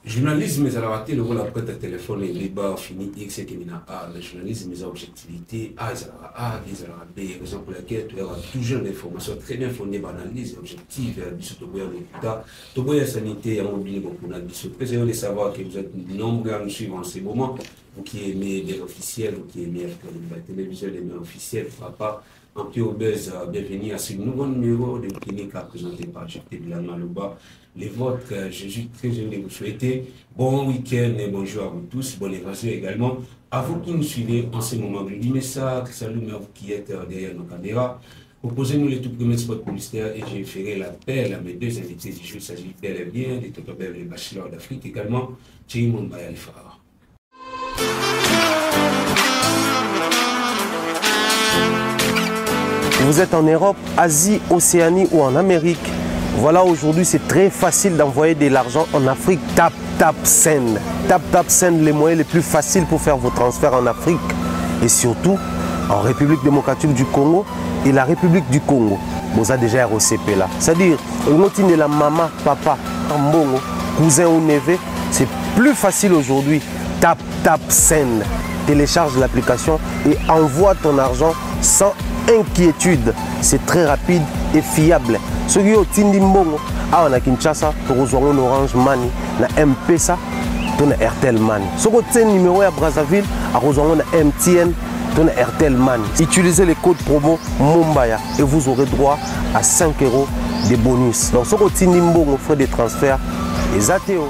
Journalisme, mais alors le rôle après ta téléphone, les débats fini X et Kemina A. Le journalisme, mes objectivités A, ils ont B, raison pour laquelle tu auras toujours des informations très bien fondées par l'analyse objective, bisous de l'État, de sanité, on oublie beaucoup de bisous. Vous allez savoir que vous êtes nombreux à nous suivre en ces moments, vous qui aimez les officiels, vous qui aimez la télévision, les médias officiels, papa. En plus, bienvenue à ce nouveau numéro de clinique présenté par Jean-Pierre Bilan-Maloba. Les vôtres, je suis très heureux de vous souhaiter bon week-end et bonjour à vous tous, bon évasion également. À vous qui nous suivez en ce moment, je dis ça, salut à vous qui êtes derrière nos caméras. Proposez-nous les tout premiers spots publicitaires et je ferai l'appel à mes deux invités du jour. Il s'agit bel et bien de Toto Bev, les bachelors d'Afrique, également Thierry Mombaya Alifara. Vous êtes en Europe, Asie, Océanie ou en Amérique. Voilà, aujourd'hui, c'est très facile d'envoyer de l'argent en Afrique. Tap Send. Tap Send, les moyens les plus faciles pour faire vos transferts en Afrique. Et surtout, en République démocratique du Congo et la République du Congo. Vous avez déjà ROCP là. C'est-à-dire, on la maman, papa, mbongo, cousin ou neveu. C'est plus facile aujourd'hui. Tap Send. Télécharge l'application et envoie ton argent sans inquiétude. C'est très rapide et fiable. Ceux qui ont Tindi Mbongo, on a Kinshasa, on a Orange Money, na M-Pesa, on a Airtel Money. Ceux qui ont numéro à Brazzaville, on a MTN, on a Airtel Money. Utilisez le code promo Mombaya et vous aurez droit à 5 € de bonus. Donc ceux qui ont Tindi Mbongo, frais de transfert, les ATO.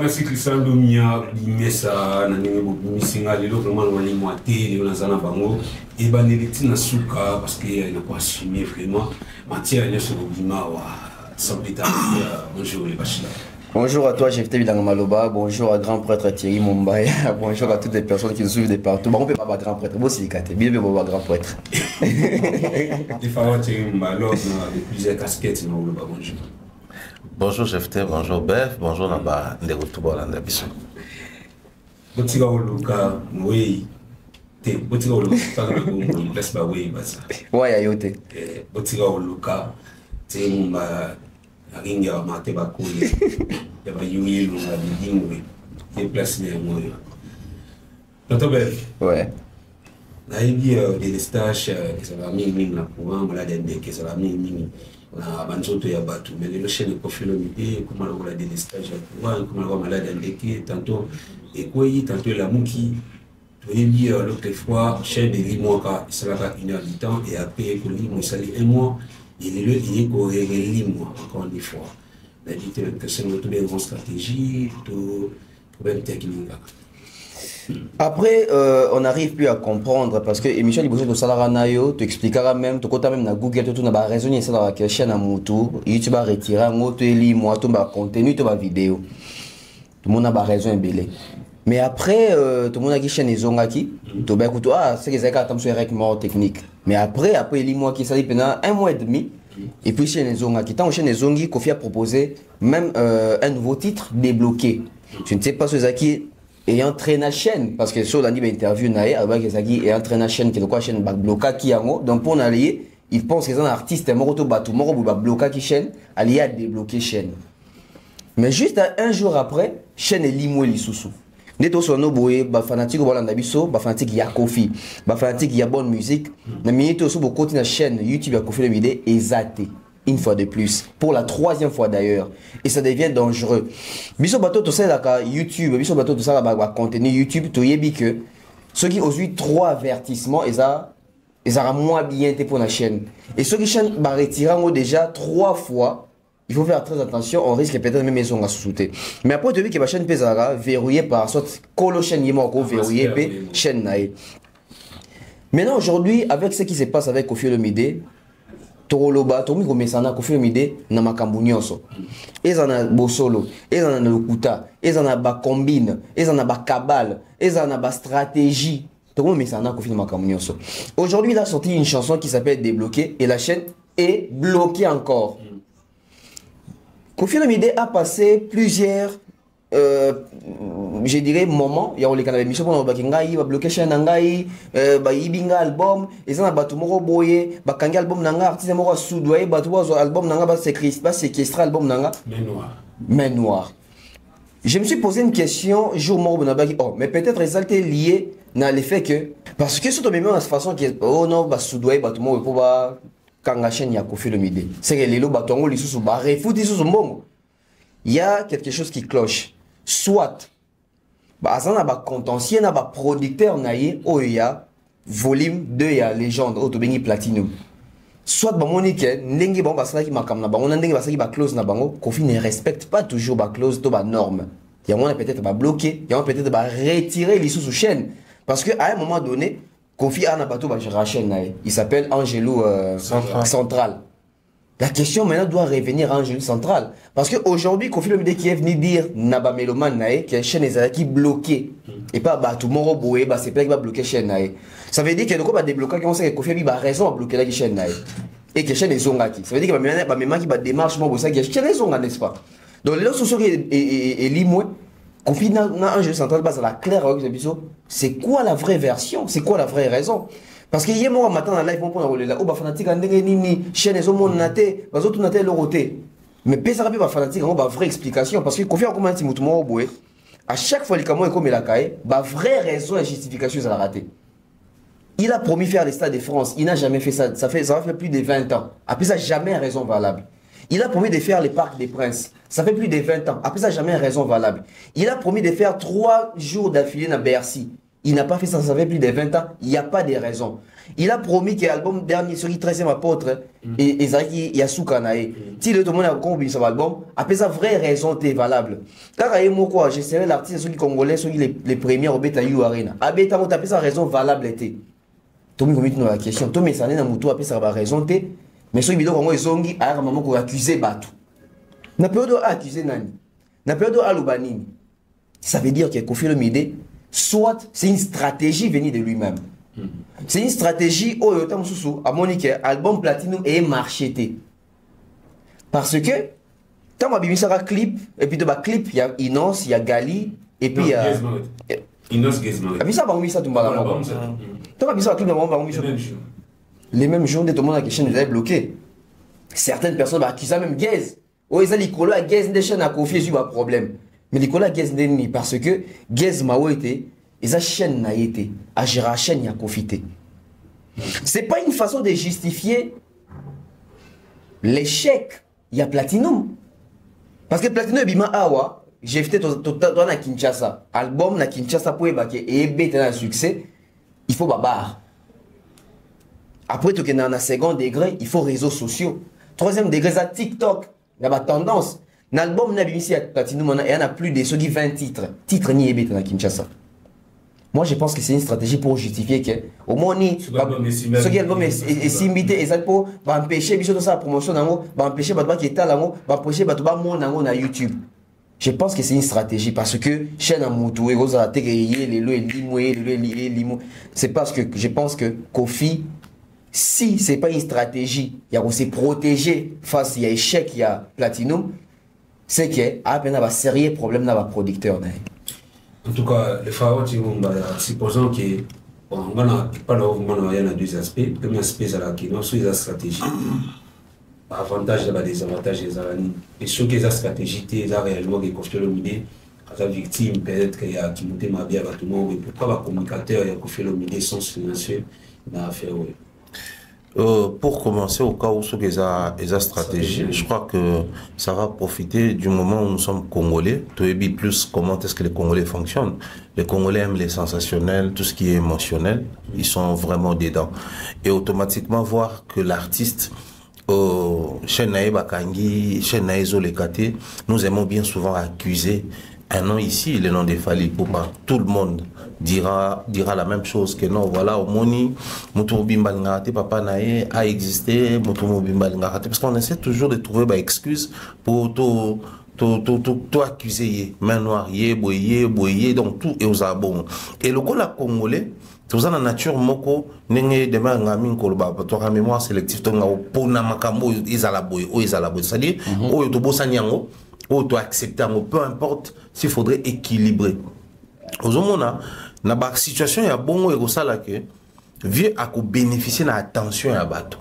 Merci Christian Domia, Messa, Nanimo Missinga, les autres vraiment les moitiés, les Nazana Bango, et Baneliti Nasuka, parce qu'il n'a pas assumé vraiment. Matière, il y a ce Bima, sans pétard. Bonjour les bachelors. Bonjour à toi, Jean-Pierre Bilan-Maloba. Bonjour à grand prêtre Thierry Mombaya. Bonjour à toutes les personnes qui nous suivent de partout. On ne peut pas grand prêtre, moi c'est le bien grand prêtre. Les femmes Thierry Mombaya, de plusieurs casquettes, bonjour. Bonjour Jephté, bonjour Bev, bonjour Naba, les retours à l'Andabiso. Botiga Oluka, oui. Botiga Oluka, laisse pas oui, basa. Ouais, ayote. Botiga Oluka, c'est mon ringa mate bakuli. Yaba yui lunga bidingwe. Déplace les moyens. Notre Bev. Ouais. Naïbi des stages, ça va mimi na courant, malade que ça va mimi. Na banzoto ya batu mais les chaînes profil l'idée comment on a des stages comment on va malade ndeke tantôt et quoi tantôt la muki tu es dit l'autre fois chaîne de 8 mois ça va 1 heure du temps et après pour lui moi ça 1 mois il est corrigé 8 mois encore une fois la dit que c'est notre bonne stratégie tout problème technique. Après, on n'arrive plus à comprendre parce que l'émission de de Salara Nayo, tu expliqueras même, tu comptes même dans Google, tu n'as raisonné ça dans la chaîne à Moutou, YouTube va retirer un mot, tu lis, moi, tu vas contenu, tu vas vidéo. Tout le monde a raison belé. Mais après, tout le monde a dit chaîne Zongaki, tu vas écouter, c'est que c'est quand tu es mort technique. Mais après, il y a moi qui s'est dit pendant 1 mois et demi, et puis chaîne Zongaki, tant chaîne Zongi, Kofi a proposé même un nouveau titre débloqué. Je ne sais pas ce qui et entraîné la chaîne parce que sur l'année interview naé avec Zaki et entraîné la chaîne qui est quoi chaîne bloqué qui yango donc pour allier il pense que c'est un artiste moroto batu moro ba bloqué qui chaîne allié à débloquer chaîne mais juste un jour après chaîne est limoué lisusu neto sono boye ba fanatique ba landa biso ba fanatique ya Kofi ba fanatique ya bonne musique na minute aussi beaucoup continuer la chaîne YouTube ya Kofi le vidéo exaté une fois de plus, pour la 3e fois d'ailleurs, et ça devient dangereux. Biso bateau tout ça là YouTube, biso bateau tout ça là contenu YouTube, tu y que ceux qui ont eu 3 avertissements et ça moins bien été pour la chaîne. Et ceux qui chaîne va retirer déjà 3 fois, il faut faire très attention, on risque peut-être même maison à sous-souter. Mais après tu as vu que ma chaîne pesara verrouillée par sorte colo chaîne yémo verrouillée chaîne naïe. Maintenant aujourd'hui avec ce qui se passe avec Kofi Olomide Toroloba, Tomi Gomesana, Kofi Olomide, na makambu nyonso. Ezana bosolo, ezana lokuta, ezana ba combine, ezana ba cabale, ezana ba stratégie. Tomi Gomesana, Kofi makambu nyonso. Aujourd'hui, il a sorti une chanson qui s'appelle Débloqué et la chaîne est bloquée encore. Kofi Olomide a passé plusieurs je dirais moment il y a les canaux émission pour bakingai ba bloquer chaîne ngai ba yibinga album et ça na batu moko boye ba kangi album nanga artiste moko soudoyer batu wa album nanga ba séquestrer album nanga main noire. Je me suis posé une question jour moko bonabaki mais peut-être ça était lié na le fait que parce que surtout même de façon qui oh non ba soudoyer batu moko pour ba kanga chaîne ya Koffi Olomide c'est que les lo batu ngo lisusu ba refuti sous mbongo. Il y a quelque chose qui cloche. Soit, ça n'a pas contentieux, n'a pas producteur, il y a volume 2, il y a légende, autobéni platinum. Soit, Monique, n'engi bon, parce qu'il m'a comme na bango, n'engi parce qu'il va close na bango, Koffi ne respecte pas toujours ba close, to ba norme. Il y a moins peut-être ba bloquer, il y a peut-être ba retirer les sous chaîne. Parce que à un moment donné, Koffi a un bateau ba gérer chaîne, il s'appelle Angelo Central. La question maintenant doit revenir à Angelo Central. Parce qu'aujourd'hui, Koffi Olomide qui est venu dire Naba Meloman que la chaîne est bloquée. Et pas tout le monde boé, c'est pas qui va bloquer la chaîne. Ça veut dire que le coup va débloquer, qu'on sait que Koffi a raison à bloquer la chaîne. Et que la chaîne est zongaki. Ça veut dire que même qui va démarche, moi, ça, que la chaîne est zongaki, n'est-ce pas? Donc les autres sociaux et limoué, Koffi n'a Angelo Central, base à la claire, c'est quoi la vraie version? C'est quoi la vraie raison? Parce que hier, moi, matin, dans la live, on prend la oh, fanatique, chaîne, ils ont naté, ils ont tout naté, leur côté. Mais ça rappelle pas fanatique, on a une vraie explication. Parce que Koffi a commencé à chaque fois, les camots et comme il a caillé, la vraie raison et justification, ça l'a raté. Il a promis faire les Stades de France, il n'a jamais fait ça. Ça va faire plus de 20 ans. Après ça, jamais raison valable. Il a promis de faire les Parcs des Princes. Ça fait plus de 20 ans. Après ça, jamais raison valable. Il a promis de faire 3 jours d'affilée dans Bercy. Il n'a pas fait ça, ça fait plus de 20 ans. Il n'y a pas de raison. Il a promis que l'album dernier, celui 13e apôtre, et Zaki Yasuka Nae. Si le tout le monde a compris son album, après ça, vraie raison est valable. Car à moi, je serais l'artiste, ceux qui congolais, ceux qui les premiers au Beta You Arena. À Beta, on a sa raison valable était. Tout le monde a la question. Tout le monde a moutou, après ça, raison était. Mais ceux qui disent que Zongi, à un moment qu'on a accusé Batou. N'a pas accusé Nani. N'a pas Alubanini. Ça veut dire que Koffi Olomide, soit c'est une stratégie venue de lui-même. C'est une stratégie où à Monique, album Platinum est marché. Parce que, quand on a un clip, et puis dans le clip, il y a Inos, il y a Gali, et puis il y a. Inos Gizmo. Et puis ça, on a mis ça tout le monde. Quand on a mis ça, on a mis ça. Les mêmes jours, tout le monde a la chaîne est bloquée. Certaines personnes accusent ça même Gaz. Oh, ils ont dit que Gaz des chaînes à confier sur un problème. Mais les collègues Gaz n'est parce que Gaz m'a été. Et sa chaîne n'a été, à gérer la chaîne, il y a profité. Ce n'est pas une façon de justifier l'échec, il y a Platinum. Parce que Platinum, j'ai fait tout à Kinshasa. Album na Kinshasa pour ébaquer et ébêter un succès, il faut babar. Après, tu es dans un second degré, il faut réseaux sociaux. Troisième degré, ça TikTok, il y a tendance. L'album n'a pas Platinum, il y en a plus de ceux qui 20 titres. Titres ni ébêter dans Kinshasa. Moi, je pense que c'est une stratégie pour justifier que, au moins, ce qui album est simité, et ça pour empêcher la promotion, empêcher les gens qui étaient là, empêcher les gens sur YouTube. Je pense que c'est une stratégie parce que chaîne à Moutou, c'est parce que je pense que Koffi, si ce n'est pas une stratégie, il y a aussi protéger face à l'échec, il y a Platinum, c'est qu'il y a un sérieux problème dans le producteur. En tout cas, les FAO, supposons que on a deux aspects. Le premier aspect, c'est la stratégie. Avantage et désavantage des aranis. Et sur que la stratégie, c'est réellement que Koffi Olomide, la victime, peut-être qu'il y a qui monte ma vie à tout le monde. Mais pourquoi les communicateurs et Koffi Olomide sont silencieux dans l'affaire? Pour commencer, au cas où ce qu'ils ont stratégie, je crois que ça va profiter du moment où nous sommes Congolais. Tu sais plus comment est-ce que les Congolais fonctionnent. Les Congolais aiment les sensationnels, tout ce qui est émotionnel. Ils sont vraiment dedans. Et automatiquement voir que l'artiste, Chenaï Bakangi, Chenaï Zolekate, nous aimons bien souvent accuser un nom ici, le nom des Fally Ipupa. Tout le monde dira la même chose que non, voilà, au Moni, Moutou Bimbalingate, Papa Nae a existé, Moutou Bimbalingate, parce qu'on essaie toujours de trouver des excuses pour tout accuser, main noire, boyé, donc tout est aux abons. Et le Gola Congolais, tout ça, la nature, moko, n'engé demain, ngamin, kolba, toi, mémoire sélective, ton ngao, pona makambo, izalaboy, c'est-à-dire, o yotobo sanyango, auto-accepter, peu importe s'il faudrait équilibrer. Aujourd'hui, dans la situation, il y a bon et ça là que vieux à bénéficier de l'attention à bateau.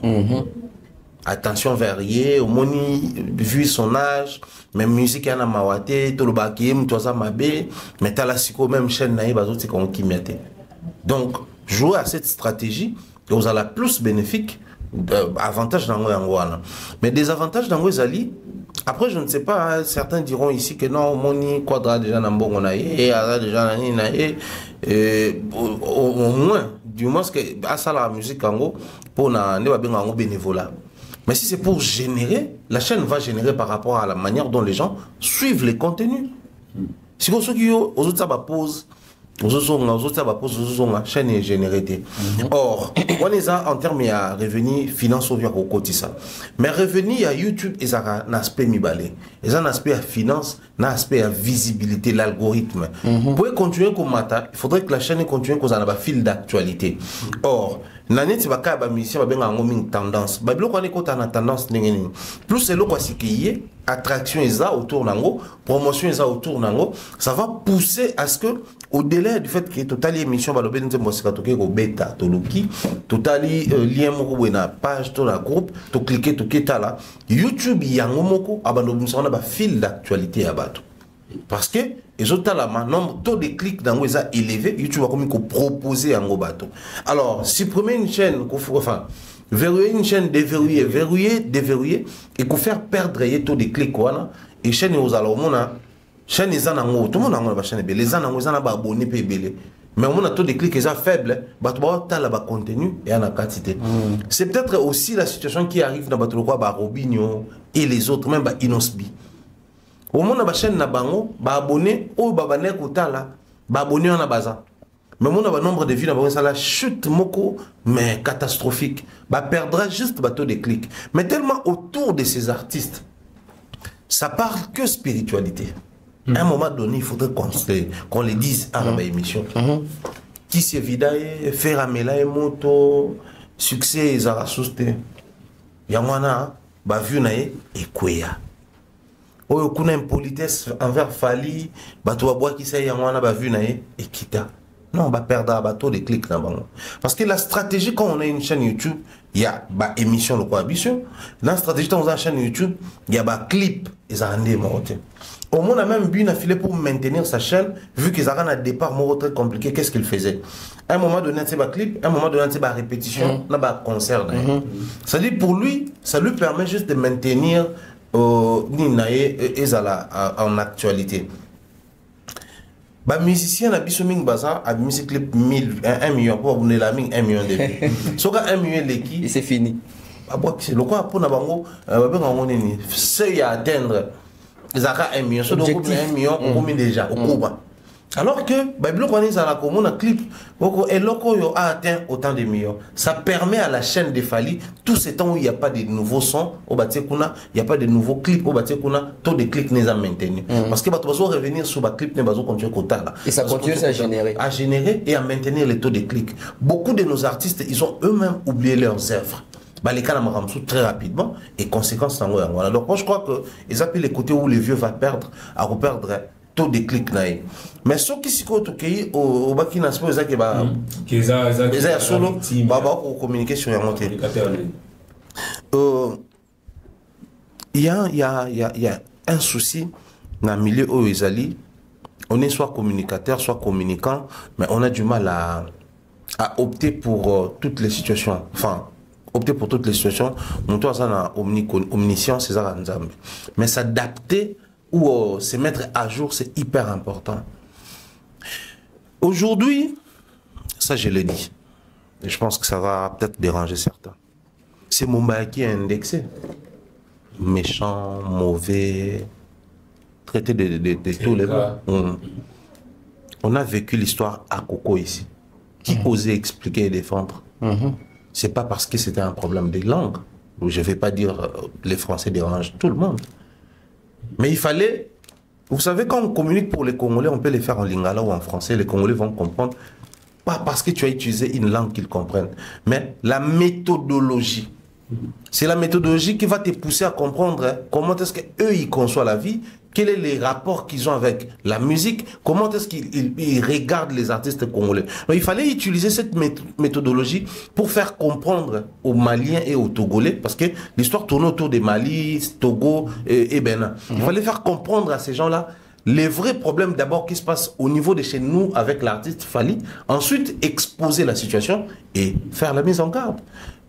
Attention variée, au moni, vu son âge, même musique y a mawate, tout le bakim, tout ça mabé, mais t'as la psycho, même chaîne naïve, bateau c'est qu'on kimete. Donc, jouer à cette stratégie, vous avez la plus bénéfique, avantage dans l'Angoana. Mais des avantages dans l'Angoana, après, je ne sais pas, hein, certains diront ici que non, moni, quadra déjà dans bon, on a et déjà au moins, du moins, que à ça la musique en gros, pour na bénévolat. Mais si c'est pour générer, la chaîne va générer par rapport à la manière dont les gens suivent les contenus. Si vous avez aux autres pause, la chaîne est générée. Or, on est en termes de revenus financiers au quotidien. Mais revenus à YouTube, ils ont un aspect mibalé. Ils ont un aspect à finance, un aspect à visibilité, l'algorithme. Pour continuer comme matin, il faudrait que la chaîne continue qu'on ait un fil d'actualité. Or, l'année tu vas faire mission une tendance tendance plus c'est là qui est attraction autour nango promotion autour nango ça va pousser à ce que au-delà du fait que total émission va l'obéir de musique au bêta to loki total lien moko na page to la groupe to cliquer to là YouTube yango moko abandonner ça on a fil d'actualité à bateau parce que les autres là nombre taux de clics dans les élevé YouTube va comme proposer un gros bateau. Alors supprimer une chaîne enfin verrouiller une chaîne déverrouiller et qu'on faire perdre les taux de clics voilà et chaîne aux alors mon chaîne les anango tout le monde a une chaîne les anango ils en a abonné belé mais on a taux de clics ils sont faibles bateau ta là bas contenu et en quantité. C'est peut-être aussi la situation qui arrive dans bateau quoi Robinho et les autres même Inosbi. Au moins na chaîne na bango ba abonné ou ba bané kutala ba abonné en baza mais mon nombre de vues na bango ça la chute moko mais catastrophique ba perdra juste bateau de clics mais tellement autour de ces artistes ça parle que spiritualité. À un moment donné il faudrait qu'on les dise à la émission qui s'est vidé faire amela et moto succès ils a sousté yamwana ba vue na et kwea oyo kuna impolitesse envers Fali bato bois qui sait yangwana ba vu na et kita non ba perdre bateau de clics na bango parce que la stratégie quand on a une chaîne YouTube il y a ba émission le quoi ambition la stratégie dans une chaîne YouTube il y a ba clip ils ont rendé monter au moins on a même bu filé pour maintenir sa chaîne vu qu'ils ont un départ mot très compliqué qu'est-ce qu'il faisait à un moment donné c'est ba clip à un moment donné c'est ba répétition na ba concert ça dit pour lui ça lui permet juste de maintenir en actualité. Les musiciens na biso ming baza a musique clip 1 million pour abonner la ming 1 million de vues. Soka 1 million leki et c'est fini. C'est le quoi pour na bango ba bango nini c'est à atteindre zaka 1 million so donc 1 million on combien déjà au Cuba. Alors que Bible quand ils a la commune un clip et loco a atteint autant de millions. Ça permet à la chaîne de Fali tout ce temps où il n'y a pas de nouveaux sons au Batekuna, il n'y a pas de nouveaux clips au Batekuna, taux de clics n'est pas maintenu. Parce que tu vas revenir sur le clip n'est pas continuer quota là. Et ça continue à générer et à maintenir les taux de clics. Beaucoup de nos artistes ils ont eux-mêmes oublié leurs œuvres. Les cas très rapidement et conséquence dans voilà. Donc moi je crois que ils appellent les côtés où les vieux vont perdre à reperdre taux de clics naï mais ceux qui s'y côtoient au baki n'a pas que bah ils solo bah pour communiquer sur un monté il y a un souci dans le milieu où ils allient on est soit communicateur soit communicant mais on a du mal à opter pour toutes les situations enfin opter pour toutes les situations nous toi ça na omniscience c'est ça mais s'adapter ou se mettre à jour, c'est hyper important. Aujourd'hui, ça je l'ai dit, et je pense que ça va peut-être déranger certains. C'est Mumbai qui est indexé. Méchant, mauvais, traité de tous les mots. On a vécu l'histoire à Coco ici. Qui osait expliquer et défendre? C'est pas parce que c'était un problème de langue. Je ne vais pas dire les Français dérangent tout le monde. Mais il fallait, vous savez, quand on communique pour les Congolais, on peut les faire en lingala ou en français, les Congolais vont comprendre, pas parce que tu as utilisé une langue qu'ils comprennent, mais la méthodologie. C'est la méthodologie qui va te pousser à comprendre comment est-ce qu'eux, ils conçoivent la vie, Quel est les rapports qu'ils ont avec la musique? Comment est-ce qu'ils regardent les artistes congolais? Donc, il fallait utiliser cette méthodologie pour faire comprendre aux Maliens et aux Togolais, parce que l'histoire tourne autour des Mali, Togo et Bénin. Il fallait faire comprendre à ces gens-là les vrais problèmes d'abord qui se passent au niveau de chez nous avec l'artiste Fally, ensuite exposer la situation et faire la mise en garde.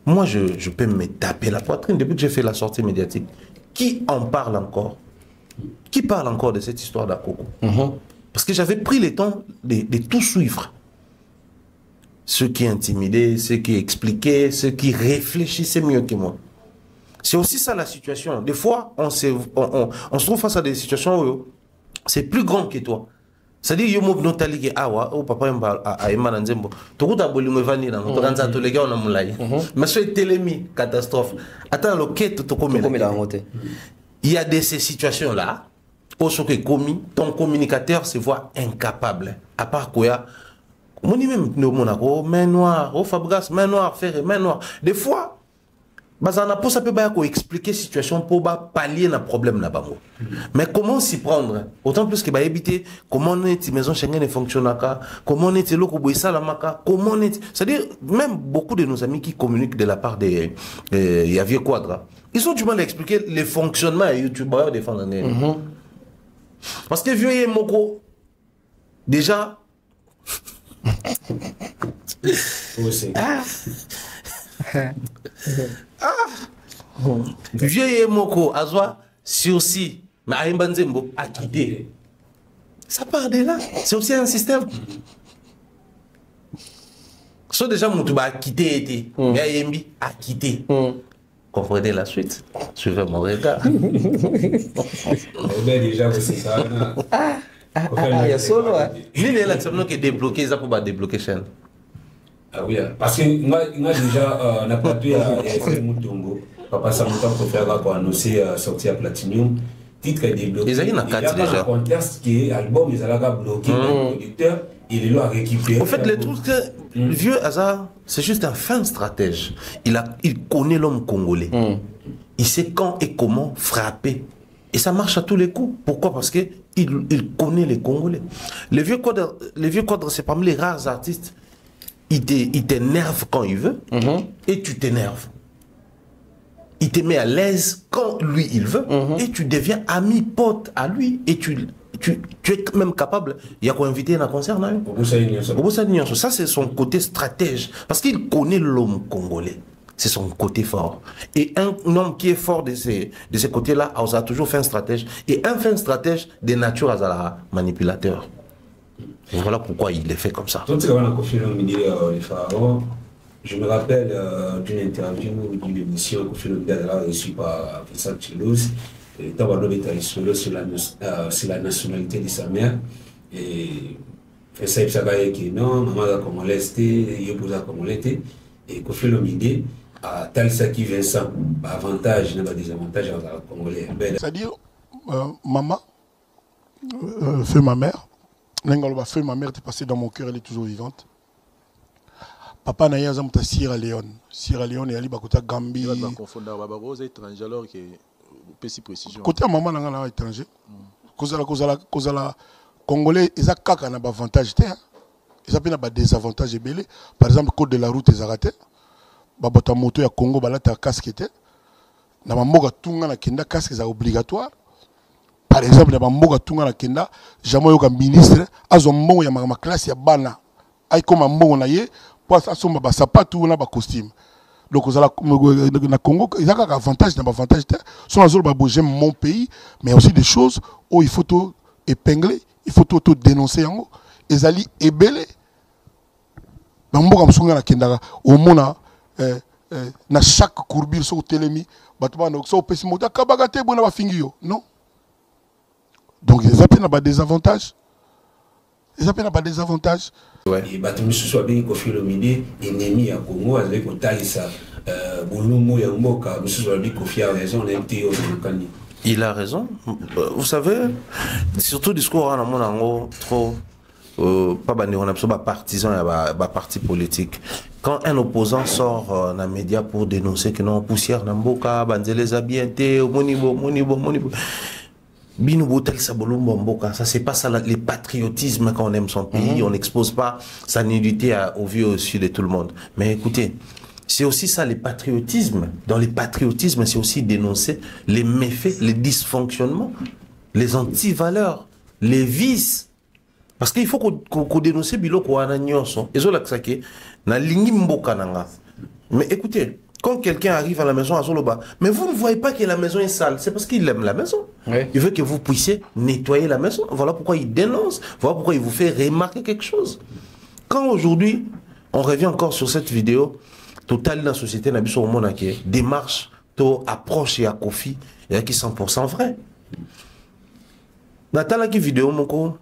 Moi, je peux me taper la poitrine depuis que j'ai fait la sortie médiatique. Qui en parle encore? Qui parle encore de cette histoire d'Akoko? Parce que j'avais pris le temps de tout suivre. Ceux qui intimidaient, ceux qui expliquaient, ceux qui réfléchissaient mieux que moi. C'est aussi ça la situation. Des fois, on se trouve face à des situations où c'est plus grand que toi. C'est-à-dire, yo mob notali ke awa, o papa mba a emana nzembo. Tokuta boli mwevani na, tokanza tolega ona mulai. Mais c'est telemi catastrophe. Attends, le quête to komela. Il y a de ces situations-là, où ton communicateur se voit incapable. À part quoi, on dit même main noire, oh Fabregas, main noire, ferré, main noire. Des fois, ça peut expliquer la situation pour pallier le problème là-bas. Mais comment s'y prendre? Autant plus que éviter comment on est maison Schengen ne fonctionne pas, comment on est comment on est. C'est-à-dire, même beaucoup de nos amis qui communiquent de la part de Yavier Quadra, ils ont du mal à expliquer le fonctionnement à YouTubeurs des fans. Parce que vieux Moko, déjà. Vieux Moko, Azwa, sursis, mais Aïmbanzembo a quitté. Ça part de là. C'est aussi un système. Soit déjà Moutouba a quitté, mais Aïmbi a quitté. Comprenez la suite. Suivez mon regard. Déjà, c'est ça. Il y a solo. L'île est là qui est débloquée, ça pour débloquer chaîne. Ah oui, parce que moi déjà, on a pas pu faire Moutongo. Papa Samoutan pour faire annoncer sortir à Platinum. Titre est débloqué. Ils ont déjà un contexte qui est album, ils ont bloqué le producteur. Il est là à récupérer. En fait, le truc que le vieux Hazard, c'est juste un fin stratège. Il connaît l'homme congolais. Il sait quand et comment frapper. Et ça marche à tous les coups. Pourquoi? Parce qu'il connaît les Congolais. Le vieux Quadre, c'est parmi les rares artistes. Il t'énerve quand il veut et tu t'énerves. Il te met à l'aise quand lui il veut et tu deviens ami pote à lui et tu es même capable. Il y a quoi inviter à un concert là? Ça c'est son côté stratège parce qu'il connaît l'homme congolais. C'est son côté fort. Et un homme qui est fort de ces côtés-là, on a toujours fait un stratège. Et un fin stratège de nature à manipulateur. Et voilà pourquoi il est fait comme ça. Je me rappelle d'une interview d'une émission que Kofi Olomide a reçue par Vincent Chilouz. Tabano était sur la nationalité de sa mère. Et ça il savait que non, maman a congolaise, il a congolaise. Et Kofi Olomide a tel ça qui vient ça, avantage, il y a des avantages à congolais. C'est-à-dire, maman fait ma mère. L'engaloba fait ma mère, t'es passée dans mon cœur, elle est toujours vivante. Papa n'a pas de Sierra Leone. Sierra Leone, elle est à Gambie. Il va confondre Baba étranger alors que petit précision. Côté maman n'a pas étranger. Cause la Congolais, ils ont un avantage. Ils ont un désavantage. Par exemple, code de la route, ils ont raté. Babota moto ya Congo, balata casque. Na mamoga tunga na kenda casque est obligatoire. Par exemple, na mamoga tunga na kenda, jamais yoka ministre, azo mbongo ya ma classe ya bana. Ay comme mbongo na ye. Pour ça, on a sapato ou un costume. Donc, na Congo, il y a un avantage, un avantage. J'aime mon pays, mais aussi des choses où il faut tout épingler, il faut tout dénoncer. Et Zali est belé. Au monde, na chaque courbure sur télémi, non. Donc, ils ont des avantages. Ils ont des avantages. Et Batumi soit bien Kofi Olomide ennemi à Congo avec au Taïsa Bolumo ya Mboka soit bien Kofi a raison il a raison. Vous savez, surtout discours en amont trop pas on a pas partisan et pas parti politique. Quand un opposant sort dans les médias pour dénoncer que non poussière dans Mboka, banze les habienté, monibo. Bino botel sabolombo mboka, ça c'est pas ça le patriotisme quand on aime son pays, on n'expose pas sa nudité au vu au dessus de tout le monde. Mais écoutez, c'est aussi ça le patriotisme. Dans les patriotismes, c'est aussi dénoncer les méfaits, les dysfonctionnements, les anti-valeurs, les vices. Parce qu'il faut qu'on dénonce bilo ko ananyoso. Et zo la ksake na lingi mboka nanga. Mais écoutez, quand quelqu'un arrive à la maison à Zoloba, mais vous ne voyez pas que la maison est sale, c'est parce qu'il aime la maison. Oui. Il veut que vous puissiez nettoyer la maison. Voilà pourquoi il dénonce. Voilà pourquoi il vous fait remarquer quelque chose. Quand aujourd'hui, on revient encore sur cette vidéo, total dans la société, n'a au monde qui démarche, to approche et à Kofi, et qui 100% vrai. Dans la vidéo, mon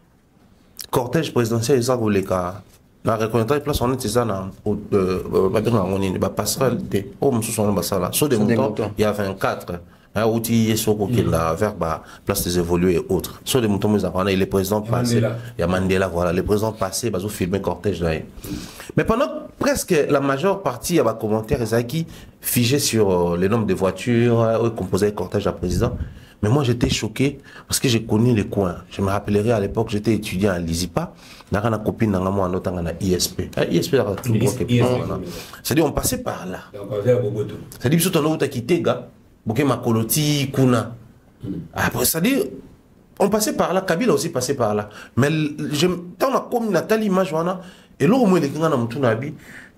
cortège présidentiel, ça roule les cas. La reconnaître place on est ça dans passerelle il y a 24 outils vers place des évolués et autres sur des moutons il est président passé il y a Mandela voilà les présidents passés bah filmer cortège là mais pendant presque la majeure partie il y a des commentaires qui figés sur le nombre de voitures composé cortège à président. Mais moi, j'étais choqué parce que j'ai connu les coins. Je me rappellerai à l'époque, j'étais étudiant à l'ISIPA. J'ai une copine dans moi en ISP. ISP, c'est-à-dire, on passait par là. C'est-à-dire, surtout, on a quitté, ma coloti, kuna. Après, c'est-à-dire, on passait par là. Kabila aussi passait par là. Mais, tant on a comme Nathalie Majouana, et là, au moins, les gens ont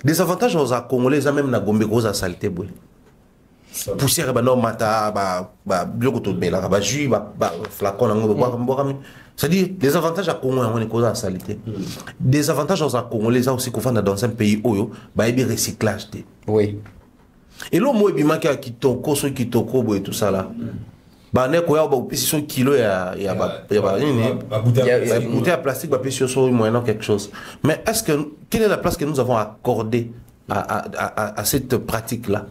des avantages aux Congolais, même na Gombe, gros à saleté, poussière ba non mata ba bloco to bela ba jus ba flacon ngo c'est-à-dire des avantages à Congo on est cause à saleté des avantages aux Congolais aussi qu'on fait dans un pays oyo ba ebi recyclage oui et là moi bima ka kitoko so kitoko et tout ça là ba ne ko ya ba position kilo ya bouteille à plastique ba position so moyennant quelque chose mais est-ce que quelle est la place que nous avons accordée à cette pratique là.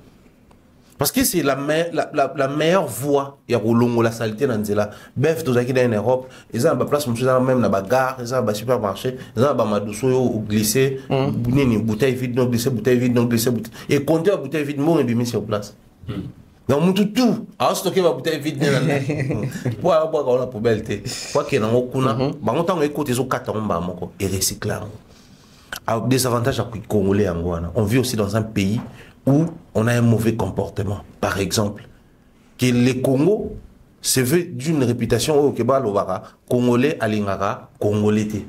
Parce que c'est la meilleure voie. Il y a la saleté dans la bœuf, tout ça qui est en Europe. Ils ont une place, même dans la gare, ils ont un supermarché, ils ont un madousso glissé, une bouteille vide, non glissé, bouteille vide, non glissé. Et compter la bouteille vide, mon est mis sur place. Donc, tout. Alors, stocker la bouteille vide, pour avoir la poubelle, pour qu'il y ait un okuna, on a écouté les 4 ans, et recycler. Des avantages à Congolais en Guana. On vit aussi dans un pays où on a un mauvais comportement. Par exemple, que les Congo se veut d'une réputation au Keba Lovara, Congolais à l'Ingara, Congolais.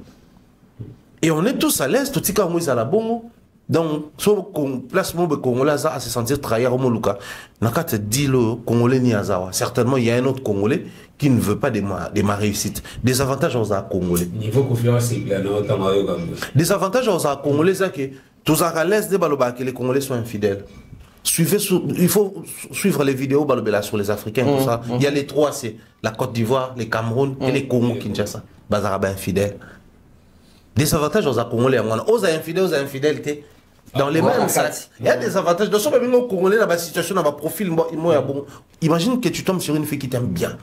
Et on est tous à l'aise, tout ce qui à la bongo. Donc, sur place de Congolais à se sentir trahir au Moluka. N'a te dit le Congolais ni Azawa. Certainement, il y a un autre Congolais qui ne veut pas de ma réussite. Des avantages aux Congolais. Niveau confiance, des avantages aux Congolais, c'est que tous à l'aise de Baloba que les Congolais soient infidèles. Il faut suivre les vidéos Balobela sur les Africains, tout ça. Il y a les 3, c'est la Côte d'Ivoire, les Cameroun et les Congo Kinshasa. Bazaraba infidèles. Des avantages aux Congolais. Aux infidèles, dans les mêmes sacs. Il y a des avantages. Dans ce moment, Congolais, dans la situation, dans le profil, imagine que tu tombes sur une fille qui t'aime bien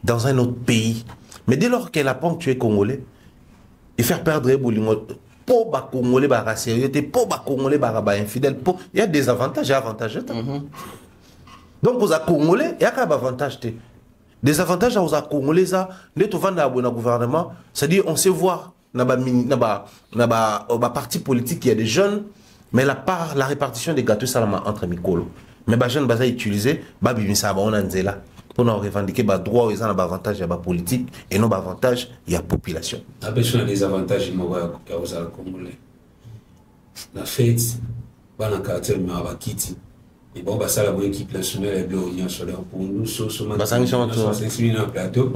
dans un autre pays. Mais dès lors qu'elle apprend que tu es Congolais, et faire perdre les boulimons. Pour les Congolais, pour les Congolais, infidèles, il y a des avantages et avantages. Donc, aux Congolais, il y a des avantages. Des avantages aux Congolais, les gouvernement, c'est-à-dire on sait voir dans la parti politique, il y a des jeunes, mais la répartition des gâteaux, ça entre Mikolo. Mais les jeunes, ils utilisent, pour nous revendiquer les droits, ils ont des avantages politiques et non des avantages, il y a la population. La personne a des avantages aux Congolais. La fête, dans le quartier, il y a Kiti. Et bon, ça, la bonne équipe nationale est bien pour nous, sur ce plateau.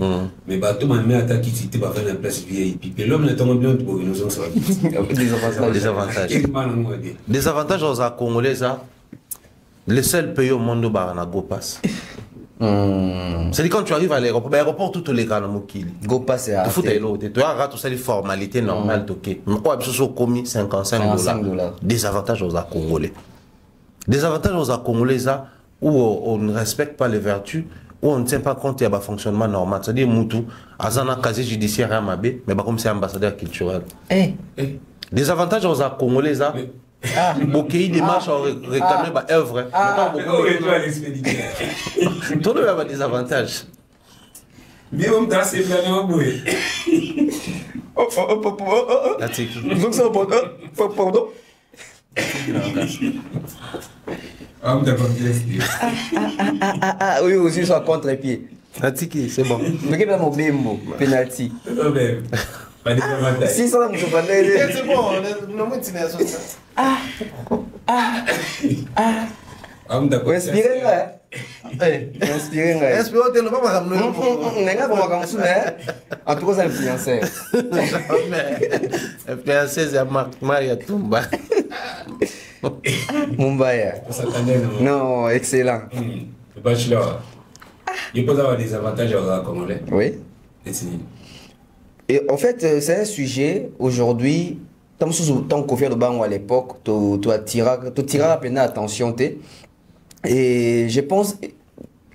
Mais bateau m'a mis à ta Kiti, tu vas faire une place vieille. Puis l'homme n'a pas bien pour nous. Des avantages. Des avantages aux Congolais, le seul pays au monde où Go Pass. C'est-à-dire quand tu arrives à l'aéroport, l'aéroport tout les gars Go Pass c'est tu as tout ça les formalités normales ok. Mais quoi absolument commis $55. Des avantages aux Congolais. Des avantages aux Congolais où on ne respecte pas les vertus, où on ne tient pas compte de fonctionnement normal. C'est-à-dire Moutou, Azana casier judiciaire à Mabé, mais comme c'est ambassadeur culturel. Des avantages aux Congolais beaucoup de démarches ont réclamé œuvre. Tout le monde a des avantages. Mais on t'a c'est bien boué. Donc ça pardon. On t'a complexe. Oui, aussi sur contre-pied. Atiki, c'est bon. Mais qu'est-ce que mon bimbo penalty. Non mais pas des avantages. Si ça me surprend. C'est bon, on On t'a Respirez là. Respirez là. Espérons que le papa Nenga como comme ça. En tout cas, c'est influenceur. FPA16 c'est Maria Tumba. Mumbaya. Ça t'attendait non. Non, excellent. Le bachelor. Il peut avoir des avantages au Congolais. Oui. Et c'est Et en fait, c'est un sujet aujourd'hui. Tant qu'on fait le banc à l'époque, tu attiras à peine attention. Et je pense,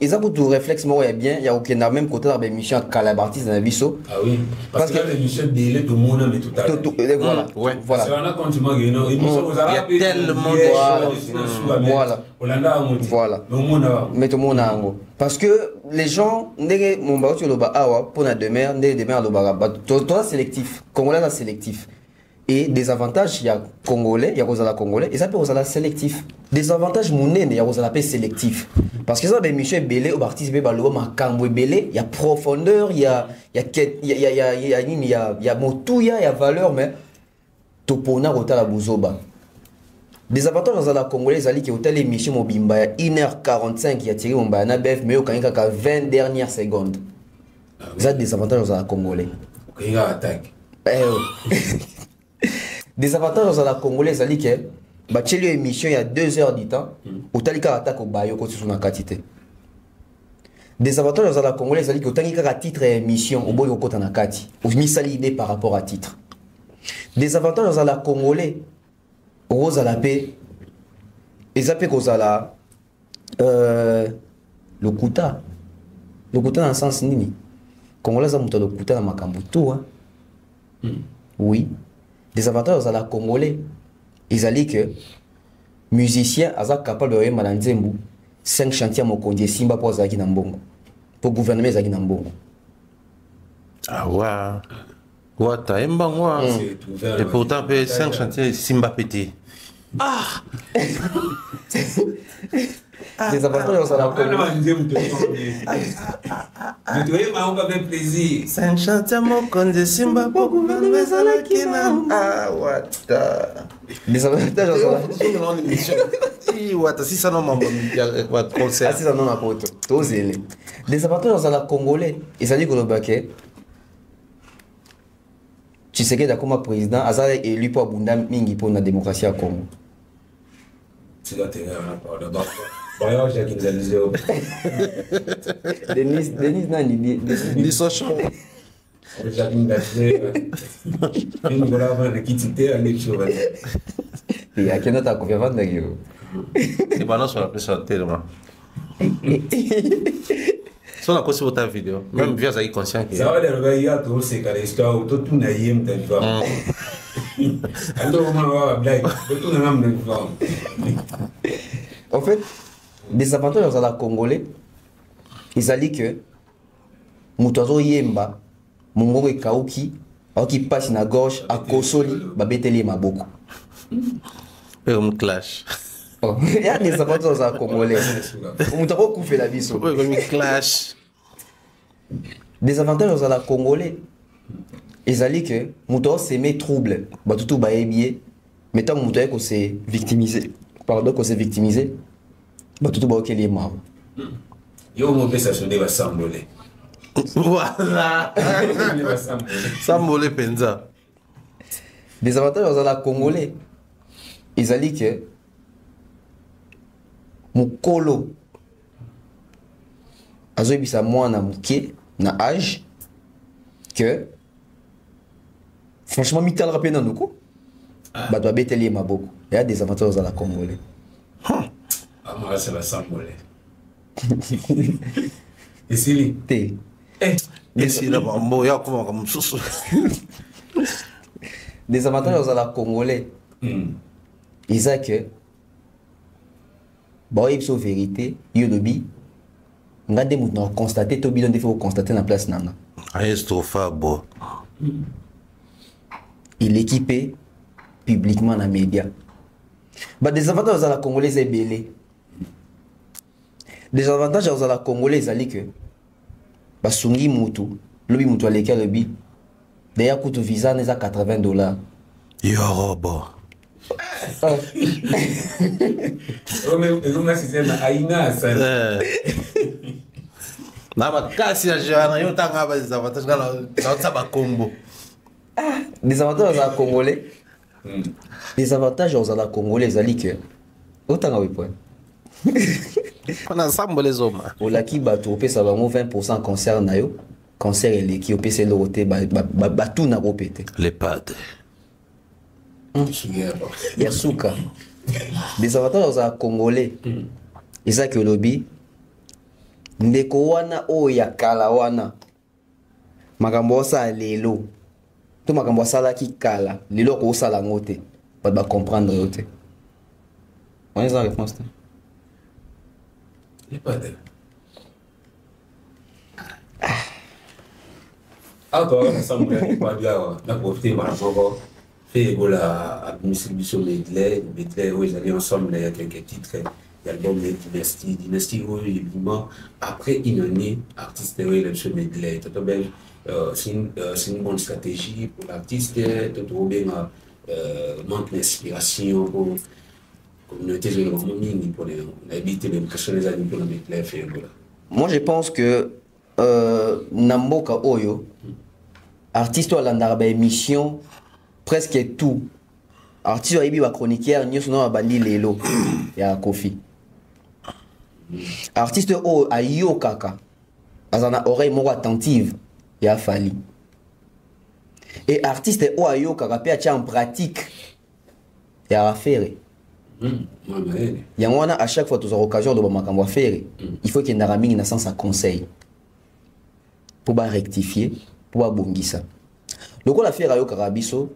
ils ont tout réflexe, moi, il y a bien, il y a aucun même côté dans l'émission Calabartis dans la Visso. Ah oui, parce que l'émission délai tout le monde mais tout à l'heure. Voilà. Ouais. Voilà. C'est là quand tu m'as dit non, il y a tellement de Voilà. Voilà. Mais tout le monde a un mot. Parce que les gens, mon bateau sur le bas, pour la demeure, à l'Obara, toi sélectif, Congolais là sélectif. Et des avantages, il y a Congolais, il y a Rosala Congolais, et ça peut Rosala sélectif. Des avantages, il y a Rosala sélectif. Parce que ça, ben, Michel Belé, au Bartis Bébalo, Makambo Belé, il y a profondeur, il y a motouya, il y a valeur, mais Topona Rotala Bouzoba. Des avantages Rosala Congolais, c'est qu'il y a hôtel émission Mobimba, 1h45, il y a tiré mon bana bef, mais il y a 20 dernières secondes. Ça, des avantages Rosala Congolais. Il y a attaque. Des avantages dans la Congolais, c'est que bah tu as émission il y a 2 heures du temps, au talika attaque au bayo quand tu sur la quantité. Des avantages dans la Congolais, c'est que au talika titre émission au boy au côté na kati, ou mis l'idée par rapport à titre. Des avantages dans la Congolais, rose à la paix, et ça fait qu'on a la le kuta dans le sens nini. Congolais ça monte le kuta dans makambuto hein. Oui. Des avantages à la Congolais. Ils allaient que musiciens sont capables de faire Nzembu 5 chantiers à Mokonde Simba pour Zaki Nambongo. Pour gouvernement Zaki Nambongo. Ah ouais. Ouais, t'as un bon moi. Et pourtant, 5 chantiers Simba pété. Ah! Des avantages à la Congolais. Mais tu vois, on va faire plaisir. 5 chantiers à Mokonde Simba pour gouvernement Zaki Nambongo. Ah, what the... Des avantages à la si ça non m'a concert. Ah, si ça non m'a pote. Des avantages à la Congolais. Ils allaient que le baquet. Tu sais que d'accord président, Azar est élu pour Bunda Mingi pour la démocratie à Congo. C'est là, tu es d'abord. Voyons, j'ai qui nous a dit. Denis Nani. Ni Sochon. J'ai qui nous a dit. Nous voilà avant de quitter à l'élection. Et à quel autre a confié avant d'ailleurs. C'est pas non sur la pression tellement. Si on a conçu votre vidéo, même bien ça y est conscient que. Ça va de regarder tout c'est quand l'histoire tout tout naïm t'as vu. Alors on va blague, tout n'a même pas. En fait, des avantages dans la Congolais, ils allaient que Moutazo Yemba, Mongo et Kauki, alors qui passe na gauche à Kosoli, Babeteli Maboko. Et on clash. Il y a des avantages dans la Congolais. Moutazo Koufé la vie. Oui, on clash. Des avantages dans la Congolais, ils allaient que Moutazo s'aimait trouble, Batoutou Baébié, mais tant que Moutazo s'est victimisé, pardon, qu'on s'est victimisé, Batoutou Baébié est mort. Yo, mon père, ça sonne va s'emboler. Voilà. Sambolé Penza. Des avantages dans la Congolais, ils allaient que Mukolo azobisa mwana muke na âge que franchement mital rapé na nuko ba doit beteli maboko. Il y a des avantages dans la Congolais. Ah moi ça va s'emboler. Et c'est Té. Et si là bon ya comment comme sous. Des avantages dans la Congolais. Ils a que bon, il y a vérité, il y a Regardez, vous constatez, tout bidon, il faut constater la place nana. Aestrofabo. Il est équipé publiquement dans les médias. Bah, des avantages à la Congolaise est belé. Des avantages à la Congolaise, c'est que bah, Sungi Moutou, le Moutou à l'école, le bi. D'ailleurs, coûte visa n'est à $80. Yorobo. Mais c'est un Aïna, ça. Namakasi ya jana yo tanga ba des avantages na ça ba combo. Des avantages à la Congolais. Des avantages à la Congolais, c'est que autant oui point. On ensemble les hommes. Au laki bato pe ça va 20% cancer na yo. Cancer et les qui au PC l'oroté ba tout na repété. Les pads. Yasuka. Des avantages à la Congolais. Et ça que lobby ndeko wana oya kala wana makambo sa lelo to makambo sala ki kala lelo ko sala ngote pas ba comprendre yote. On est en réponse. Les pas de. Encore ensemble pas bien la profiter par rapport fait la distribution medley où ils allaient ensemble il y a quelques titres. L'album de Dynasty, évidemment, après une année, artiste de l'élection medley. C'est une bonne stratégie pour l'artiste, tout bien manque d'inspiration pour la communauté de pour éviter les questions des amis pour la medley. Moi, je pense que Namboka Oyo, artiste à la émission, presque tout. Artiste à chroniqueur, nous sommes à Bandi Lelo, il y a Kofi. Artiste au a yo kaka azana oreille moko attentive ya Fali et artiste au a yo kaka pe a en pratique ya affaire yango wana à chaque fois tous aux occasions de makambo affaire il faut qu'il y ait un mingi na sens à conseil pour ba rectifier pour ba bongisa donc la faire yo kaka biso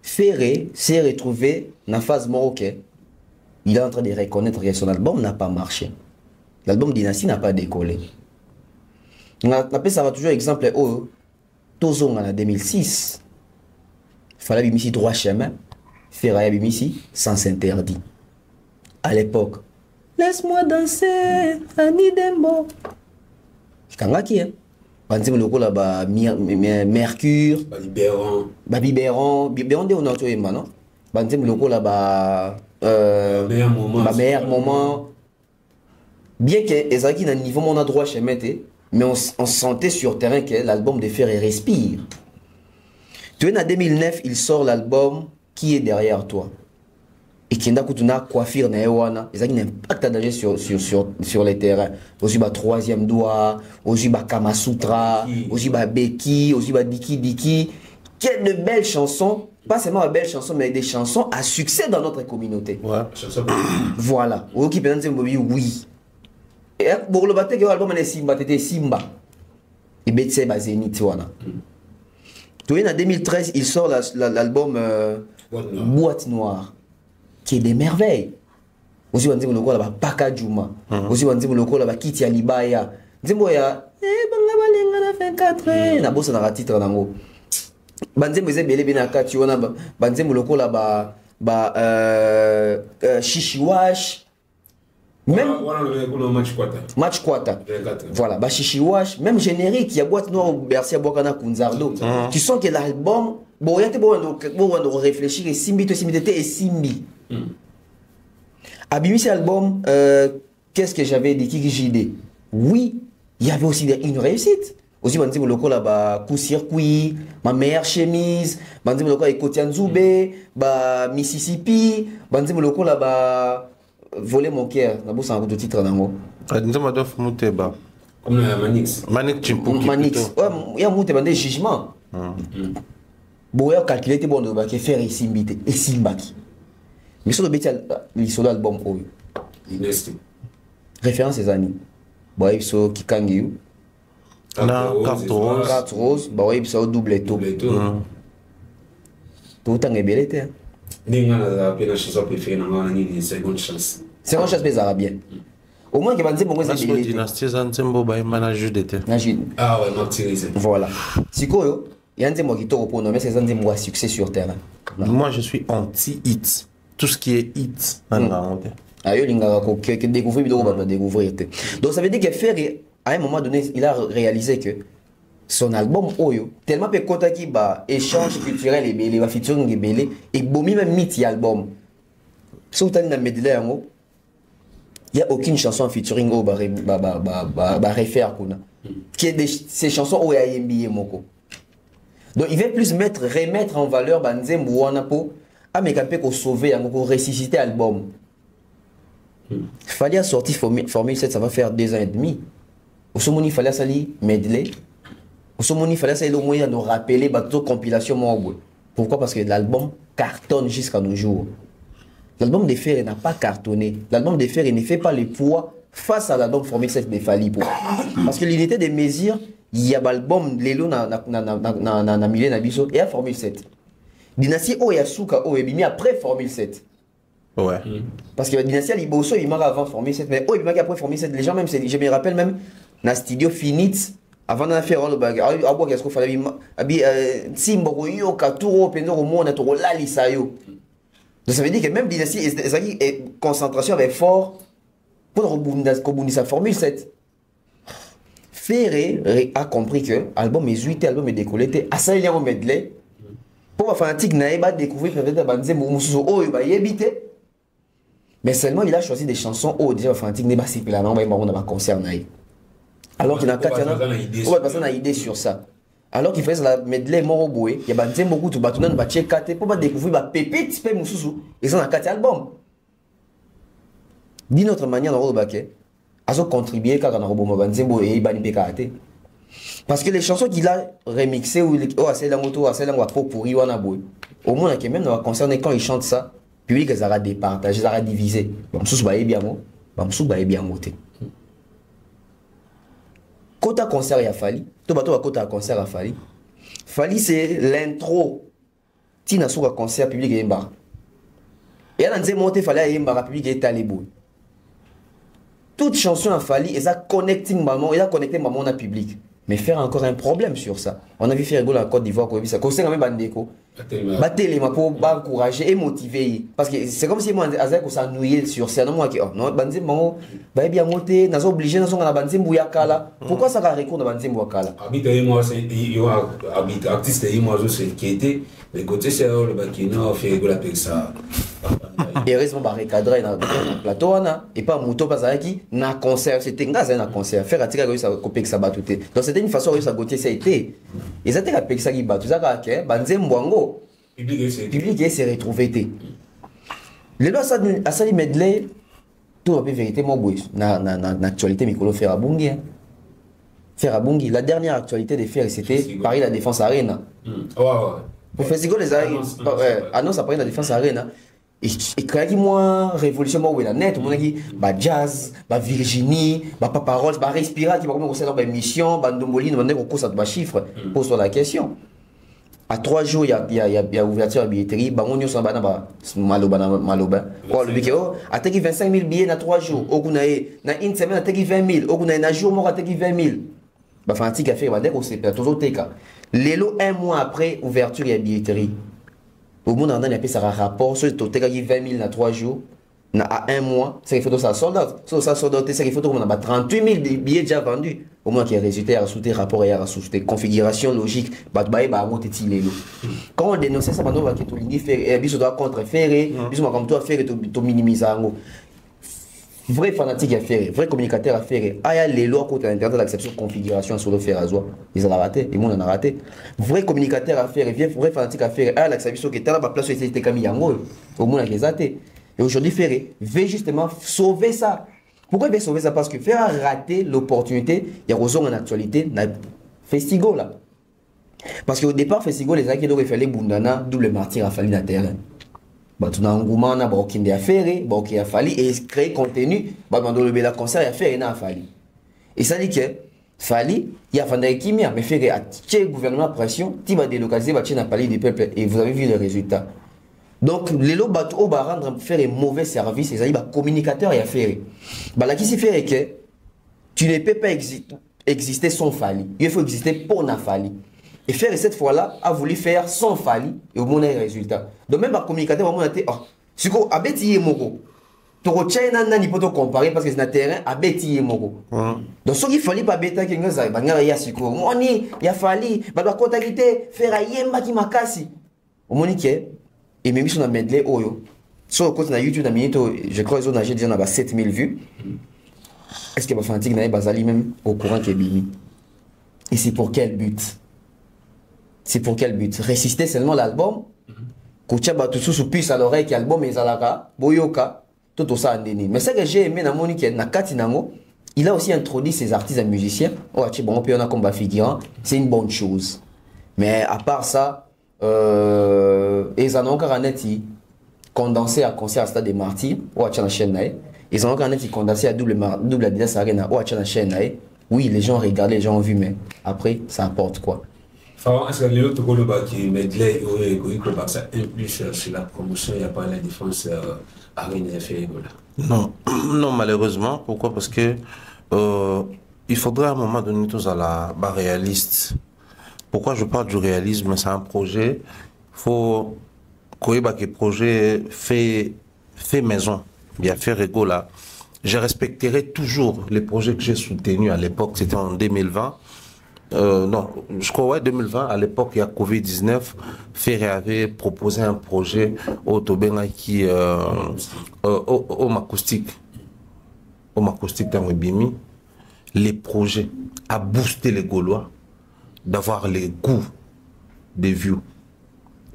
Ferré s'est retrouvé dans la phase marocaine. Il est en train de reconnaître que son album n'a pas marché. L'album Dynasty n'a pas décollé. Ça va toujours exemple au Tozong en 2006. Il fallait ici droit chemin. Ferré ici sans interdit. À l'époque, laisse-moi danser, Annie Dembo. Kangaki, hein? Banzim loko la ba Mercure, Biberon de on a tué non? Banzim loko la ba meilleur moment. Bien que Ezaki n'a niveau mon droit chez Mété, mais on sentait sur terrain que l'album de Ferré respire. Tu es en 2009, il sort l'album Qui est derrière toi. Et qui n'a qu'une coiffure na ewana, Ezaki n'a impact danger sur les terrains. Aussi ba troisième doigt, aussi ba Kama Sutra, aussi ba Beki, aussi ba Diki. Quelle de belles chansons, pas seulement de belles chansons, mais des chansons à succès dans notre communauté. Ouais. Voilà. Oki penanze mbobi oui. Et pour le battre que l'album est Simba, c'était Simba. Et Betse ba Zenith wana. Tu vois en 2013, il sort l'album Boîte Noire, qui est des merveilles. Aussi on dit le ko la ba Paka Juma. Aussi on dit le ko la ba Kiti Alibaya. Nzembo ya banga balenga na 24 na bossa na titre nango. Banzembo eze belé bina kati wana banzembo le ko la ba Shishiwash. Même match Kwata. Voilà, bah Shishiwash, même générique, il y a Boîte Noire Bercy Bokana Kunzardo. Tu sens que l'album, bon, il y a de réfléchir et Simbi et Simbi. Abimi, cet album, qu'est-ce que j'avais dit, qui j'ai dit? Oui, il y avait aussi une réussite. Aussi, on dit le local là-bas, coup circuit, ma meilleure chemise, on dit le local Ekotian Zoubé, bah Mississippi, on dit le local là-bas. Voler mon cœur, la bourse en route de titre dans moi. Comme Manix. Manix. Ouais, il y a un des jugements. Bon, il y a calculé que bon, on faire et Simbité et Simbaki. Mais sur le bêtise, il y a l'album. Référence ces années. Bon, il y a Kikangi. Carte rose. Bon, il y a double tout. Tout le temps est belle. La chanson préférée, c'est Seconde Chance. Seconde Chance, mais ça va bien. Au moins que banze bongo La ezabelete. dynastie Zanzembo ba manage d'été. Ah ouais, martyrisé. Voilà. Sikoyo, il y a un zemo qui t'a pour nommer ces zemo à succès sur terrain. Moi, je suis anti-hit. Tout ce qui est hit, Ayo lingara ko que découvrir bidoko ba découvrir. Donc ça veut dire que Ferré à un moment donné, il a réalisé que son album Oyo tellement pe kota ki ba échange culturel et belé, ba featuring et belé et bomi même mythe album. Sauf dans medley yango. Il y a aucune chanson featuring au ba refaire kuna. Qui est ces chansons au YMBA moko. Donc il veut plus remettre en valeur banzembo wana po amekape ko sauver yango ko ressusciter album. Fallait sortir Formule 7, ça va faire 2 ans et demi. Au sommet, il fallait salir medley. Au sommet, il fallait salir au moyen de rappeler bateau compilation mobile. Pourquoi? Parce que l'album cartonne jusqu'à nos jours. L'album des Ferré n'a pas cartonné. L'album des Ferré ne fait pas le poids face à l'album Formule 7 de Fali. Parce que l'unité des mesures, il y a l'album Lelo na Milé Nabiso et à Formule 7. Dynastie Oyasuka Oyebimi après Formule 7. Ouais. Parce que la dynastie Liboso, il marque avant Formule 7. Mais il marque après Formule 7. Les gens, même, je me rappelle même, dans le studio Finit, avant d'en faire le bagage, qu'est-ce qu'il fallait Timbo, Yo, Katuro, Pendoro, Mona, Toro, Lalisayo. Donc ça veut dire que même dynastie, concentration avait fort pour rebondir sa Formule 7. Ferré a compris que l'album est 8, l'album est décolleté, à ça il y a un medley. Pour les fanatiques, il va découvrir peut-être Banzé Moumoussou, oh, il va y habiter. Mais seulement il a choisi des chansons où déjà fanatique n'est pas si plein, on va concert. Alors qu'il a une idée sur ça. Alors qu'il fait la medley Moroboué, il y a des beaucoup de bâtonnants de bâtir Kate pour découvrir la pépite pe Moussou. Ils ont un 4 album. D'une autre manière, dans le baquet, ils ont contribué quand on a robot Banzembo et Ibani Bekate. Parce que les chansons qu'il a remixées ou assez la moto, assez la pour pourri ou anaboué. Au moins, même dans le concert, quand ils chantent ça, le public les aura départagé, les aura divisé. Bamsous baé bien mo, Bamsous baé bien moté. Kota concert il a fallu. Tout bateau à kota concert a fallu. Fallu c'est l'intro. Tina souka concert public et yemba. Et là on disait monter fallait yemba public et talibou. Toute chanson a fallu et ça connecting maman, et ça connecter maman au public. Mais faire encore un problème sur ça. On a vu faire rigoler en Côte d'Ivoire, ça conseille quand même Bandeko. Battre pour encourager et motiver. Parce que c'est comme si moi, Azek, on s'ennuyait sur ça. Non, non, Bandé, bon, bah, bien monté, nous sommes obligés, nous sommes à Bandé Mbouyakala. Pourquoi ça va recours de Bandé Mbouyakala? Habiter moi, c'est artiste et moi, c'est qui était. Mais côté c'est le Bakina, fait rigoler avec ça. Et heureusement, bah, recadrer dans le plateau, et pas Mouto Pazaki, na concert, c'était un gaz, un concert. Faire attirer ça, copier que ça bat tout. Donc c'était une façon de ça goûter, ça a été. Ils étaient avec ça qui bat tout ça, Bandé Mbouango. Public s'est retrouvé. Les lois à Sali Medley, tout la vérité, moi, l'actualité, Mikolo Ferrabungi. Ferrabungi, la dernière actualité des Ferré, c'était Paris La Défense Arena. Pour festival les annonce après La Défense Arena. Et quand il moi révolution moi la net, on a dit bah jazz, bah Virginie, bah Paparol, bah Respira qui va commencer dans émission, bah Ndomboli, on a ça de chiffres pose la question. À 3 jours, il y a ouverture à billetterie, bah on y s'en va dans Maloba. Quoi le biquet a teki 25 000 billets dans 3 jours. Au kunae na une semaine a teki 20 000, au kunae na jour mort a teki 20 000. Bah fanatique a fait bah dès qu'on s'est perdu toujours teka. Lélo un mois après ouverture et billetterie. Au monde en a appelé ça rapport sur le total qui 20 000 dans 3 jours. À un mois, c'est qu'il faut ça sold out. Sur ça sold out, c'est qu'il faut qu'on a 38 000 billets déjà vendus. Au moins qu'il y a résultat, il y a sous rapport, il y a sous configuration logique. Bah monter les lots. Quand on dénonçait ça, on va que tout le monde fait, bis doit contre Ferré, bis on comme toi Ferré, tu minimises en gros. Vrai fanatique à Ferré, vrai communicateur à Ferré. Ah, il y a les lois contre l'internet d'acception configuration sur le fer à soi. Ils ont raté, et monde en a raté. Vrai communicateur à Ferré, vrai fanatique à Ferré. Ah, l'acception qui était là, la place où c'était Camille Yango. Au moins, il y a raté. Et aujourd'hui, Ferré veut justement sauver ça. Pourquoi il veut sauver ça? Parce que Ferré a raté l'opportunité. Il y a raison en actualité, dans Festigo là. Parce qu'au départ, Festigo, les acquis il fallait Bundana, double martyr à fallu dans le terrain. Tu as un engouement, tu as Ferré, tu as fallu et créer contenu, tu as un concert, tu as Ferré, tu as fallu. Et ça dit que Fali, il y a Fanda Kimia, mais Ferré a tiré le gouvernement pression, tu vas délocaliser, tu vas palais du peuple et vous avez vu le résultat. Donc, les lots bateaux va rendre faire un mauvais service, c'est-à-dire un communicateur et affaire. Bah là qui s'y fait que tu ne peux pas exister sans Fally. Il faut exister pour na Fally. Et faire cette fois-là a voulu faire sans Fally et au moins un résultat. Donc même un communicateur va monter oh, si ko abeti yemoko. Toko China nani poto comparer parce que c'est un terrain abeti yemoko. Donc ce qu'il fallait pas bêta que ngaza bangara ya siko. Moni ya Fally ba doit contacter faire yemba ki makasi. Au moins que et même si on a medley oyo. Sur le côté de YouTube, je crois qu'ils ont déjà 7000 vues. Est-ce que Bafantik n'a pas même au courant qu'il est bimi? Et c'est pour quel but? C'est pour quel but? Résister seulement l'album? Koucha Batoussou sous puce à l'oreille qui album et Zalaka, Boyoka, tout ça en déni. Mais ce que j'ai aimé dans Monique, il a aussi introduit ses artistes et musiciens. Oh, bon, puis on a comme figurant, c'est une bonne chose. Mais à part ça, Ezanon Karanetti, condensé à concert à Stade des Martyrs, ou à la chaîne. Ils ont été condensé à double Adidas Arena, ou à la chaîne. Oui, les gens regardent, les gens ont vu, mais après, ça apporte quoi? Est-ce que les autres Goloba qui medley ça implique sur la promotion, il n'y a pas la défense Arena fait Non, non, malheureusement. Pourquoi? Parce que il faudrait à un moment donné tous à la barre réaliste. Pourquoi je parle du réalisme? C'est un projet. Faut que le projet fait maison, bien fait rigolo là. Je respecterai toujours les projets que j'ai soutenus à l'époque. C'était en 2020. Non, je crois ouais 2020. À l'époque, il y a Covid-19. Ferré avait proposé un projet au Tobenga qui au Macoustique dans le Bimi. Les projets à booster les Gaulois, d'avoir les goûts des vues.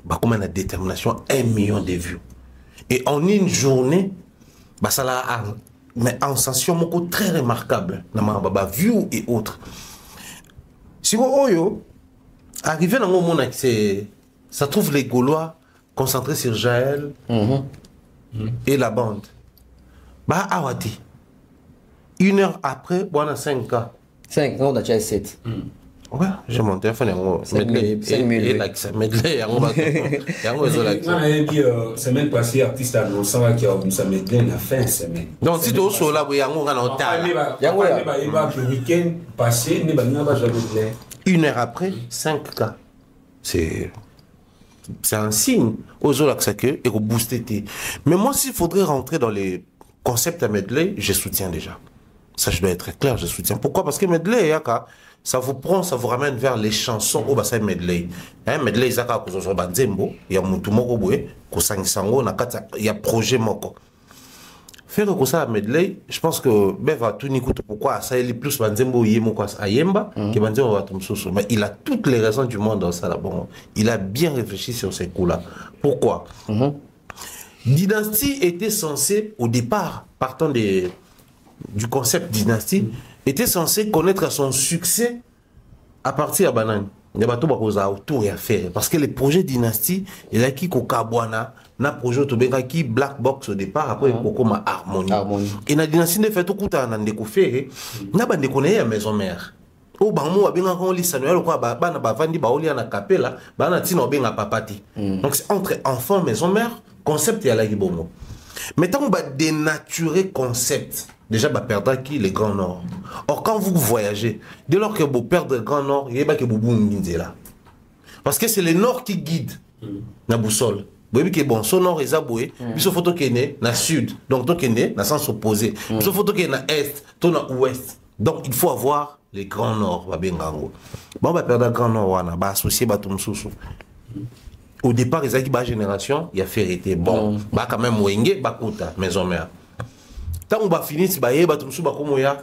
Bah, comme la détermination, 1 million de vues. Et en une journée, bah, ça a mais en sensation très remarquable. Bah, vues et autres. Si vous arrivé dans le moment, ça trouve les Gaulois concentrés sur Jaël et la bande. Bah, Awati. 1 heure après, on a 5 cas. 5, on a déjà 7. Ouais, j'ai mon téléphone medley. Semaine passée, artiste annonçant qu'il y a une medley la fin de semaine. Donc, si tu es sur la il y a le week-end passé, il y a 1 heure après, 5 cas. C'est un signe aux autres que et booster. Mais moi, s'il faudrait rentrer dans les concepts à medley, je soutiens déjà. Ça, je dois être clair, je soutiens. Pourquoi? Parce que medley, ça vous prend, ça vous ramène vers les chansons au bassin medley. Medley, il y a Moutoumoko, il y a projet Moko. Faire que ça à medley, je pense que Beva tout n'écoute pourquoi ça il est plus Banzembo Yemoko à Yemba que Banzembo Vatumsoso. Mais il a toutes les raisons du monde dans ça là. Bon, il a bien réfléchi sur ces coups-là. Pourquoi? Dynastie était censée, au départ, partant du concept dynastie, était censé connaître son succès à partir de Banane. Il y a tout autour à faire. Parce que les projets dynastie, il y a qui Kokabwana, na projet qui Black Box au départ, après Koko ma Harmonie. Et la dynastie ne fait tout coup à Nandekofé, n'a pas déconné à maison mère. Au Bamo, a bien encore l'Issanuel, quoi, Bana Bavandi, Baoli, à Capella, Bana Tino, bien à Papati. Donc c'est entre enfants, maison mère, concept et à la Gibomo. Mais tant qu'on va dénaturer concept, déjà va perdre qui les Grands Nord. Or quand vous voyagez, dès lors que vous perdez le Grand Nord, il y a pas que vous bougez là. Parce que c'est le Nord qui guide la boussole. Vous voyez que bon, son Nord est aboué, puis son photo qui est né dans Sud, donc ton qui est né dans sens opposé. Puis son photo qui est dans Est, ton dans Ouest. Donc il faut avoir les Grands Nord. Bon, on va perdre le Grand Nord, on va associer Batum Soussou. Au départ, les équipes génération, il y a Ferrité. Bon, bah quand même Wenge, Bakuta, maison mère. Tant on va finir, si baye Batum Soussou, Bakumoya.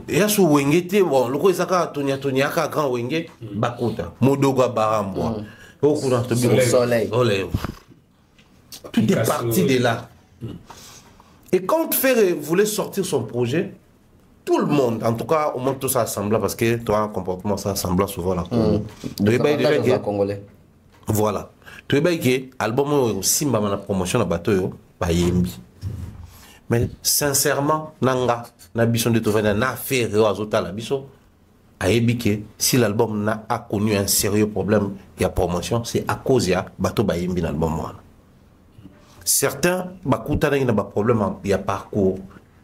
Et là, sur Wenge, bon, le coup, ils ont Tony Aka, grand Wenge, Bakuta, Modoga Baramboa. Au soleil. Tout est parti de là. Et quand Ferré voulait sortir son projet, tout le monde, en tout cas, au moins tout ça assemble parce que toi, un comportement, ça assemble souvent la Congolais. Voilà. Tu es que l'album Simba na promotion na bateau ba yembi. Mais sincèrement, nanga na bison de tovena na faire azota la biso a yebike si l'album a connu un sérieux problème il y a promotion, c'est à cause ya bateau ba yembi na album wana. certains bakutana ina ba problème ya parcours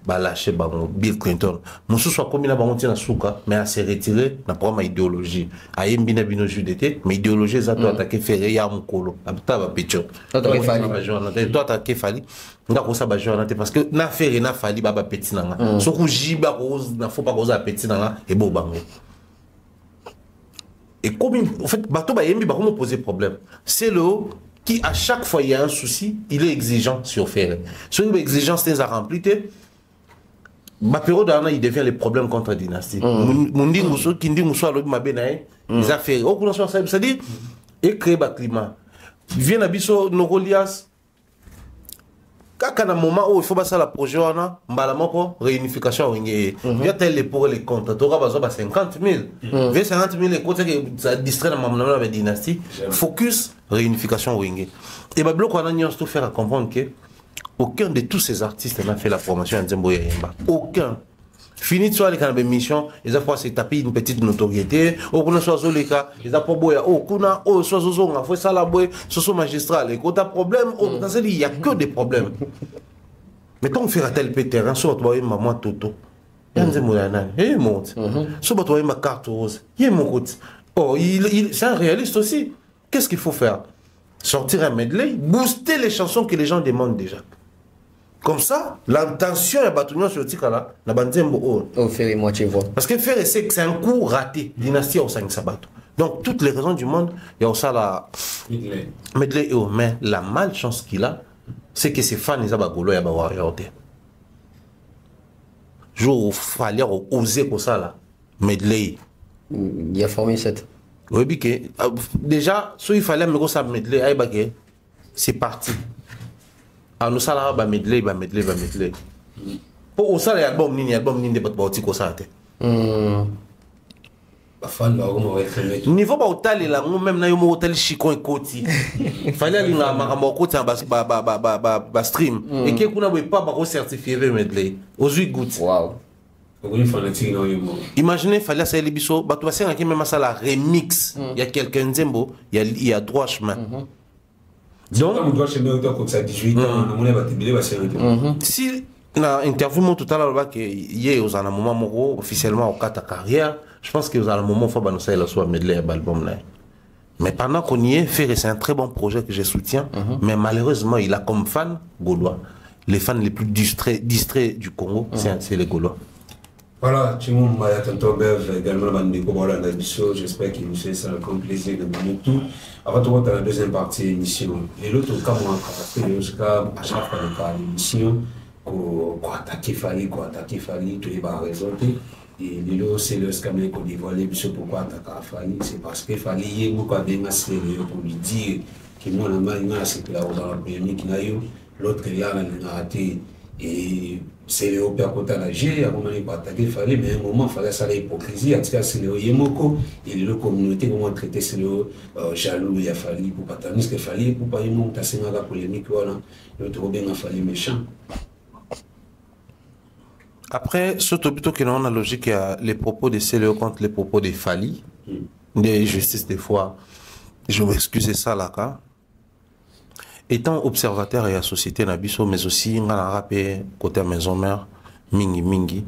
ba lâcher ba Bill Clinton musu soit comme ina ba monti na suka mais à se retirer na problème idéologie ayembi na bino judete mais idéologie za to attaquer ferré ya mukolo abta ba pecho to attaquer fali nga ko sa ba journée parce que na ferré na fali ba petit nanga so ku jiba ko na faut pas ko za petit nanga et bo bango. Et comme en fait bato ba yembi ba comment poser problème c'est le qui à chaque fois il y a un souci il est exigeant sur ferré sur une exigence des à remplir ma période il devient les problèmes contre la dynastie. Mundi muso kindi muso alo mabenae ils a fait au coup ça dit et créer ba climat vient abiso Nogolias kaka na moment où il faut passer la projet wana mbala moko réunification ngé vient tel pour les comptes to ka bazo ba 50 000 vient 50 000 et côté que ça distrait na la dynastie focus réunification ngé et ba bloc wana nyons tout faire à comprendre que aucun de tous ces artistes n'a fait la promotion à Nzembo Yemba. Aucun. Fini de soit les missions, ils ont fait taper une petite notoriété. Au kuna soit les cas, ils ont pas boya. Au kuna, oh soit on a fait ça la boy, soit magistral. Et quand t'as problème, dans ce il y a que des problèmes. Mais quand on fait un tel terrain, soit toi et maman Toto, Nzembo Yana, il monte. Soit toi et ma carte rose, il monte. Oh, c'est un réaliste aussi. Qu'est-ce qu'il faut faire? Sortir un medley, booster les chansons que les gens demandent déjà. Comme ça, l'intention est battuée sur le Tikala, la Banzembo. Oh, faire moitié voix. Parce que faire c'est un coup raté. Dynastie au 5 sabato. Donc, toutes les raisons du monde, il y a aussi la medley. Mais la malchance qu'il a, c'est que ses fans, ils ont bagolo et warrior. Jour où il fallait oser comme ça, là. Medley. Il a formé cette. Oui, déjà, si il fallait me ça medley, c'est parti. Alors nous ça va medley. Pour ça l'album ni de boti ko ça ba fan ba ko mo refermer niveau ba hôtel là même na yo mo hôtel chicon et koti. Fallait aller na makambo koti ba stream et que kuna pas ba certifié medley. Ozui goût. Wow. Imaginez, il fallait faire les bisous. Tu vas faire même ça la remix. Il y a quelqu'un Nzembo, il y a droit chemin. Donc, si dans l'interview tout à l'heure que hier aux un moment officiellement au cas ta carrière, je pense que aux un moment faut balancer la soit medley album là. Mais pendant qu'on y est, faire c'est un très bon projet que je soutiens. Mais malheureusement, il a comme fan Gaulois. Les fans les plus distraits du Congo, c'est les Gaulois. Voilà, tu m'as tonton Bev également Bandeko voilà l'émission. J'espère qu'il nous fait ça un grand plaisir de nous tout. Avant tout, on a la deuxième partie de l'émission. Et l'autre cas, moi, parce que à chaque fois de l'émission, quoi attaquer Fali, tout est bien raison. Et l'autre, c'est le scamé qu'on dévoile l'émission pourquoi attaquer Fali. C'est parce que Fali, il y a beaucoup de pour lui dire que moi, c'est que là, on a la première qui n'a eu, l'autre qui a raté. Et c'est le père côté la G, à un moment il pas attaquer fallait mais à un moment il fallait ça l'hypocrisie en tout cas c'est le Yemoko et le communauté comment traiter c'est le jaloux il a fallu pour pas tanner ce qu'il fallait pour pas y monter c'est une polémique voilà le trop bien il fallait méchant. Après surtout plutôt que l'on a logique il y a les propos de Célio contre les propos de Fali des justices des fois je m'excuse ça là quand étant observateur et à société Nabiso, mais aussi dans la rappé côté maison mère, mingi,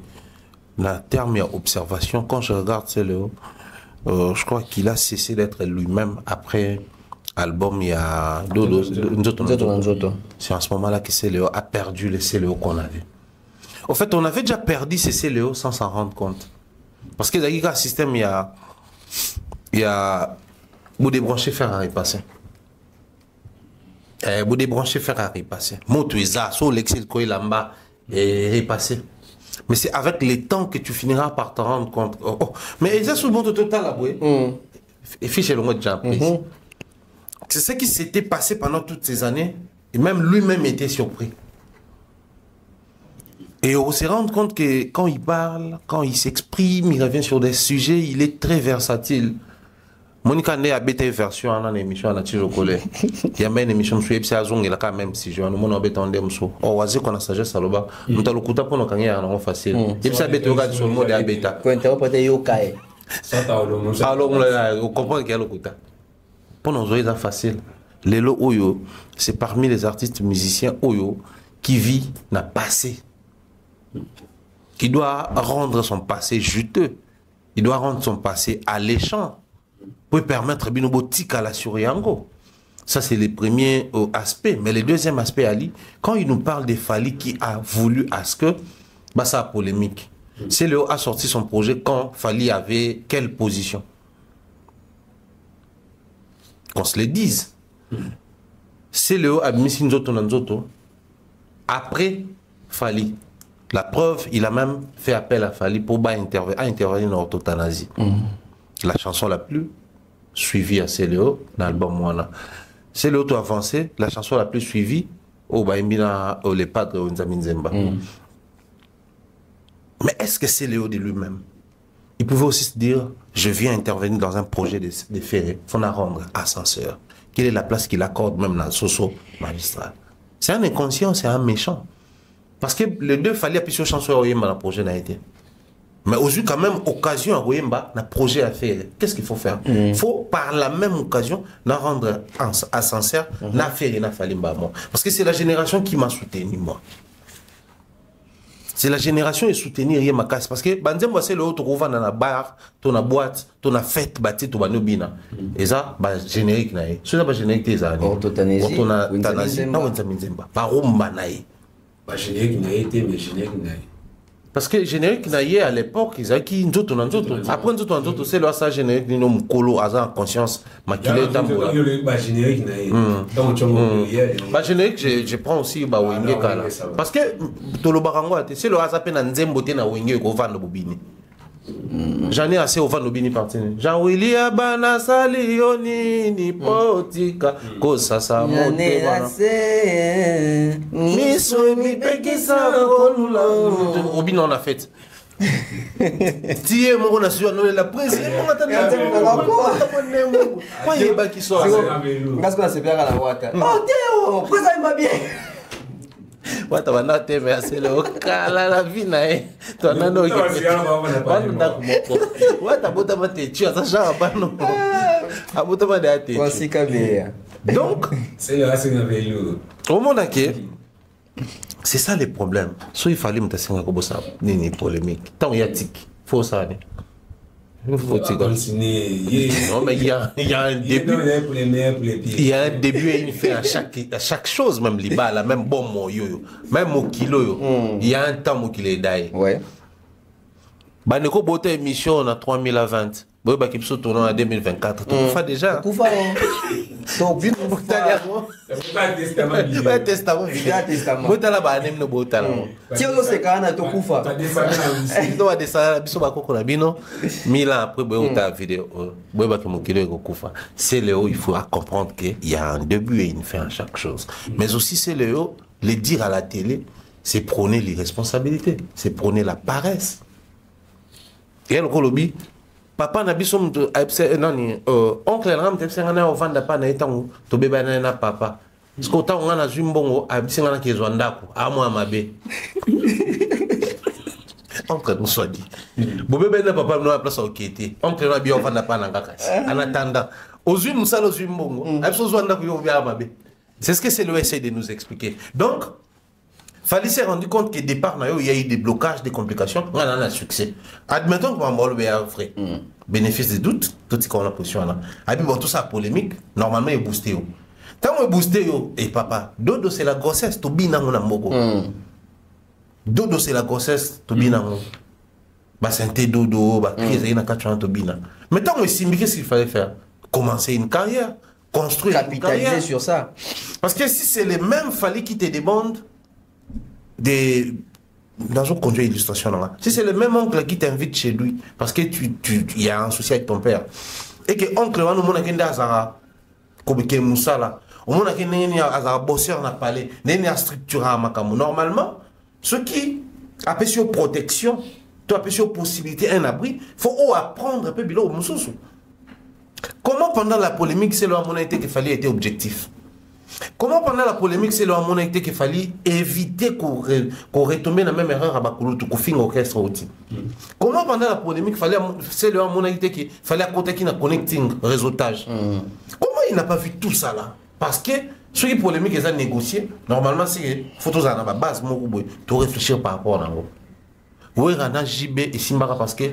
la terme et observation, quand je regarde Célio, je crois qu'il a cessé d'être lui-même après album il y a Nzoto. C'est en ce moment-là que Célio a perdu les Célio qu'on avait. En fait, on avait déjà perdu ces Célio sans s'en rendre compte. Parce que dans le système, il y a vous débranchez faire un passé. Vous débranchez Ferrari passé. Motuiza, so l'excel quoi il en est passé. Mais c'est avec le temps que tu finiras par te rendre compte. Mais ça sous le monde total là, oui. Et fiche le mot de c'est ce qui s'était passé pendant toutes ces années. Et même lui-même était surpris. Et on se rend compte que quand il parle, quand il s'exprime, il revient sur des sujets, il est très versatile. Monica ne a bêté version en émission à la Tijokole. Il y a une émission sur Epsilon, il a quand même si je ne bêté en demso. Oh, vas-y qu'on a sagesse à l'oba. Nous t'allons couper pour nos carrières en facile. Epsilon bêté regarde sur le mot de Abeta. Quand interrompre yokai. Alors on comprend qu'il y a le couta. Pour nos oreilles c'est facile. Lelo Oyo, c'est parmi les artistes musiciens Oyo qui vit n'a passé. Qui doit rendre son passé juteux. Il doit rendre son passé alléchant pour permettre Binobo Tika la Suriango. Ça, c'est le premier aspect. Mais le deuxième aspect, Ali, quand il nous parle de Fali qui a voulu à ce que, bah, ça a polémique. C'est Léo a sorti son projet quand Fali avait quelle position? Qu'on se le dise. C'est Léo a mis Nzoto Nanzoto après Fali. La preuve, il a même fait appel à Fali pour intervenir dans l'euthanasie. La chanson la plus suivie à Céléo dans l'album Moana. Céléo tout avancé, la chanson la plus suivie au Baïmbina, au Les Padres, au Nzaminzemba. Mais est-ce que Céléo de lui-même, il pouvait aussi se dire, je viens intervenir dans un projet de ferré, il faut la rendre ascenseur. Quelle est la place qu'il accorde même dans le Soso magistral? C'est un inconscient, c'est un méchant. Parce que les deux fallait appuyer sur chanson à Oyemba dans le projet n'a été. Mais aujourd'hui, quand même, occasion à Oyemba, dans le projet à faire. Qu'est-ce qu'il faut faire? Il faut, par la même occasion, la rendre ascenseur, la faire et la falimba. Parce que c'est la génération qui m'a soutenu, moi. C'est la génération qui soutenu rien ma casse. Parce que, Banzembo, c'est le haut, tu dans la bar, tu la boîte, tu la fête, tu vas nous bina. Et ça, générique, c'est ça, générique, tu as. Orthotanésie. Orthotanésie. Non, Nzaminzemba. Barumba, naï. Pas générique n'a été, mais générique n'a été. Parce que générique n'a été à l'époque, ils avaient qui Nzoto Nanzoto. Après Nzoto Nanzoto, c'est là ça générique, nous sommes colo, en conscience, maquillé d'amour. Générique n'a été. Générique, je prends aussi Wenge Kala. Parce que Tolo Barango, c'est le hasard peine en Zemboté na Wenge au Van Bobini. J'en ai assez au Van Bobini parti. Jean-Willy Abana Salioni, ni Potika, Kosa sa monte. Miso mi pekisa kolula. Obin on a fait. Tiens, mon assure la présidente. Quoi il est bas qui sort? Parce qu'on a c'est bien à la wata. Oh Théo, président m'a bien. Ouais, t'as pas noté, mais c'est le cala la vie, naïe. Toi, non, non, ouais, t'as beau t'avoir tes tues, ça change pas, non. À beau t'avoir des tes tues. Donc, c'est le racine avec lui. au monde entier, c'est ça le problème. Soit il fallait me tasser un robot, ça, ni polémique. Tant il y a tic, faut ça, il faut continuer. Non, mais il y a un début. Il y a un début et une fin à chaque chose, même l'IBA, la même bon mot, même au kilo. Il y a un temps où il est d'ailleurs. Ouais. Bah, nous avons une émission en 3020. Bon, bah, qui se tourne en 2024. Tu fais déjà. Tu fais. Donc, vite, C'est pas un testament. C'est pas un testament. C'est un testament. Bon, là, bah, anem no bota. Si on se calme, tu kufa. Non, à descendre, biso ba koko na bino. 1000 ans après, bah, on t'a vidéo. Bah, bah, que mon kilo est kufa. C'est le haut, il faut comprendre qu'il y a un début et une fin à chaque chose. Mais aussi, c'est le haut, le dire à la télé, c'est prôner l'irresponsabilité. C'est prôner la paresse. Et le Kolobi, papa n'a biso oncle ram te sengana o vanda pa na etango to beba na papa parce que autant on a zumbongo abisengana ke zwandako amo amabe oncle nous soit dit bo beba na papa no place au kete oncle na bi o vanda pa na ngaka en attendant aux une nous salo zumbongo abiso zwandako yo bia amabe. C'est ce que c'est le essaie de nous expliquer. Donc Fali s'est rendu compte qu'au départ, il y a eu des blocages, des complications. On a un succès. Admettons qu'on va le vrai. Bénéfice des doutes, tout ce qu'on a position là. Et puis, bon, tout ça polémique, normalement, il est boosté. Tant qu'on est boosté, et papa, dodo, c'est la grossesse, tout bien dans mon mogo. Dodo, c'est la grossesse, tout bien dans mon. Bah, c'est un thé dodo, bah, crise, il y a un catchant, tout bien. Mais tant qu'on est simbi, qu'est-ce qu'il fallait faire? Commencer une carrière, construire une carrière. Capitaliser sur ça. Parce que si c'est les mêmes Fali qui te demandent, dans une conduite illustration là. Si c'est le même oncle qui t'invite chez lui parce que il y a un souci avec ton père et que oncle va nous montrer que azara kobike musala on montre que neni azara bosseur na palais neni a structuré makamu normalement ceux qui appellent sur protection tu appelles sur possibilité un abri faut apprendre un peu bilo mususu. Comment pendant la polémique c'est le monnaie qu'il fallait être objectif? Comment pendant la polémique, c'est le monnaie qu'il fallait éviter qu'on retombe dans la même erreur à Bakulutu, qu'on finisse l'orchestre aussi. Comment pendant la polémique, c'est le monnaie qu'il fallait à côté qui n'a connecting, réseautage. Comment il n'a pas vu tout ça là? parce que ceux qui polémique ils ont négocié normalement c'est photos à la base moi tu réfléchir par rapport à ça. Oui, Rana JB et Simbara parce que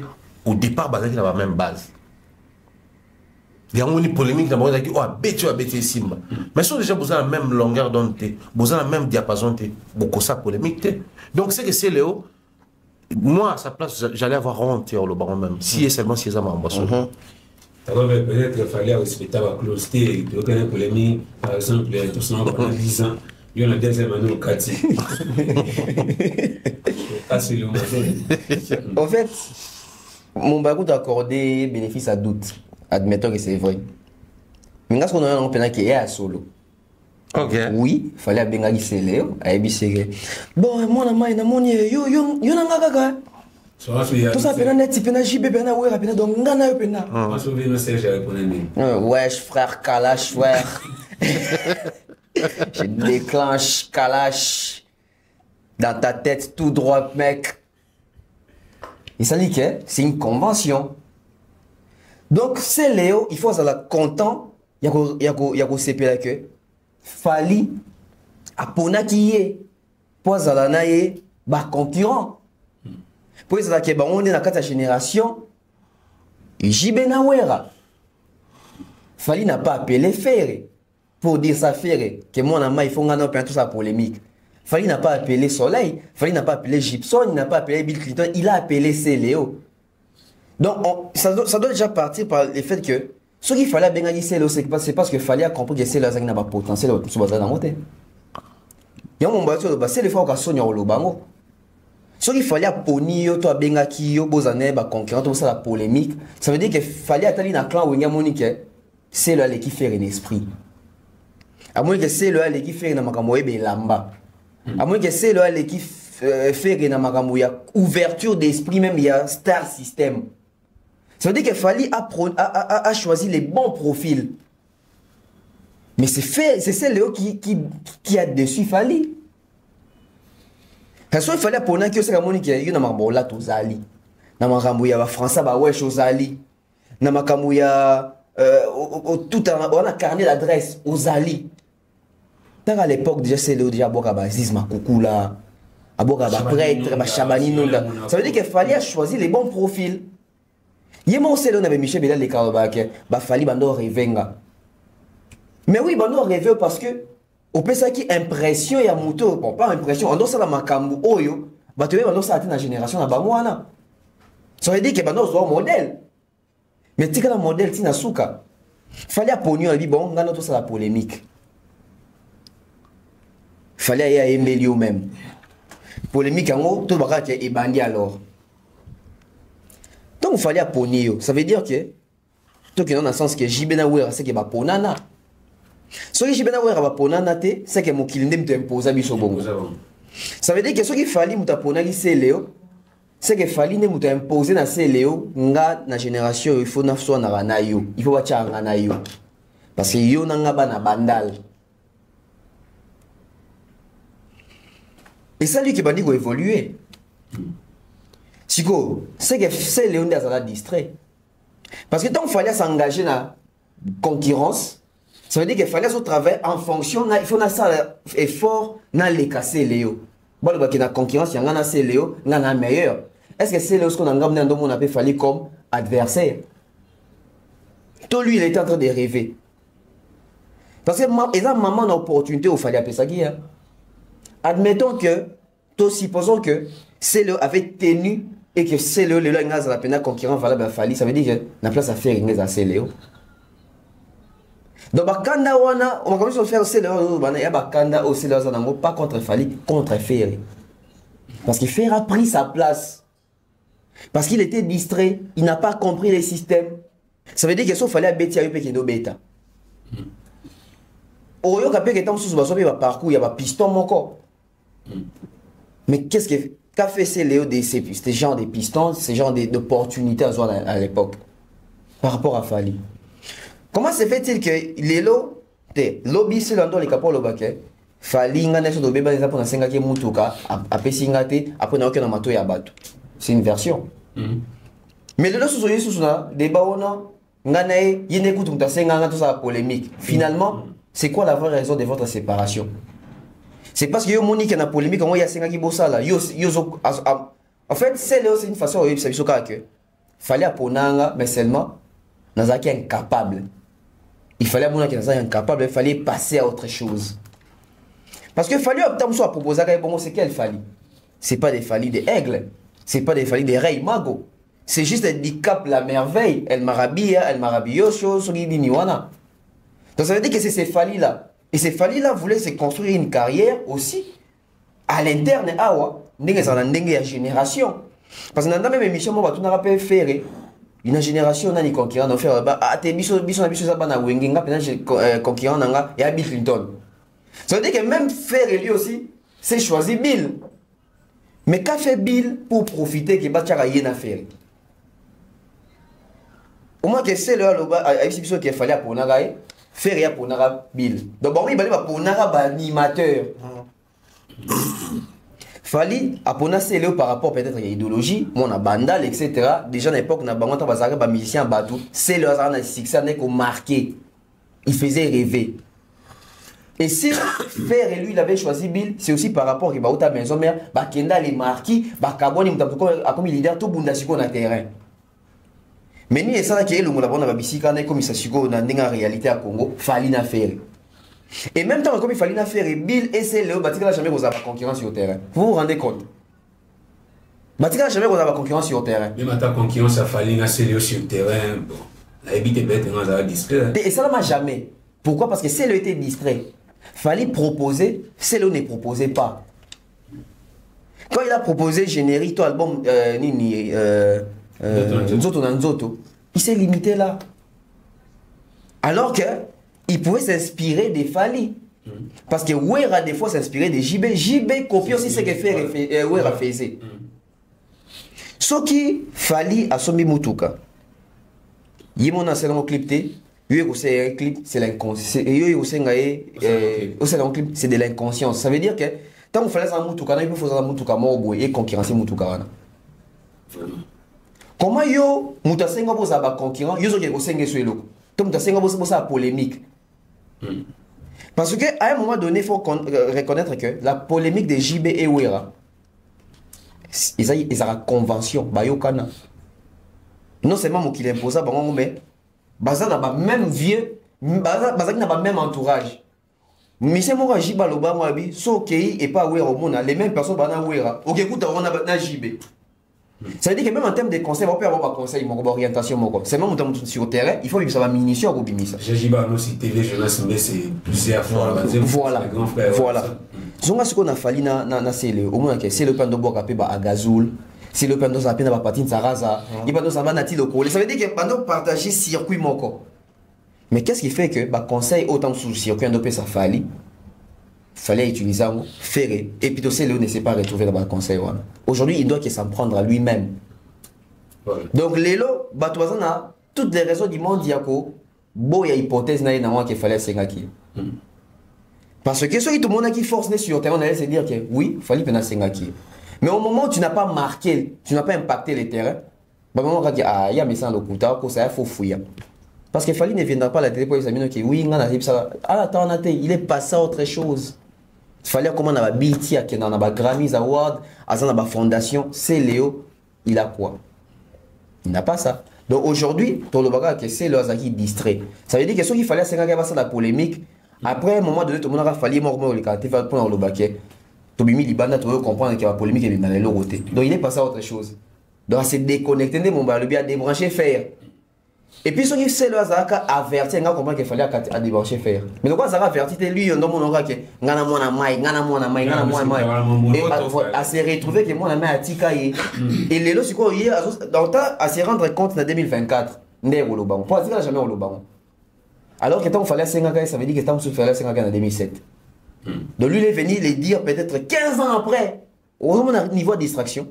au départ basé sur la même base. Il y a une polémique dans le qui oh tu as bêté Simba. Mais sont déjà besoin de la même longueur d'onde, besoin de la même diapason beaucoup ça polémique. Donc c'est que c'est Léo. Moi à sa place j'allais avoir honte au baron même si et seulement si ça m'a embrassé. Peut-être qu'il fallait respecter la closité, il y a une polémique, par exemple, tout ça pendant 10 ans, il y a une deuxième année au Kati. En fait, mon bagou t'a accordé bénéfice à doute. Admettons que c'est vrai. Mais quand on a un pénal qui est à solo. Ok. Oui, il fallait bien gagner c'est Léo, à Ebisségué. Bon, moi, yo, tout ça, pénal, tu pénal, JB, pénal, ouais, pénal, donc, ngana, pénal. Wesh, frère, Kalash, frère. Je déclenche Kalash dans ta tête tout droit, mec. Et ça dit que c'est une convention. Donc, c'est Léo, il faut être content, il y a qu'au CP que Fali, à Pona qui est, pour Zalanaye, bah concurrent. Pour ça que on est dans la génération, JB Nawera. Fali n'a pas appelé Ferré pour dire ça Ferré que mon ami il faut gagner tout ça polémique. Fali n'a pas appelé Soleil, Fali n'a pas appelé Gibson, il n'a pas appelé Bill Clinton, il a appelé Céléo. Donc ça doit déjà partir par le fait que ce qu'il fallait bien gagner Céléo, c'est parce que Fali a compris que Céléo n'a pas potentiel sur bazar dans monter. Il y a mon bateau de c'est les fois qu'on sonne au lobango. Ce qu'il fallait ponir toi bengaki yo bozane ba concurrent tout ça la polémique, ça veut dire que fallait attendre dans clan où il y a monique c'est là qui fait un esprit. À moins que c'est là qui fait na makambo ebe lamba. À moins que c'est là qui fait na makambo ya ouverture d'esprit même il y a star system. Ça veut dire qu'il fallait a choisi les bons profils. Mais c'est Léo qui a dessus fallait. Parce qu'il fallait pour que c'est la monique il y a na makambo là tous ali. Na makambo ya français ba wesh aux ali. Na makambo ya tout on a carnet d'adresse aux ali. Tant à l'époque déjà c'est Léo déjà boka bazis ma kukula. Aboka ba prêtre ba chabani nonda. Ça veut dire qu'il fallait choisir les bons profils. Yémo c'est Léo n'avait Michel Bella les karabake ba fallait bando revenga. Mais oui bando rêver parce que au pesa qui impression ya moto bon pas impression on doit ça la makambu oyo ba te on doit ça atteindre la génération na bamwana. Ça veut dire que bando zo modèle. Mais tika la modèle tina suka. Fallait ponyo ali bon ngana tout ça la polémique. Fallait y aimer lui même. Polémique en haut tout baka est bandi alors. Donc il fallait ponyo. Ça veut dire que tout qui dans le sens que JB na wera c'est que ba ponana. Ce que JB na wera ba ponana te c'est que mon kilinde me imposer biso bongo. Ça veut dire que ce qu'il fallait muta ponali c'est Léo. C'est que fallait ne muta imposer na c'est Léo nga na génération il faut na so na na yo. Il faut wacha nga na yo. Parce que yo na nga ba na bandal. Et ça lui qui bandi go évoluer. Siko, c'est que c'est Léon Dazala distrait. Parce que tant qu'il fallait s'engager dans la concurrence, ça veut dire qu'il fallait se travailler en fonction, il faut faire effort dans les casser Léo. Bon, il y a la concurrence, il y a un Léo, il y a un meilleur. Est-ce que c'est Léo ce qu'on a gagné dans mon appel fallait comme adversaire? Tout lui, il était en train de rêver. Parce que il y a un moment d'opportunité où il fallait appeler ça qui. Admettons que, supposons que Céléo avait tenu et que Céléo, le gaz à la peine concurrent valable à Fali, ça veut dire que la place à faire une gaz à Céléo. Donc, Bakanda Wana, on va commencer à faire Céléo, il y a Bakanda au Céléo, pas contre Fali, contre Ferry. Parce que Ferry a pris sa place. Parce qu'il était distrait, il n'a pas compris les systèmes. Ça veut dire que sauf fallait bêter à eux qui est bêta. Au lieu qu'après que tant sous le parcours, il y a un piston mon corps. Mais qu'est-ce qu'a fait Céléo de ces genres de pistons, ces genres d'opportunités à l'époque par rapport à Fali? Comment se fait-il que les lots, lobby c'est l'endroit les capots le baquet, Fali n'a pas de bébé pour la 5 qui mutuka, après singate, après n'a aucun amateur à battre. C'est une version. Mais le lot sous là, des baona, nganae, y n'écoute tout ça, tout ça polémique. Finalement, c'est quoi la vraie raison de votre séparation? C'est parce que yo Monique na polémique comment il y a 5 qui bossa là. En fait, c'est une façon de ça que fallait aponanga mais seulement nazaki incapable. Il fallait aponanga nazaki incapable, il fallait passer à autre chose. Parce que fallait opter à proposer bon c'est quel fallait. C'est pas des fallis des aigles, c'est pas des fallis des reilles mago. C'est juste un handicap la merveille, elle marabilla, elle maravilloso, so ni wana. Donc ça veut dire que c'est ces fallis là. Et ces fallis-là voulaient se construire une carrière aussi à l'interne. Ndenge ça ndenge ya génération. Parce que dans même émission moi tu n'as pas fait une génération nani conquérant de faire te biso ça bana wengenga pendant conquérant nanga et Bill Clinton. Ça veut dire que même faire lui aussi c'est choisi Bill. Mais qu'a fait Bill pour profiter que Bachara y a faire? Au moins que c'est le avec ce qu'il fallait pour nagaï faire rien pour Nara Bill. Donc bon, il fallait pour Nara animateur. Fallait apona c'est par rapport peut-être à l'idéologie, mon bandal etc. Déjà à l'époque na bango ta bazaka ba musicien batou, c'est le hasard na succès n'est qu'on marqué. Il faisait rêver. Et si faire et lui il avait choisi Bill, c'est aussi par rapport à ta maison mère, ba kenda les marquis, ba kaboni mutako comme leader tout bunda siko na terrain. Mais ni ça qui est le monde la bisika na comme ça siko na ndinga réalité à Congo, fallait na faire. Et même temps comme il fallait na faire Bill et c'est le batika jamais vous avez concurrence sur le terrain. Vous vous rendez compte? Batika jamais vous avez concurrence sur le terrain. Même ta concurrence a fallu na c'est sur le terrain. Bon, la éviter bête dans distrait. Et ça n'a jamais. Pourquoi? Parce que c'est le était distrait. Fallait proposer, c'est le ne proposait pas. Quand il a proposé générique ton album Nzoto, il s'est limité là. Alors que il pouvait s'inspirer des Fally. Parce que Wera des fois s'inspirait des JB. JB copie aussi ce que fait Wera faisait. Ce qui Fally a sommi Mutuka. Il m'a lancé un clip. Un clip, c'est l'inconscience. C'est de l'inconscience. Ça veut dire que tant qu'on fait ça Mutuka, il peut faire ça Mutuka et concurrencer Mutuka. Comment yo mutasenga boza ba concurrent yo zo ke ko senge sur eloko to mutasenga boza polémique parce que à un moment donné il faut reconnaître que la polémique de JB et Wera ils ont la convention ba yokana non seulement mo qui imposa bango mais baza na ba même vieux baza na ba même entourage monsieur moko JB loba mo abi so kei et pas Wera mona les mêmes personnes bana Wera okekuta on na JB. Ça veut dire que même en termes de conseils, on peut avoir un conseil, une orientation. C'est même sur le terrain, il faut que ça va minutieux ou bimisa. J'ai pas aussi TV, jeunesse, mais c'est plusieurs fois. Voilà. Voilà. Ce qu'on a fallu dans c'est au moins que c'est le plan de bois capé à Gazoul, c'est le plan de sapin à Patine Saraza, il va nous avoir nati le coller. Ça veut dire que pendant partager circuit moko. Mais qu'est-ce qui fait que bah conseil autant sous circuit de ça fallait utiliser un ferré et puis aussi Léo ne s'est pas retrouvé dans le conseil. Aujourd'hui il doit s'en prendre à lui-même. Ouais. Donc Lélo Batouazan a toutes les raisons du monde diako bon il y a hypothèse na moi qu'il fallait sengaki. Parce que ceux qui tout le monde qui force sur terrain on allait se dire que oui il fallait penser sengaki. Mais au moment où tu n'as pas marqué, tu n'as pas impacté les terrains, bah moment on va dire ah il y a mais ça le coup que ça faut fouiller. Parce que Fally ne viendra pas à la télé pour examiner que oui attends il est passé à autre chose. Il fallait comment on a BT à on a Grammys Award, à la fondation, c'est Léo, il a quoi? Il n'a pas ça. Donc aujourd'hui, pour le bagage que c'est le Azaki distrait. Ça veut dire que ce qu'il fallait c'est qu'il la polémique. Après un moment donné, tout le monde a fallu mort le quartier pour le baquet. Tobimi Libanda tu veux comprendre qu'il y a la polémique et dans les côté. Donc il est passé à autre chose. Donc c'est déconnecté de mon bar le bien débrancher faire. Et puis, ce qui c'est le hasard a averti, on comprend qu'il fallait à débrancher faire. Mais donc, ça a averti, lui, on a dit que ngana mona mai. Et à se retrouver que moi, la main a tikaye. Et les lots, c'est quoi, hier, dans le temps, à se rendre compte en 2024, n'est au Lobango. Pour dire jamais au Lobango. Alors que tant qu'il fallait 5 ans, ça veut dire que tant qu'il fallait 5 ans en 2007. Donc, lui, il est venu les dire peut-être 15 ans après, au niveau de distraction.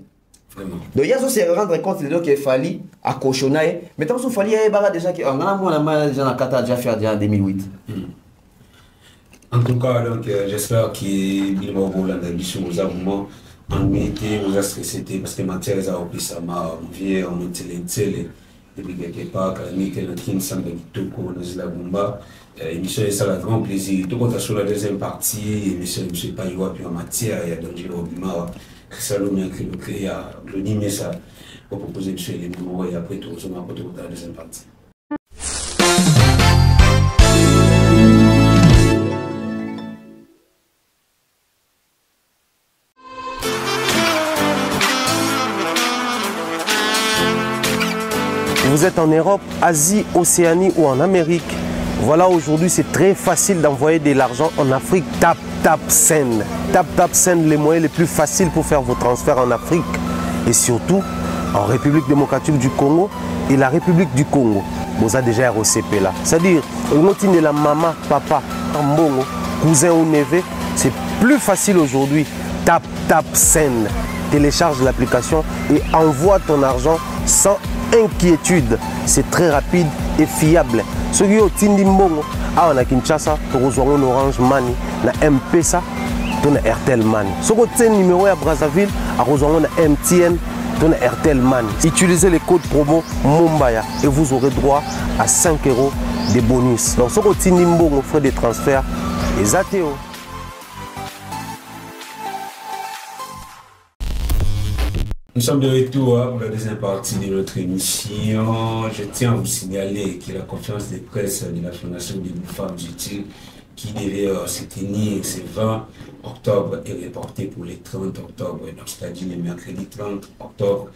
Donc il y a aussi se rendre compte de qu'il fallait à cochonner mais tant qu'il fallait déjà que on a déjà fait en 2008. En tout cas donc j'espère qu'il va vous la mission aux avons en été aux stressé parce que matière ça aussi ça m'a envié on était depuis quelque part, Kalami, Kenakin, Samba Kitoko, Nazila Bumba. Émission, ça a grand plaisir. Tout compte sur la deuxième partie, émission, M. Payoua, puis en matière, il y a Danger Obima, Salomé, il y a Claudie ça pour proposer M. les mots et après tout, on va retrouver la deuxième partie. Vous êtes en Europe, Asie, Océanie ou en Amérique. Voilà, aujourd'hui, c'est très facile d'envoyer de l'argent en Afrique. Tap Send. Tap Send, les moyens les plus faciles pour faire vos transferts en Afrique. Et surtout, en République démocratique du Congo et la République du Congo. Vous avez déjà ROCP là. C'est-à-dire, on de la maman, papa, mbongo, cousin ou neveu. C'est plus facile aujourd'hui. Tap Send. Télécharge l'application et envoie ton argent sans inquiétude. C'est très rapide et fiable. Ceux qui ont Tindi Mbongo, on a Kinshasa, tu reçois un Orange Money, na M-Pesa, tu as Airtel Money. Ceux qui ont un numéro à Brazzaville, tu reçois un MTN, tu as Airtel Money. Utilisez les codes promo Mumbaya et vous aurez droit à 5 € de bonus. Donc ceux qui ont Tindi Mbongo, frais de transfert, les ATO. Nous sommes de retour pour la deuxième partie de notre émission. Je tiens à vous signaler que la conférence de presse de la Fondation des femmes utiles qui devait se tenir ce 20 octobre est reportée pour le 30 octobre. Donc, c'est-à-dire le mercredi 30 octobre.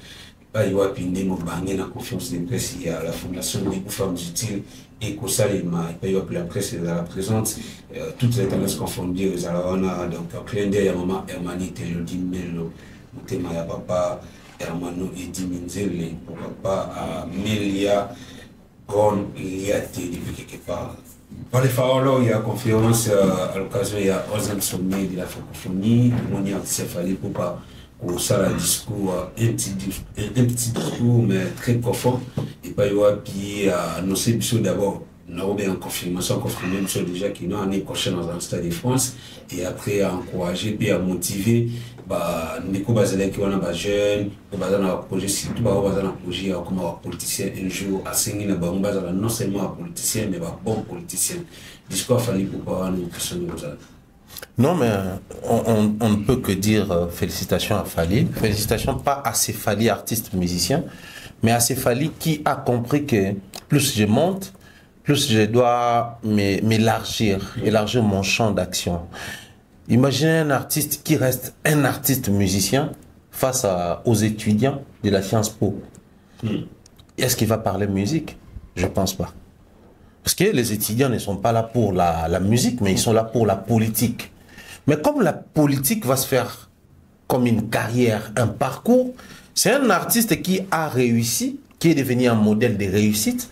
Il y a une la conférence de presse il y a la Fondation des femmes utiles et que ça, il y a la presse la présente. Toutes les tendances confondues, donc un clin d'œil à maman Hermanite, le Dimelo. Mutema papa Hermano Edi Minzele pour papa Amelia Ron Liate depuis quelque part. Par les paroles, il y a conférence à l'occasion, il y a 11e sommet de la francophonie. On y a fallu pour pas au ça discours, un petit discours mais très profond. Et pas y avoir puis annoncer d'abord. Nous avons en confirmation, confirmé déjà qu'il y a l'année prochaine dans le Stade de France et après à encourager et à motiver les jeunes, projet surtout projet comme politicien un jour à Sengi non seulement politicien mais bon politicien. Discours fallu pour pas nous questionner. Non, mais on ne peut que dire félicitations à Fally. Félicitations pas à ces Fally artistes musiciens, mais à ces Fally qui a compris que plus je monte, plus je dois élargir mon champ d'action. Imaginez un artiste qui reste un artiste musicien face aux étudiants de la Sciences Po. Est-ce qu'il va parler musique? Je ne pense pas. Parce que les étudiants ne sont pas là pour la musique, mais ils sont là pour la politique. Mais comme la politique va se faire comme une carrière, un parcours, c'est un artiste qui a réussi, qui est devenu un modèle de réussite,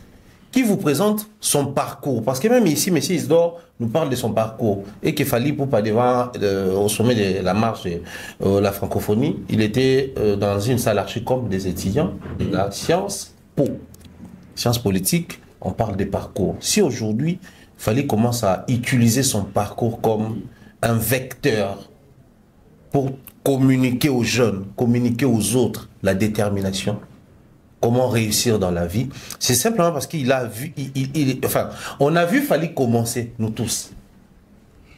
qui vous présente son parcours. Parce que même ici, M. Isidore nous parle de son parcours. Et qu'il fallait pour pas devant, au sommet de la marche de la francophonie, il était dans une salle archi-com des étudiants de la Sciences Po. Sciences politiques, on parle des parcours. Si aujourd'hui, Fally commence à utiliser son parcours comme un vecteur pour communiquer aux jeunes, communiquer aux autres la détermination, comment réussir dans la vie, c'est simplement parce qu'il a vu, enfin, on a vu Fally commencer, nous tous.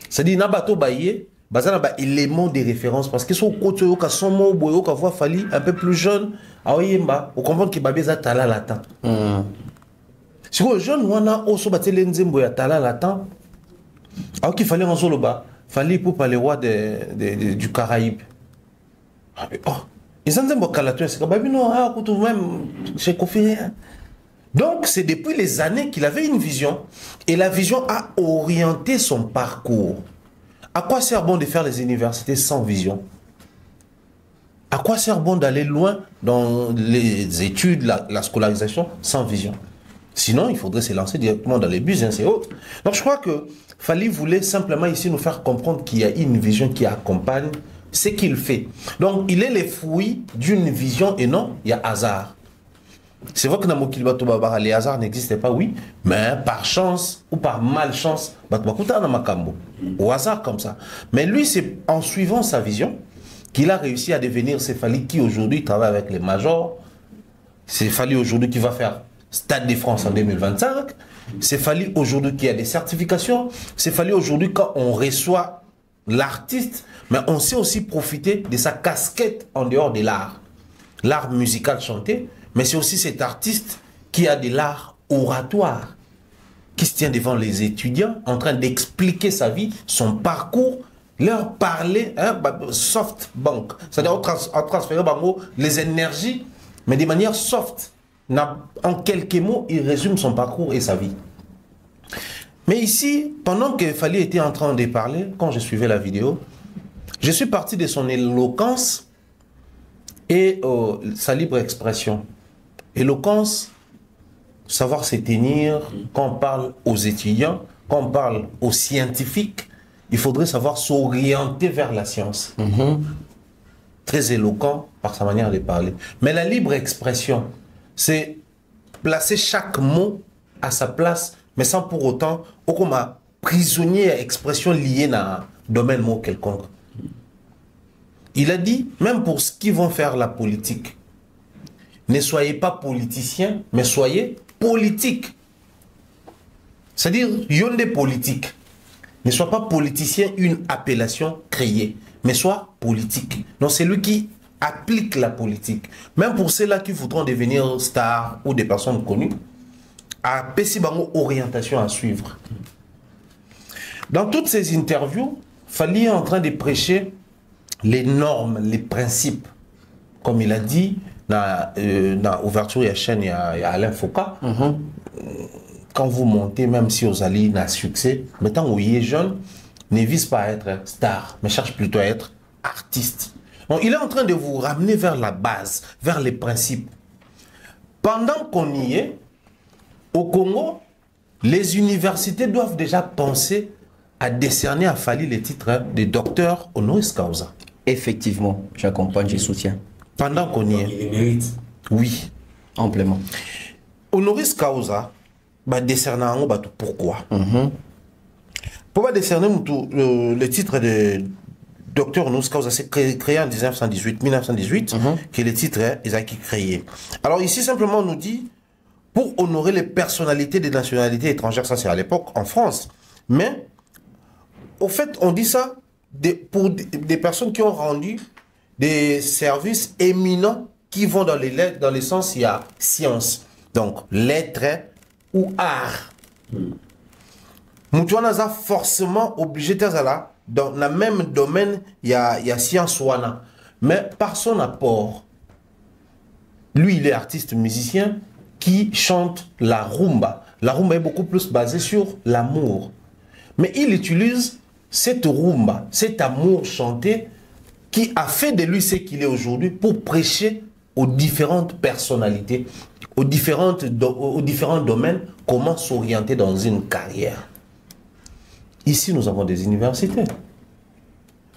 C'est-à-dire, Nabato Baye, Bazana élément de référence, parce que son côté, son mot, on voit Fally un peu plus jeune, on comprend qu'il va bien tala latin. Si le jeune, on a aussi battu l'enzembo ya tala latin, alors qu'il fallait en solo bas, Fally pour parler roi du Caraïbe. Oh. Donc c'est depuis les années qu'il avait une vision et la vision a orienté son parcours. À quoi sert bon de faire les universités sans vision? À quoi sert bon d'aller loin dans les études, la scolarisation sans vision? Sinon, il faudrait se lancer directement dans les business et autres. Donc je crois que Fally voulait simplement ici nous faire comprendre qu'il y a une vision qui accompagne ce qu'il fait. Donc, il est le fruit d'une vision et non, il y a hasard. C'est vrai que dans Mokilba les hasards n'existaient pas, oui, mais par chance ou par malchance, au hasard comme ça. Mais lui, c'est en suivant sa vision qu'il a réussi à devenir ce Fally qui aujourd'hui travaille avec les majors. C'est Fally aujourd'hui qui va faire Stade de France en 2025. C'est fallu aujourd'hui qu'il y a des certifications. C'est fallu aujourd'hui quand on reçoit l'artiste, mais on sait aussi profiter de sa casquette en dehors de l'art musical chanté, mais c'est aussi cet artiste qui a de l'art oratoire, qui se tient devant les étudiants en train d'expliquer sa vie, son parcours, leur parler, soft bank, c'est-à-dire en transférer les énergies, mais de manière soft. En quelques mots, il résume son parcours et sa vie. Mais ici, pendant que Fally était en train de parler, quand je suivais la vidéo, je suis parti de son éloquence et sa libre expression. Éloquence, savoir se tenir, quand on parle aux étudiants, quand on parle aux scientifiques, il faudrait savoir s'orienter vers la science. Très éloquent par sa manière de parler. Mais la libre expression, c'est placer chaque mot à sa place, mais sans pour autant, comme un prisonnier à expression liée à un domaine mot quelconque. Il a dit, même pour ceux qui vont faire la politique, ne soyez pas politiciens, mais soyez politiques. C'est-à-dire, yonde politique. Ne sois pas politicien, une appellation créée, mais sois politique. Donc c'est lui qui applique la politique. Même pour ceux-là qui voudront devenir stars ou des personnes connues, à Pessibango orientation à suivre. Dans toutes ces interviews, Fally est en train de prêcher les normes, les principes. Comme il a dit dans l'ouverture de la chaîne, il y a Alain Foucault. Quand vous montez, même si vous allez dans succès, mais tant que vous êtes jeune, ne vise pas à être star, mais cherche plutôt à être artiste. Donc, il est en train de vous ramener vers la base, vers les principes. Pendant qu'on y est, au Congo, les universités doivent déjà penser à décerner à Fally le titre de docteur honoris causa. Effectivement, j'accompagne, je soutiens. Pendant qu'on y est. Il le mérite. Oui. Amplement. Honoris causa, bah, décerner en haut, pourquoi? Pour décerner le titre de docteur honoris causa, c'est créé en 1918, que le titre est créé. Alors ici, simplement, on nous dit, pour honorer les personnalités des nationalités étrangères, ça c'est à l'époque en France, mais au fait, on dit ça pour des personnes qui ont rendu des services éminents qui vont dans les lettres, dans le sens il y a science, donc lettres ou art. Moutouana a forcément obligé de là dans le même domaine il y a science wana, mais par son apport, lui il est artiste musicien qui chante la rumba. La rumba est beaucoup plus basée sur l'amour, mais il utilise cette rumba, cet amour chanté qui a fait de lui ce qu'il est aujourd'hui pour prêcher aux différentes personnalités, aux différents domaines, comment s'orienter dans une carrière. Ici, nous avons des universités.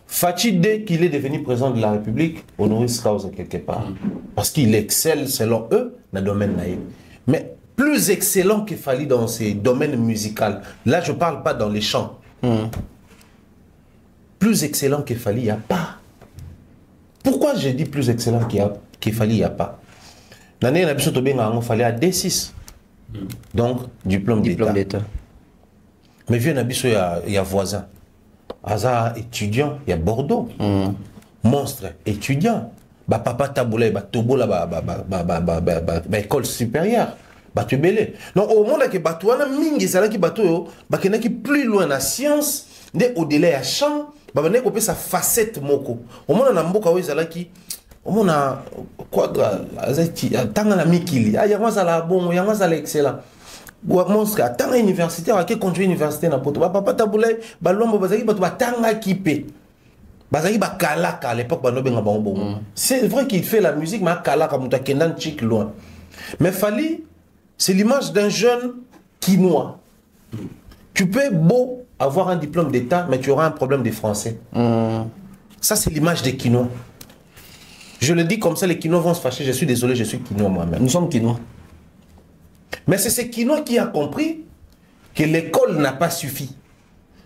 Fachi, dès qu'il est devenu président de la République, honoris causa quelque part. Parce qu'il excelle, selon eux, dans le domaine naïf. Mais plus excellent que Fally dans ces domaines musicaux. Là, je ne parle pas dans les chants. Plus excellent que Fally, il n'y a pas. Pourquoi j'ai dit plus excellent que Fally, il n'y a pas? L'année, il fallait à D6. Donc, diplôme d'État. Mais vieux, il y a voisin. Hasard étudiant, il y a Bordeaux. Monstre étudiant. Papa taboula, tobola, école supérieure. Tu belé. Donc, au monde que batouana mingi, c'est là qui bateau, qui plus loin la science, au-delà ya champ, on sa facette moko. Au monde na mboka oui zalaki, au monde na quadra, tanga na mikili. Ah, yanga zala bon, yanga zala excellent. Monstre, tanga université, qui conduit université na poto. Papa taboulay, balombo bazaki batu tanga kipe. Bazaki ba kalaka à l'époque banobe nga bon. C'est vrai qu'il fait la musique, mais kalaka muta kendan chik loin. Mais Fally, c'est l'image d'un jeune Quinois. Tu peux beau avoir un diplôme d'État, mais tu auras un problème de français. Ça, c'est l'image des Quinois. Je le dis comme ça, les Quinois vont se fâcher. Je suis désolé, je suis Quinois moi-même. Nous sommes Quinois. Mais c'est ce Quinois qui a compris que l'école n'a pas suffi.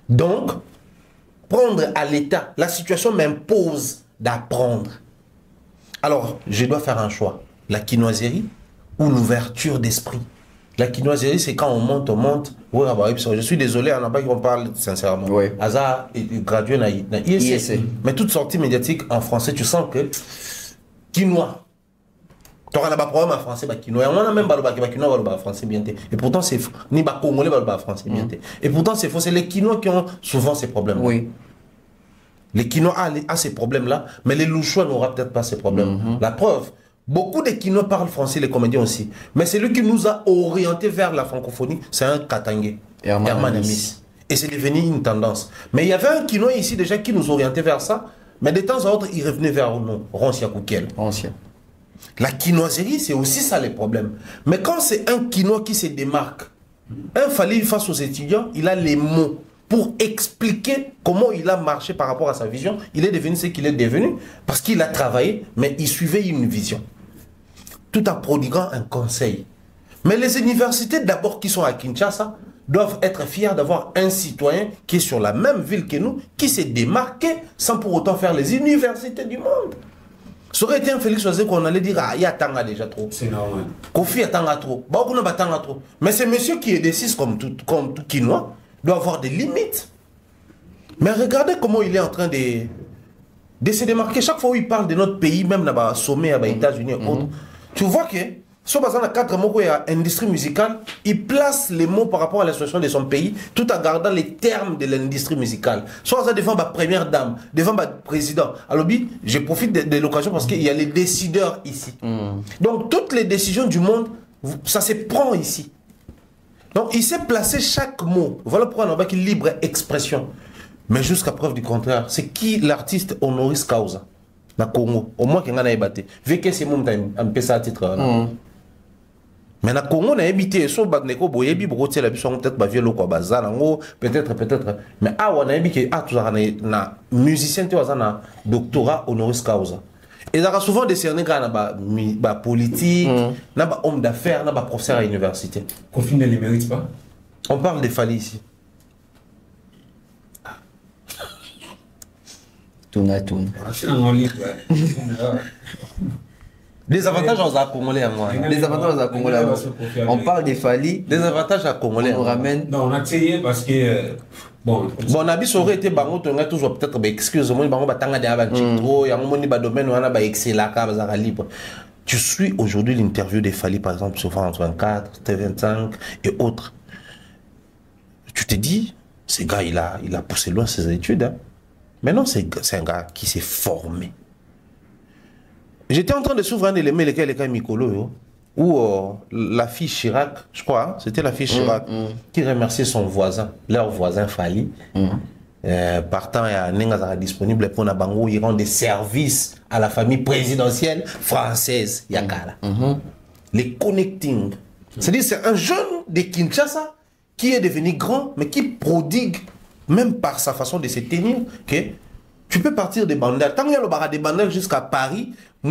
Donc, prendre à l'État, la situation m'impose d'apprendre. Alors, je dois faire un choix. La quinoiserie ou l'ouverture d'esprit. La quinoiserie, c'est quand on monte. Ouais, je suis désolé, on n'a pas qu'on parle sincèrement. Oui. Hasard gradué dans ISC. Mais toute sortie médiatique en français, tu sens que quinoa. Tu auras un problème en français, quinoa. On a même pas quinoa en français bien. Et pourtant, c'est faux. Ni pas congolais en français bien. Et pourtant, c'est faux. C'est les quinois qui ont souvent ces problèmes. Oui. Les quinois ont ces problèmes-là, mais les louchois n'auront peut-être pas ces problèmes. La preuve. Beaucoup de Quinois parlent français, les comédiens aussi. Mais celui qui nous a orientés vers la francophonie, c'est un Katangé, Herman Amis. Et c'est devenu une tendance. Mais il y avait un Quinois ici déjà qui nous orientait vers ça. Mais de temps en temps, il revenait vers nous, Ronsia Koukiel. La quinoiserie, c'est aussi ça les problèmes. Mais quand c'est un Quinois qui se démarque, un Fally face aux étudiants, il a les mots pour expliquer comment il a marché par rapport à sa vision. Il est devenu ce qu'il est devenu parce qu'il a travaillé, mais il suivait une vision. Tout en prodiguant un conseil. Mais les universités d'abord qui sont à Kinshasa doivent être fiers d'avoir un citoyen qui est sur la même ville que nous, qui s'est démarqué sans pour autant faire les universités du monde. Ça aurait été un Félix Ouzé qu'on allait dire, ah, il y a Tanga déjà trop. C'est normal. Kofi a Tanga trop. Baoukuna a Tanga trop. Mais ce monsieur qui est décis comme tout Quinois doit avoir des limites. Mais regardez comment il est en train de se démarquer. Chaque fois où il parle de notre pays, même dans le sommet, aux États-Unis et autres, tu vois que, sur base de 4 mots, il y a industrie musicale, il place les mots par rapport à la situation de son pays, tout en gardant les termes de l'industrie musicale. Soit ça devant ma première dame, devant ma président. Alors, je profite de l'occasion parce qu'il y a les décideurs ici. Donc, toutes les décisions du monde, ça se prend ici. Donc, il s'est placé chaque mot. Voilà pourquoi on a une libre expression. Mais jusqu'à preuve du contraire, c'est qui l'artiste honoris causa na Congo? Au moins, qu'il y a battu. Vu que c'est mon un peu ça à titre. Mais na Congo, on a habité. So bagneko boyebi broté la biso peut-être bavier lo quoi bazanango peut-être. Mais on a habité tout ça na musicien tu as na doctorat honoris causa. Et ça a souvent décerné na ba politique, na ba homme d'affaires, na ba professeur à l'université. Kofi ne les mérite pas. On parle de Fally ici. Des avantages aux Congolais à moi. Les avantages aux Congolais. On parle des Fally. Des avantages à Congolais. On ramène. Non, on a essayé parce que. Bon, on a vu ça aurait été bango, on a toujours peut-être excuse-moi, bango batanga de trop, il y a un moment où domaine où on a excellent à libre. Tu suis aujourd'hui l'interview des Fally par exemple sur France 24, T25 et autres. Tu te dis, ce gars il a poussé loin ses études. Hein. Mais non, c'est un gars qui s'est formé. J'étais en train de s'ouvrir un élément, les cas Mikolo, où la fille Chirac, je crois, hein, c'était la fille Chirac, qui remerciait son voisin, leur voisin Fally, partant à Nenga disponible pour Nabango, il rend des services à la famille présidentielle française, Yakala. Les connecting. C'est-à-dire, c'est un jeune de Kinshasa qui est devenu grand, mais qui prodigue, même par sa façon de se tenir, que tu peux partir des bandelles. Tant qu'il y a le barra des bandelles jusqu'à Paris, c'est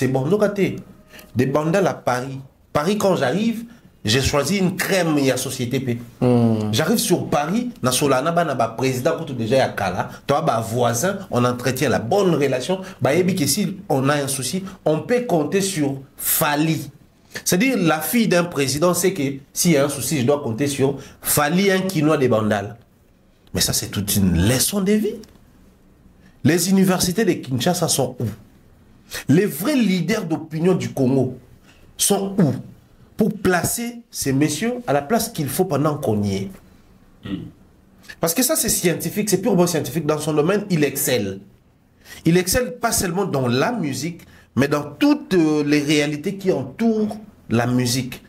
bon. Des bandelles à Paris. Paris, quand j'arrive, j'ai choisi une crème et la société P. J'arrive sur Paris, na solana ba na ba président pour déjà ya kala, toi ba voisin, on entretient la bonne relation. Ba yebi que si on a un souci, on peut compter sur Fally. C'est-à-dire, la fille d'un président sait que s'il y a un souci, je dois compter sur Fally, un Quinois des bandales. Mais ça, c'est toute une leçon de vie. Les universités de Kinshasa sont où? Les vrais leaders d'opinion du Congo sont où? Pour placer ces messieurs à la place qu'il faut pendant qu'on y est. Parce que ça, c'est scientifique, c'est purement scientifique. Dans son domaine, il excelle. Il excelle pas seulement dans la musique, mais dans toutes les réalités qui entourent la musique.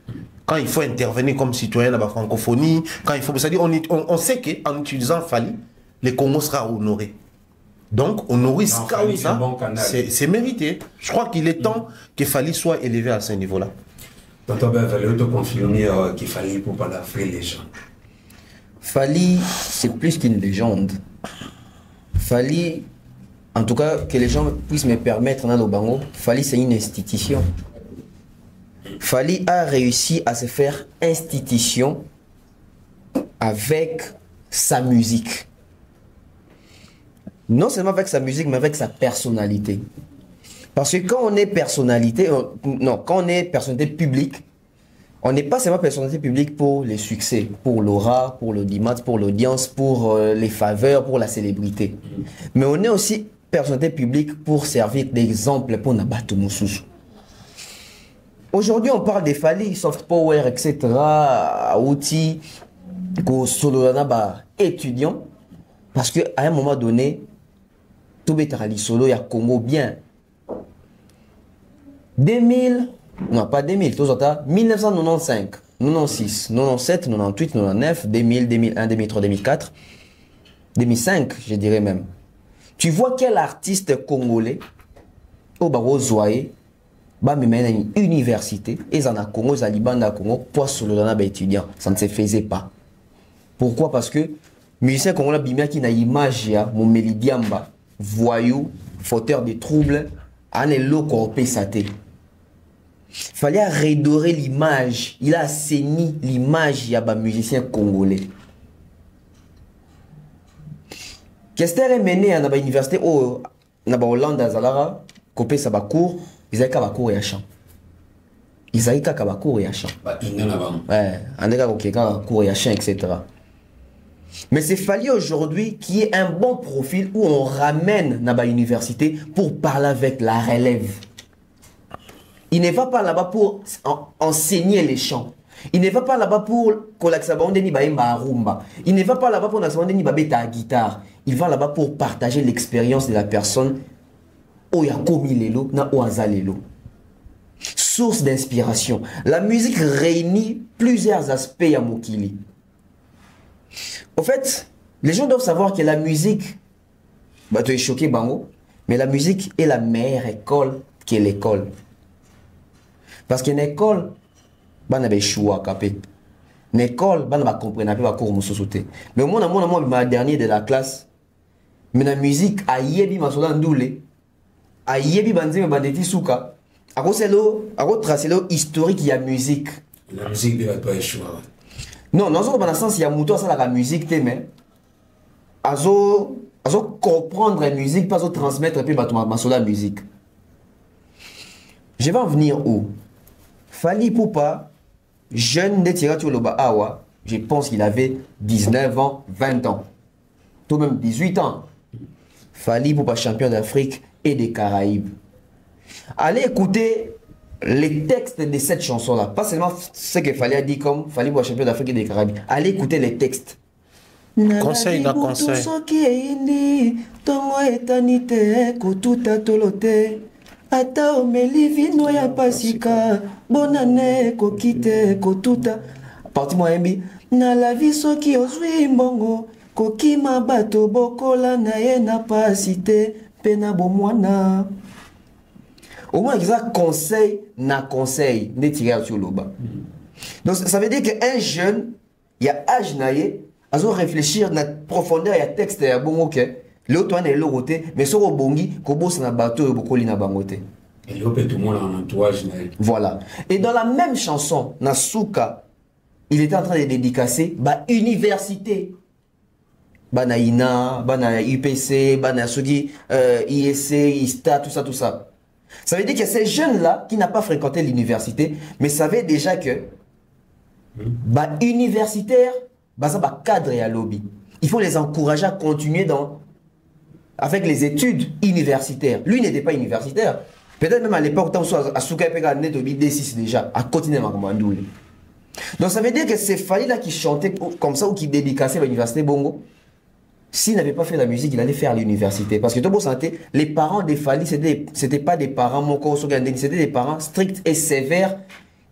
Quand il faut intervenir comme citoyen dans la francophonie, quand il faut... C'est-à-dire, on sait qu'en utilisant Fally, le Congo sera honoré. Donc, honoris causa, c'est mérité. Je crois qu'il est temps que Fally soit élevé à ce niveau-là. Tonton Ben, il te confirmer qu'il fallait pour pas la faire les gens. Fally, c'est plus qu'une légende. Fally, en tout cas, que les gens puissent me permettre dans l'Obango, Fally, c'est une institution. Fally a réussi à se faire institution avec sa musique. Non seulement avec sa musique, mais avec sa personnalité. Parce que quand on est personnalité, quand on est personnalité publique, on n'est pas seulement personnalité publique pour les succès, pour l'aura, pour l'audimat, pour l'audience, pour les faveurs, pour la célébrité. Mais on est aussi personnalité publique pour servir d'exemple pour Nabato Moussousou. Aujourd'hui, on parle des Fally, soft power, etc., outils, étudiants, parce qu'à un moment donné, tout est solo, il y a Congo bien. 1995, 96, 97, 98, 99, 2000, 2001, 2003, 2004, 2005, je dirais même. Tu vois quel artiste congolais, au Baro Zouaï, une université, et en a Congo, ils ont Congo, pour solo étudiant. Ça ne se faisait pas. Pourquoi? Parce que musicien congolais bimia qui n'a image, mon Mélidiamba, voyou, fauteur de troubles, en est loco saté. Fallait redorer l'image. Il a assaini l'image de musicien congolais. Qu'est-ce est mené à l'université au Hollande à Zalara, copé sa cours, ils avaient qu'à cours et à chant. Ils avaient qu'à cours et à chant. Ouais, on a cours et à chant, etc. Mais c'est fallu aujourd'hui qu'il y ait un bon profil où on ramène à l'université pour parler avec la relève. Il ne va pas là-bas pour enseigner les chants. Il ne va pas là-bas pour Il ne va pas là-bas pour la guitare. Il va là-bas pour partager l'expérience de la personne. Source d'inspiration. La musique réunit plusieurs aspects à Mokili. Au fait, les gens doivent savoir que la musique, tu es choqué, Bango, mais la musique est la meilleure école qu'est l'école. Parce qu'une école, il y a des choix. Une école, il y a des cours. Mais moi, le dernier de la classe, mais la musique, il y a des souka. À cause de historique, il y a musique. La musique ne va pas échouer. Non, dans le sens, il y a la musique, mais à comprendre la musique, pas à transmettre la musique. Je vais en venir où? Fally Ipupa, jeune de Tiratu Loba Awa, je pense qu'il avait 19 ans, 20 ans, tout même 18 ans. Fally Ipupa, champion d'Afrique et des Caraïbes. Allez écouter les textes de cette chanson-là. Pas seulement ce que Fally a dit comme Fally Ipupa, champion d'Afrique et des Caraïbes. Allez écouter les textes. Conseil na conseil. Ata omeli vino ya pasika bonane kokite kotuta parti moyembi na la vie soki ozwi mbongo kokima bato bokola na ye na pasite pena bomwana au moins ça conseil na conseil ne tirer sur le bas. Donc ça veut dire qu'un jeune il y a âge na ye azo réfléchir na profondeur ya texte ya bongo ke l'autre est l'autre, mais sur le bongi, kobos na bateau et bokoli na bangote. Et l'autre tout le monde en entourage. Voilà. Et dans la même chanson, Nasuka, il était en train de dédicacer ba université. Bana INA, bana UPC, bana Sugi, ISC, ISTA, tout ça, tout ça. Ça veut dire que ces jeunes-là qui n'ont pas fréquenté l'université, mais savaient déjà que ba universitaire, ba ça ba cadre et à lobby. Il faut les encourager à continuer avec les études universitaires. Lui n'était pas universitaire. Peut-être même à l'époque, tant soit à Souka Pega net au D6 déjà, à continuer à Mandoule. Donc ça veut dire que c'est Fally là qui chantait comme ça ou qui dédicaçait à l'université Bongo. S'il n'avait pas fait la musique, il allait faire l'université. Parce que tout le monde sentait, les parents des Fally, c'était pas des parents Moko, c'était des parents stricts et sévères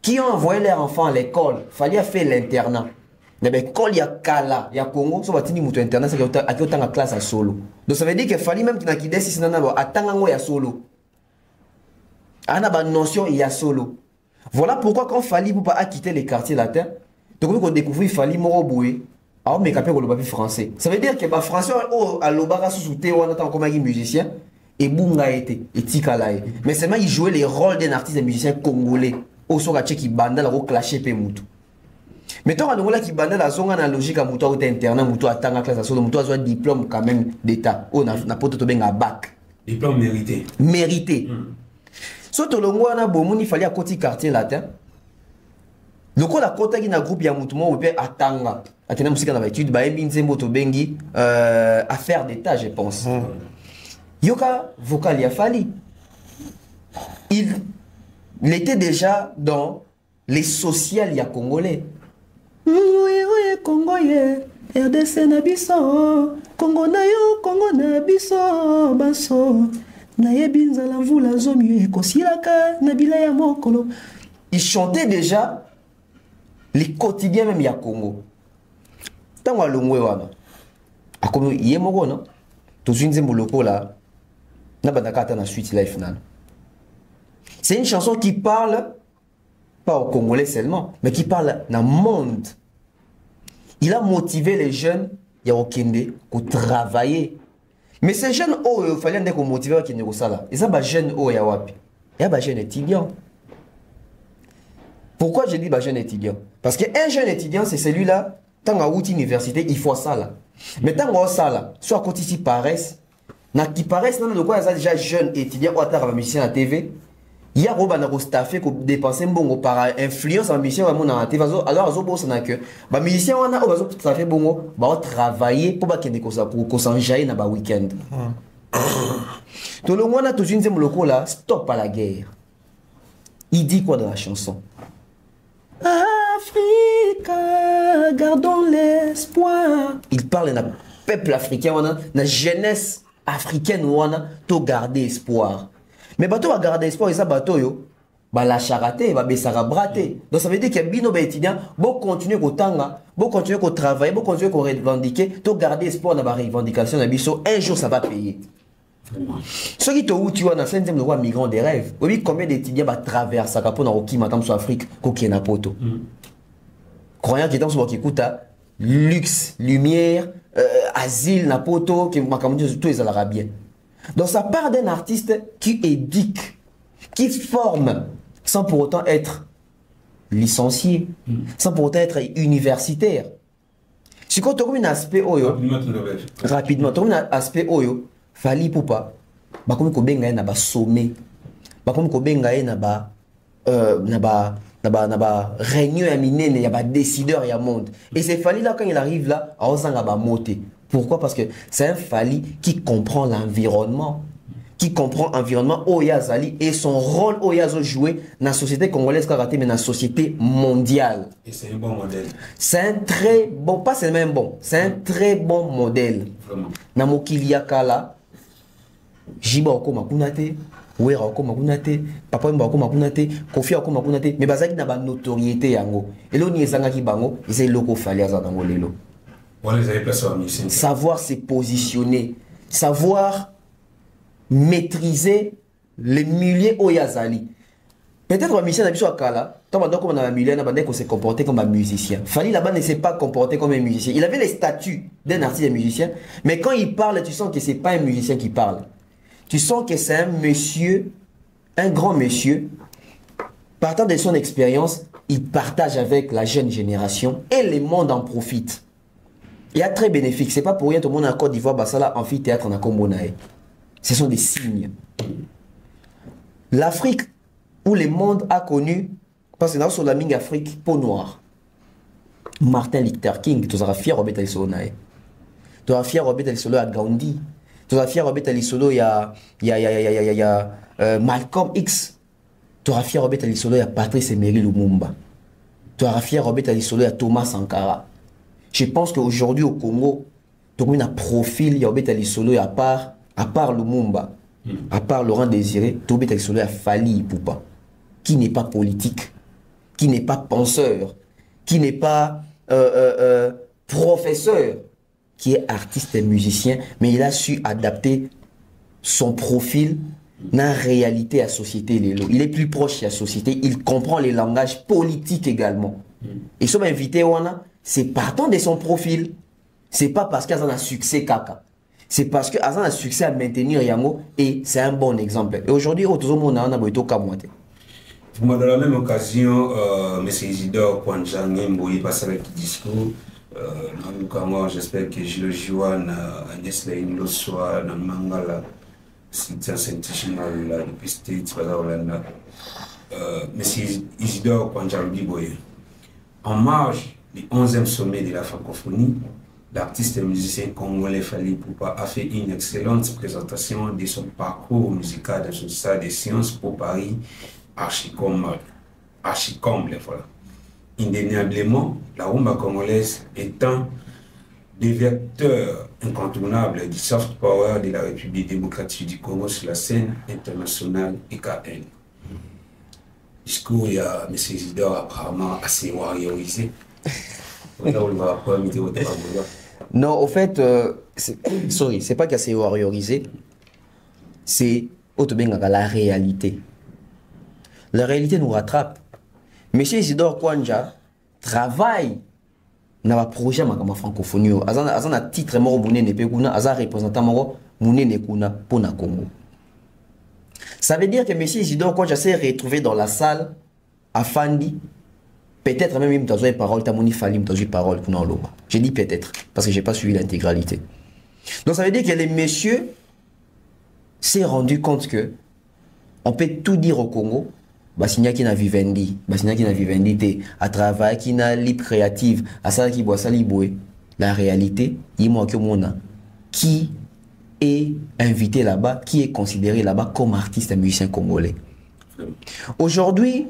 qui ont envoyé leurs enfants à l'école. Fally a fait l'internat. Mais l'école, il y a Kala, il y a Congo, ça va tenir mon internat, c'est qu'il y a autant de classe à solo. Donc ça veut dire que Fally même qui n'a qu'à décider, il y a solo. Il y a une notion, il y a solo. Voilà pourquoi quand Fally Ipupa a quitté les quartiers latins, donc on découvre Fally Moroboué, alors mais capé le français. Ça veut dire que les français à l'obara sous-souté on attend comme un musicien et Bunga été et Tikalae. Mais seulement il jouait les rôles d'un artiste, d'un musicien congolais. Au soga qui banda la clashé pe mutu. Mais toi on a qui banda la zonga na logique à mutu au internat mutu atanga classe solo mutu a diplôme quand même d'état. On a poto to benga bac. Diplôme mérité. Mérité. Soto longwana bomuni fallait à côté quartier latin. Le coup la kota qui na groupe ya mutumo ou peut atanga. Atena musika na étude ba mbinze moto bengi affaire d'état je pense. Yoka vocal ya fali. Il était déjà dans les sociales ya congolais. Oui congolais RDC na biso Congo na yo Congo na biso baso na yebinza la mvula zomi ekosilaka na bila ya mokolo. Il chantait déjà les quotidiens même ya Congo. Tango alongwe wana akomi ye moko no tozwinze moloko la na bandaka na suite life nan. C'est une chanson qui parle pas aux Congolais seulement, mais qui parle dans le monde. Il a motivé les jeunes ya okende ko travailler. Mais ces jeunes il fallait qu'on motive à kende ko sala. Et ça ba jeunes ya wapi? Ya ba jeunes étudiants. Pourquoi je dis ba jeune étudiant? Parce qu'un jeune étudiant c'est celui-là tant à outil université, il faut ça là. Mais tant à ça là, soit quand ici paresse, na qui paresse non de quoi ça déjà jeune étudiant ou à musicien à TV. Il y a roba na staffé ko dépenser bongo par influence en musicien vraiment na TV alors azo bossa na que ba musicien wana o bazo staffé bongo ba travailler pour ba kende ko ça pour ko s'enjailler na ba week-end. To le mona to junze moloko là stop à la guerre. Il dit quoi dans la chanson? Africa, gardons l'espoir. Il parle d'un peuple africain, la jeunesse africaine, to garder espoir. Mais bateau va garder espoir, et ça bateau yo, bah la charité, bah bessara braté. Donc ça veut dire qu'il y a bino étudiant, bon continuer au tanga, bon continuer au travail, bon continuer au revendiquer, to garder espoir dans la revendication, un jour ça va payer. Ceux qui ont eu un cinquième roi migrant des rêves, oui, combien d'étudiants traversent à Capone en Matam sur Afrique, qui na poto. Croyant qu'ils sont qui coûte luxe, lumière, asile, na poto, qui m'a dit tout les arabiens. Donc ça part d'un artiste qui éduque, qui forme, sans pour autant être licencié, sans pour autant être universitaire. Si quand on a un aspect oyo, rapidement, on a un aspect oyo. Fali poupa bakomi ko benga na ba sommet bakomi ko benga na ba réunion ya minene ya ba décideur ya monde et c'est Fali là quand il arrive là a osanga ba moté. Pourquoi? Parce que c'est un Fali qui comprend l'environnement, qui comprend l'environnement Oyazali et son rôle Oyazo joué dans la société congolaise karaté mais dans la société mondiale. Et c'est un bon modèle. C'est un très bon, pas c'est même bon, c'est un très bon modèle. Vraiment. Na mokili yakala Jiba okoma kunate, Wera okoma kunate, Papa Mba okoma kunate, Kofi okoma kunate, mais bazaki na ba notoriété yango. Et là ni ezanga ki bango, c'est loko fali azango lelo. Voilà les place au musicien. Savoir se positionner, savoir maîtriser les milieux Oyazali. Peut-être un musicien d'habitude à Kala, tant que comme un musicien, on s'est comporté comme un musicien. Fali là-bas ne s'est pas comporté comme un musicien. Il avait les statuts d'un artiste et musicien, mais quand il parle, tu sens que c'est pas un musicien qui parle. Tu sens que c'est un monsieur, un grand monsieur, partant de son expérience, il partage avec la jeune génération et le monde en profite. Il y a très bénéfique. C'est pas pour rien tout le monde en Côte d'Ivoire, Bassala, amphithéâtre, en Akombonae. Ce sont des signes. L'Afrique, où le monde a connu, parce que dans sur la mingue Afrique, peau noire. Martin Luther King, tu seras fier Robert Alisolo nae. Tu seras fier Robert Alisolo à Gandhi. Tu seras fier Robert Alisolo il y a Malcolm X. Tu seras fier Robert Alisolo il y a Patrice Emery Lumumba. Tu seras fier Robert Alisolo il y a Thomas Sankara. Je pense qu'aujourd'hui au Congo, tu as un profil il y a Robert Alisolo à part Lumumba, à part Laurent Désiré, tu as Robert Alisolo à Fali Ipupa, qui n'est pas politique, qui n'est pas penseur, qui n'est pas professeur, qui est artiste et musicien, mais il a su adapter son profil dans la réalité à la société. Il est plus proche de la société, il comprend les langages politiques également. Et si on m'a invité, c'est partant de son profil. C'est pas parce qu'il a un succès caca. C'est parce qu'il a un succès à maintenir Yango et c'est un bon exemple. Et aujourd'hui, tout le monde a un dans la même occasion, M. Isidore Kwanzang Mboui passe avec le discours. J'espère que Gilles Jouan, Agnès Laïn Lossoa, Mangala, c'est un sentiment là, depuis States, là. Monsieur Isidore Kwanjalbi Boye. En marge du 11e sommet de la francophonie, l'artiste et musicien congolais Fally Ipupa a fait une excellente présentation de son parcours musical dans une salle de sciences pour Paris, archicomble. Voilà. Indéniablement, la rumba congolaise est un des vecteurs incontournables du soft power de la République démocratique du Congo sur la scène internationale IKN. Discours, il y a M. Isidore apparemment assez warriorisé. Non, au fait, c'est pas qu'assez warriorisé, c'est la réalité. La réalité nous rattrape. M. Isidore Kwanja travaille dans le projet de la francophonie. Il y a un titre représentant pour le Congo. Ça veut dire que M. Isidore Kwanja s'est retrouvé dans la salle à Fandi. Peut-être même dans une parole, parole. J'ai dit peut-être, parce que je n'ai pas suivi l'intégralité. Donc ça veut dire que les messieurs s'est rendu compte que on peut tout dire au Congo. Basigna qui n'a vivendi, à travail qui n'a libre créative, à ça qui boit ça liboué. La réalité, il manque au monde qui est invité là-bas, qui est considéré là-bas comme artiste et musicien congolais. Aujourd'hui,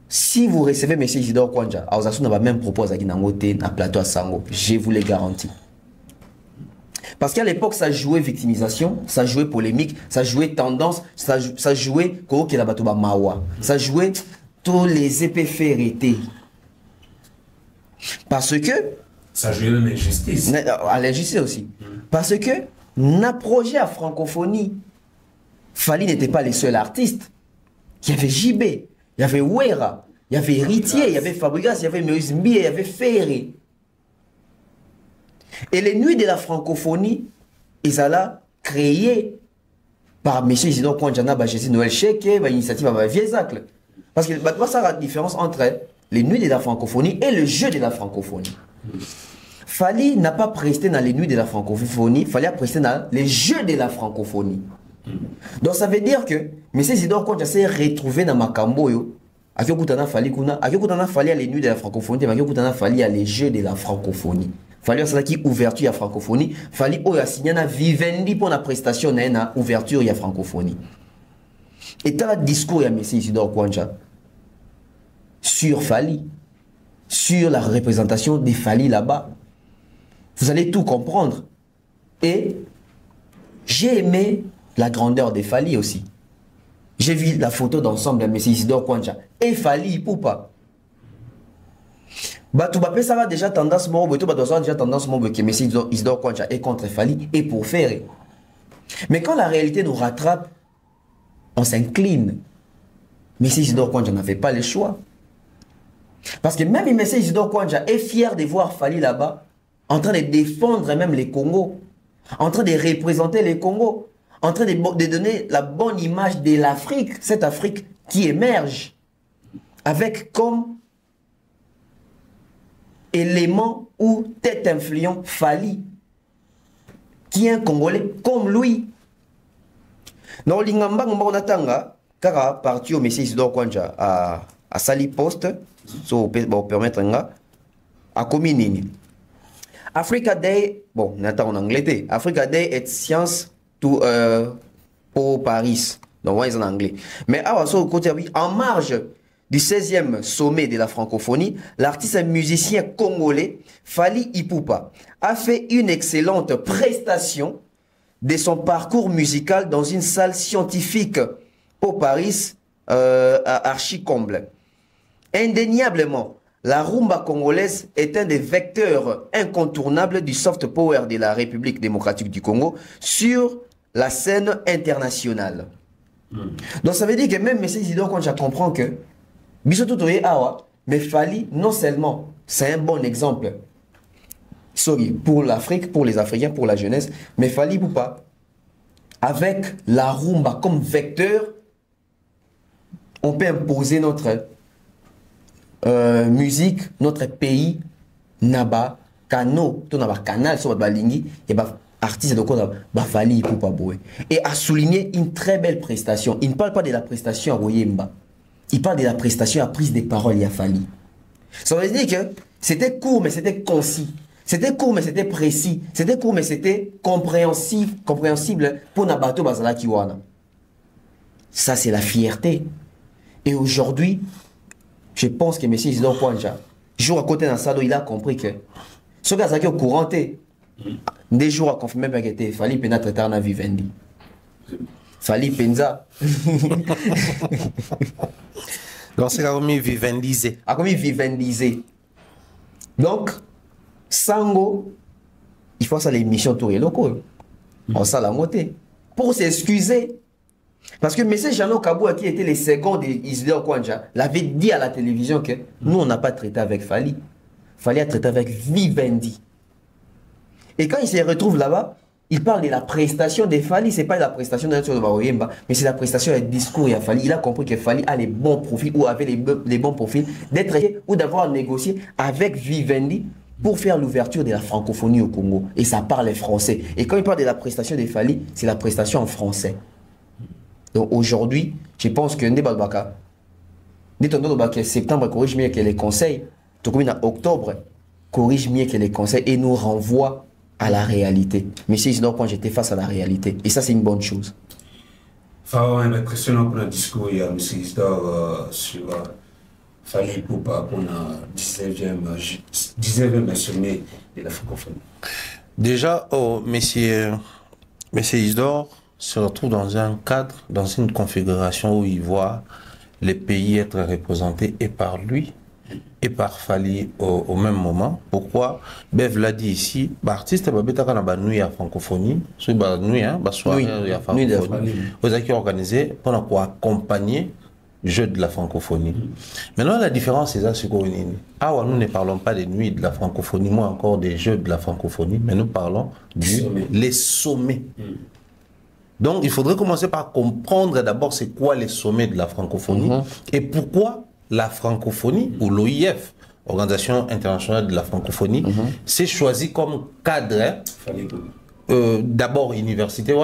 si vous recevez M. Isidore Kwanja, on va même proposer à un plateau à Sango, je vous le garantis. Parce qu'à l'époque, ça jouait victimisation, ça jouait polémique, ça jouait tendance, ça jouait mawa, ça jouait tous les épées ferretées. Parce que... Ça jouait même l'injustice. À l'injustice aussi. Parce que, n'a projet à francophonie, Fally n'était pas les seuls artistes. Il y avait JB, il y avait Wera, il y avait Héritier, il y avait Fabregas, il y avait Moïse Mbi, il y avait Ferré. Et les nuits de la francophonie, ils allaient créer par M. Isidore Kwanjana, Jésus Noël Cheke, l'initiative à Viezacle. Parce que ça a la différence entre les nuits de la francophonie et le jeu de la francophonie. Fally n'a pas presté dans les nuits de la francophonie, Fally a presté dans les jeux de la francophonie. Donc ça veut dire que M. Isidore Kwanjana s'est retrouvé dans Makamboyo. Akiyokutana Fally à les nuits de la francophonie, Akiyokutana Fally à les jeux de la francophonie. Fally ça qui ouverture à francophonie, Fally a signé na vivendi pour la prestation na ouverture à francophonie. Et dans le discours de M. Isidore Kwanja sur Fally, sur la représentation des Fally là-bas, vous allez tout comprendre. Et j'ai aimé la grandeur des Fally aussi. J'ai vu la photo d'ensemble de M. Isidore Kwanja et Fally Ipupa. Ça va déjà tendance que M. Isidore Kwanja est contre Fally et pour faire. Mais quand la réalité nous rattrape, on s'incline. M. Isidore Kwanja n'avait pas le choix. Parce que même M. Isidore Kwanja est fier de voir Fally là-bas, en train de défendre même les Congos, en train de représenter les Congos, en train de donner la bonne image de l'Afrique, cette Afrique qui émerge, avec comme élément ou tête influent Fally, qui est un Congolais comme lui. Dans l'Ingamba, on a car parti au M. Isidore Kwanja à Sali Post, pour permettre à Kominini. Africa Day, bon, on attend en anglais. Africa Day est science tout pour Paris. Donc, on est en anglais. Mais en marge du 16e sommet de la francophonie, l'artiste et musicien congolais Fally Ipupa a fait une excellente prestation de son parcours musical dans une salle scientifique au Paris à Archicomble. Indéniablement, la rumba congolaise est un des vecteurs incontournables du soft power de la République démocratique du Congo sur la scène internationale. Donc ça veut dire que même M. Isidore, quand je comprends que mais Fally, non seulement c'est un bon exemple pour l'Afrique, pour les Africains, pour la jeunesse, mais Fally Ipupa, avec la rumba comme vecteur, on peut imposer notre musique, notre pays, naba, canal, sur balingi, et artiste de quoi Fali pour pas boue. Et a souligné une très belle prestation. Il ne parle pas de la prestation à Royemba. Il parle de la prestation à prise des paroles à Fali. Ça veut dire que c'était court mais c'était concis. C'était court mais c'était précis. C'était court mais c'était compréhensible pour Nabato Bazala Kiwana. Ça c'est la fierté. Et aujourd'hui, je pense que M. Isidore Kwanja, jour à côté d'un sado, il a compris que ce gars qui est au courant, des jours à confirmer qu'il fallait pénétrer dans la Vivendi. Fallait penza. Donc c'est comme vivendisé. A comme vivendisé. Donc, Sango, il faut ça l'émission tour et locaux. On s'en la montée. Pour s'excuser. Parce que M. Jeannot Kabou, qui était le second d'Isidore Kwanja, l'avait dit à la télévision que nous, on n'a pas traité avec Fali. Fali a traité avec Vivendi. Et quand il se retrouve là-bas, il parle de la prestation de Fali. Ce n'est pas la prestation de Natio de Baroyemba, mais c'est la prestation du discours à Fali. Il a compris que Fali a les bons profils ou avait les bons profils d'être ou d'avoir négocié avec Vivendi pour faire l'ouverture de la francophonie au Congo. Et ça parle français. Et quand il parle de la prestation de Fali, c'est la prestation en français. Donc aujourd'hui, je pense que Ndebabaka, septembre corrige mieux que les conseils, tout comme en octobre corrige mieux que les conseils et nous renvoie à la réalité. Mais si quand j'étais face à la réalité, et ça c'est une bonne chose. Enfin, impressionnant pour le discours, il y a M. Isidore sur Fali Poupa pour le 19e sommet de la francophonie. Déjà, monsieur Isidore se retrouve dans un cadre, dans une configuration où il voit les pays être représentés et par lui et par Fali au même moment. Pourquoi? Bev l'a dit ici, l'artiste va nuit à francophonie, nuit à francophonie, vous avez organisé pour accompagner le jeu de la francophonie. Maintenant, la différence, c'est ça, c'est quoi? Nous ne parlons pas des nuits de la francophonie, moi encore des jeux de la francophonie, mais nous parlons des sommets. Donc, il faudrait commencer par comprendre d'abord c'est quoi les sommets de la francophonie et pourquoi la francophonie ou l'OIF, Organisation internationale de la francophonie, s'est choisi comme cadre d'abord université,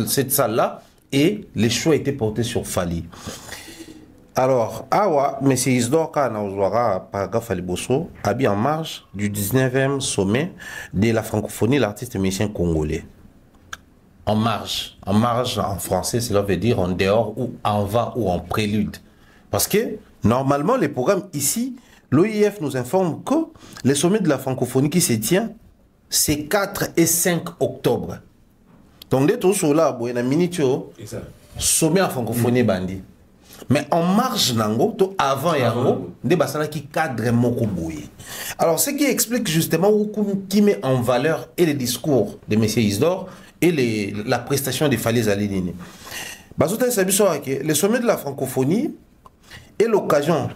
cette salle-là, et les choix étaient portés sur Fali. Alors, M. Isidore Kanaouzouara, paragraphe Faliboso, habille en marge du 19e sommet de la francophonie, l'artiste musicien congolais. En marge en français, cela veut dire en dehors ou en va ou en prélude. Parce que normalement, les programmes ici, l'OIF nous informe que le sommet de la francophonie qui se tient, c'est 4 et 5 octobre. Donc, dès tout cela, il y a une minute, sommet en francophonie bandi. Mais en marge nango, avant yango, des basala qui cadre moko boye. Alors, ce qui explique justement qui met en valeur et les discours de M. Isidore et la prestation des Fali Zalinini. Le sommet de la francophonie est l'occasion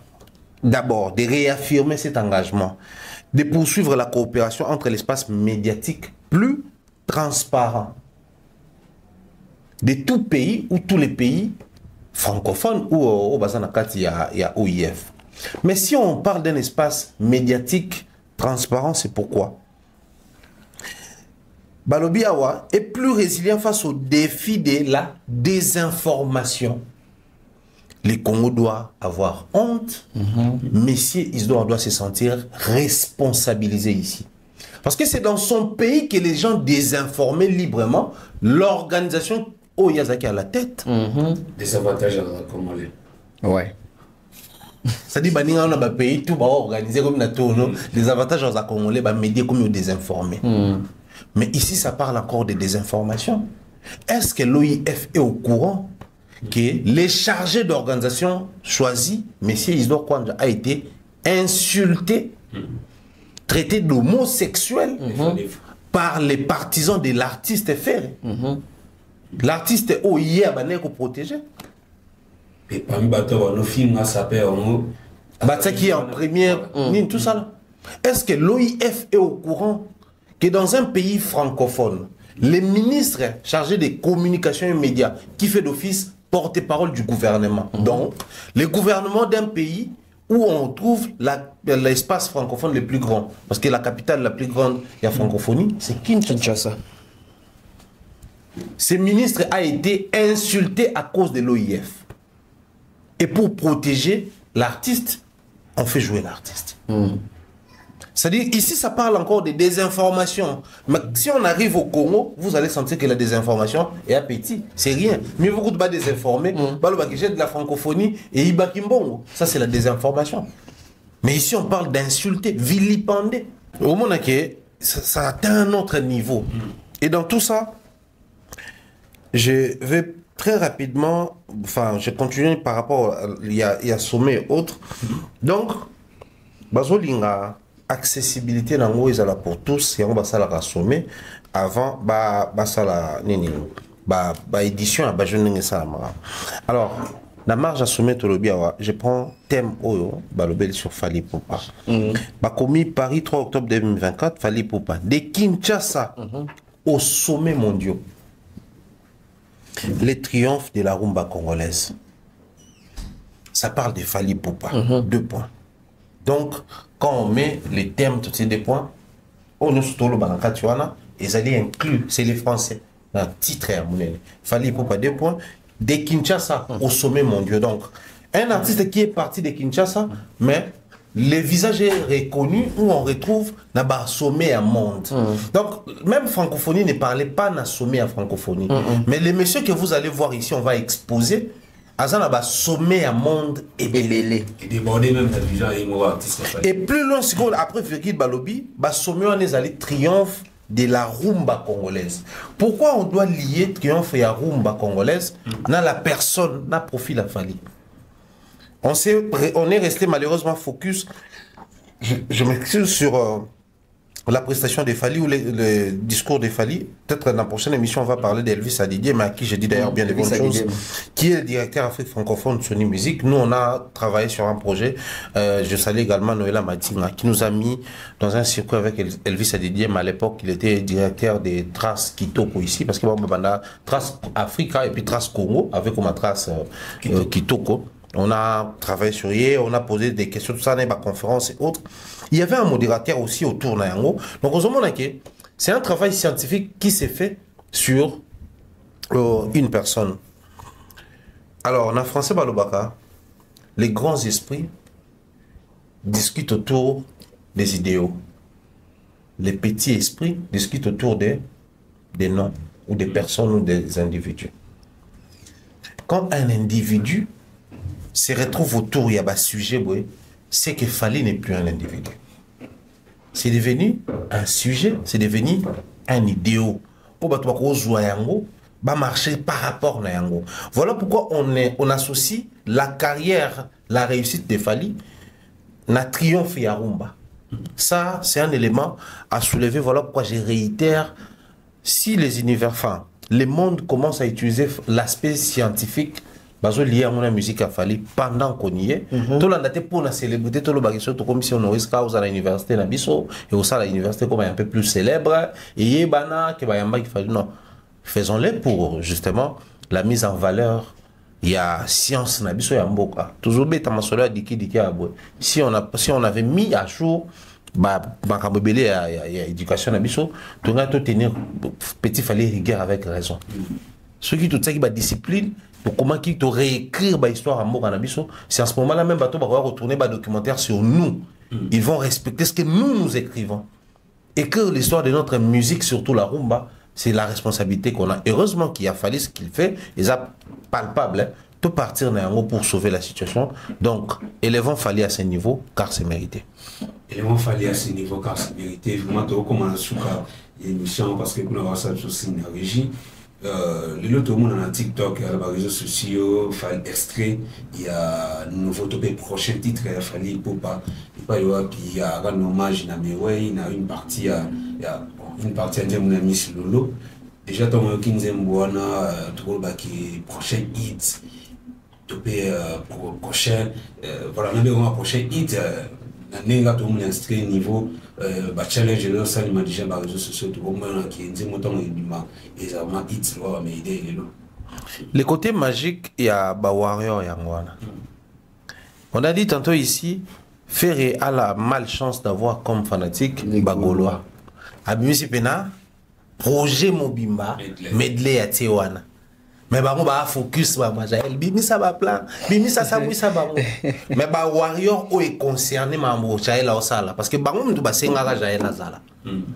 d'abord de réaffirmer cet engagement, de poursuivre la coopération entre l'espace médiatique plus transparent de tout pays ou tous les pays francophones ou au Bazanakati il y a OIF. Mais si on parle d'un espace médiatique transparent, c'est pourquoi Balobi Awa est plus résilient face au défi de la désinformation. Le Congo doit avoir honte, Messieurs Isidore doit se sentir responsabilisé ici. Parce que c'est dans son pays que les gens désinforment librement l'organisation Oyazaki à la tête. Des avantages à la Congolais. Ouais. Ça dit, on a un pays tout organisé comme des avantages à la Congolais, médias comme désinformés. Mais ici, ça parle encore de désinformation. Est-ce que l'OIF est au courant que les chargés d'organisation choisis, M. Isidore Kwanja, a été insulté, traité d'homosexuel par les partisans de l'artiste Ferré. L'artiste OIA est protégé. Et parmi nos films, ça s'appelle qui est en première ligne, tout ça là. Est-ce que l'OIF est au courant que dans un pays francophone, les ministres chargés des communications et médias, qui fait d'office porte-parole du gouvernement, donc le gouvernement d'un pays où on trouve l'espace francophone le plus grand, parce que la capitale la plus grande de la francophonie, c'est Kinshasa. Ce ministre a été insulté à cause de l'OIF. Et pour protéger l'artiste, on fait jouer l'artiste. C'est-à-dire, ici, ça parle encore de désinformation. Mais si on arrive au Congo, vous allez sentir que la désinformation est appétit. C'est rien. Mais vous ne pas désinformer. De la francophonie et Ibakimbongo. Ça, c'est la désinformation. Mais ici, on parle d'insulter, vilipender. Au monde, ça atteint un autre niveau. Et dans tout ça, je vais très rapidement, enfin, je continue par rapport à il y a sommet et autres. Donc, bazolinga accessibilité nango ezala pour tous, et on va ça la sommet avant ça la nini édition à jeune ça. Alors, la marge à sommet tolobiawa, je prends thème oyo balobel sur Fally Ipupa. Commis Paris 3 octobre 2024, Fally Ipupa de Kinshasa au sommet mondial. Les triomphes de la rumba congolaise. Ça parle de Fally Ipupa. 2 points. Donc, quand on met les thèmes de ces 2 points, on est sur le barakatuana, et ça les inclut, c'est les Français. Un titre, Fally Ipupa 2 points. De Kinshasa au sommet mondial. Donc, un artiste qui est parti de Kinshasa, mais le visage est reconnu où on retrouve un sommet à monde. Donc, même francophonie ne parlait pas d'un sommet à francophonie. Mais les messieurs que vous allez voir ici, on va exposer, un sommet à monde et belé. Et débordé même la vision et plus loin, après Virgile Balobi, sommet on est allé triomphe de la rumba congolaise. Pourquoi on doit lier triomphe et la rumba congolaise dans la personne, dans le profil à Fally? On est resté malheureusement focus, je m'excuse sur la prestation de Fally ou le discours de Fally. Peut-être dans la prochaine émission, on va parler d'Elvis Adidier, mais à qui j'ai dit d'ailleurs bien des bonnes choses, qui est le directeur Afrique francophone de Sony Music. Nous, on a travaillé sur un projet. Je salue également Noëlla Matinga, qui nous a mis dans un circuit avec Elvis Adidier, mais à l'époque, il était directeur des Traces Kitoko ici, parce que on a Traces Africa et puis Traces Congo, avec comme Traces Kitoko. On a travaillé sur hier, on a posé des questions, tout ça, dans les conférences et autres. Il y avait un modérateur aussi autour de Nayango. Donc, on se demande que c'est un travail scientifique qui s'est fait sur une personne. Alors, en français, Balobaka, les grands esprits discutent autour des idéaux. Les petits esprits discutent autour des noms, ou des personnes, ou des individus. Quand un individu se retrouve autour, il y a un sujet, c'est que Fally n'est plus un individu. C'est devenu un sujet, c'est devenu un idéal. Pour marcher par rapport à Yango. Voilà pourquoi on associe la carrière, la réussite de Fally, na triomphe et à rumba. Ça, c'est un élément à soulever. Voilà pourquoi je réitère, si les univers, enfin, le monde commence à utiliser l'aspect scientifique lié à la musique à Fally pendant qu'on y est. Tout le monde pour la célébrité, tout le monde comme si on aurait à l'université et au sein de l'université comme un peu plus célèbre et non, faisons-le pour justement la mise en valeur. Il y a science nabiso ya mboka. Toujours beta masola diki si on avait mis à jour il y a éducation nabiso, tu vas tenir petit Fally rigueur avec raison. Ceux qui tout ça qui va discipline pour comment qui te réécrire l'histoire à Mouranabiso, c'est à ce moment-là même bateau va retourner le documentaire sur nous. Ils vont respecter ce que nous écrivons. Écrire l'histoire de notre musique, surtout la rumba, c'est la responsabilité qu'on a. Heureusement qu'il a fallu ce qu'il fait, et ça palpable, hein, tout partir pour sauver la situation. Donc, élevons Fally à ce niveau, car c'est mérité. Élevons Fally à ce niveau, car c'est mérité. Vraiment, tout comme on a l'émission, parce que nous avons ça aussi une régie. Tout le monde a TikTok, il y a les réseaux sociaux, extrait, il y a un nouveau prochain titre, il y a Fally Ipupa, il y a un hommage, il y a une partie à mon ami Lolo. Déjà, tu as 15 mois, qui prochain hit, prochain, voilà, même prochain hit. Nenga tout le monde inscrit niveau challenge là ça m'a déjà par réseaux sociaux tout le monde qui dit mon temps et ça m'a dit mais idée là le côté magique il y a warrior yangwana. On a dit tantôt ici Ferré a la malchance d'avoir comme fanatique Bagolois. Abimisi Pena projet mobimba medley ya Tiwana. Mais bah on va focus bah Jaël bimisa ba plan bimisa ça bimisa ba mais bah warrior o est concerné mambo Jaël au sala parce que bango mtu basenga Jaël azala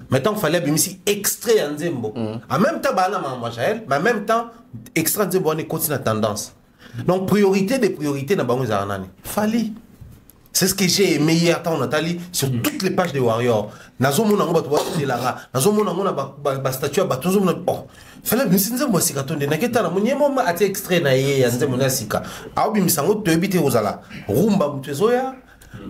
maintenant il fallait bimisi extrait en Nzembo en même temps bah na mambo Jaël mais en même temps extrait Nzembo on est continue la tendance donc priorité des priorités na bango za nani fallait. C'est ce que j'ai aimé hier quand on a tali sur toutes les pages de Warrior. Nazo mona ngo bato ba lara, nazo mona ngo na ba statue ba tozo mona oh. Fallait bien sinza mo sikatonde na keta na munyemo ma ati extrait na ye ya nzemo na sika. Awo bi misango to ebite ozala. Rumba mtezoya.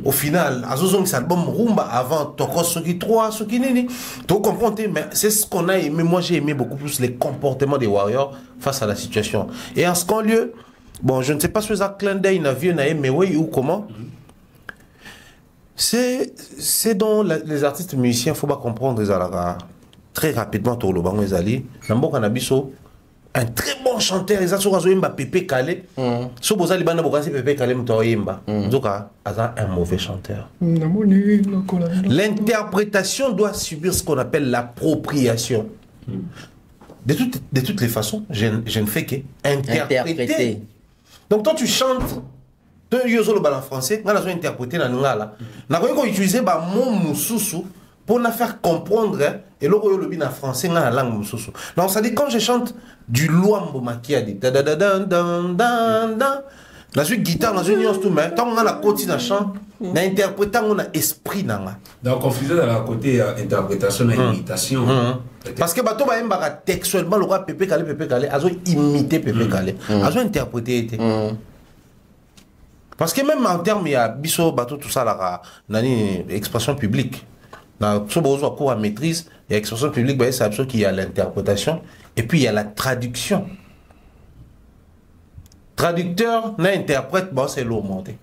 Au final, azozong cet album Rumba avant Toko Soki 3 Soki nini. Tu comprends mais c'est ce qu'on a aimé. Moi j'ai aimé beaucoup plus les comportements des Warriors face à la situation. Et en second lieu, bon, je ne sais pas si ça clin d'œil na vieux na mais oui ou comment. C'est dont les artistes musiciens, il faut pas comprendre très rapidement tout le bango ezali. Nambo kanabiso un très bon chanteur, ils ont yimba Pepe Kale. So bozali bana bokasi Pepe Kale mto yimba. Nzoka aza un mauvais chanteur. L'interprétation doit subir ce qu'on appelle l'appropriation. De toutes les façons, je ne fais que interpréter. Donc toi tu chantes tu yozolo en français, on a interprété dans ngala. Na ko utiliser ba mot mususu pour na faire comprendre et le lobi en français dans la langue mususu. Donc ça dit quand je chante du luambo makiadi da da da da da la suite guitare dans une instrument tant on a la côté na chant na interprétant on a esprit nanga. Donc confusion dans la côté interprétation et imitation. Parce que bato ba emba textuellement le roi Pepe Kale azo imiter Pepe Kale azo interpréter. Parce que même en termes, il y a biso bateau tout ça là, nani expression publique. Dans ce besoin cours à maîtrise, il y a expression publique, bah c'est absolument qu'il y a l'interprétation et puis il y a la traduction. Traducteur, n'a interprète, bah c'est l'eau montée.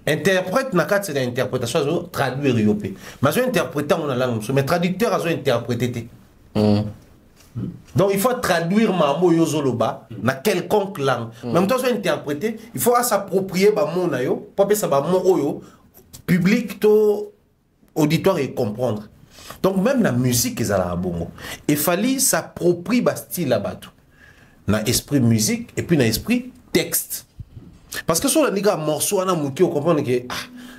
Interprète, n'a qu'à c'est l'interprétation, traduire yopé. Mais je interprétant on a langue, mais traducteur a interprété. Donc il faut traduire ma mot yozoloba na quelconque langue. Même temps interpréter, il faut s'approprier ba mot na yo, pour ça ba mot yo public to auditoire et comprendre. Donc même la musique est à la bongo. Il fallait s'approprier ba style là-bas tout. Na esprit musique et puis na esprit texte. Parce que sur la niga morceau na muki on comprend que ah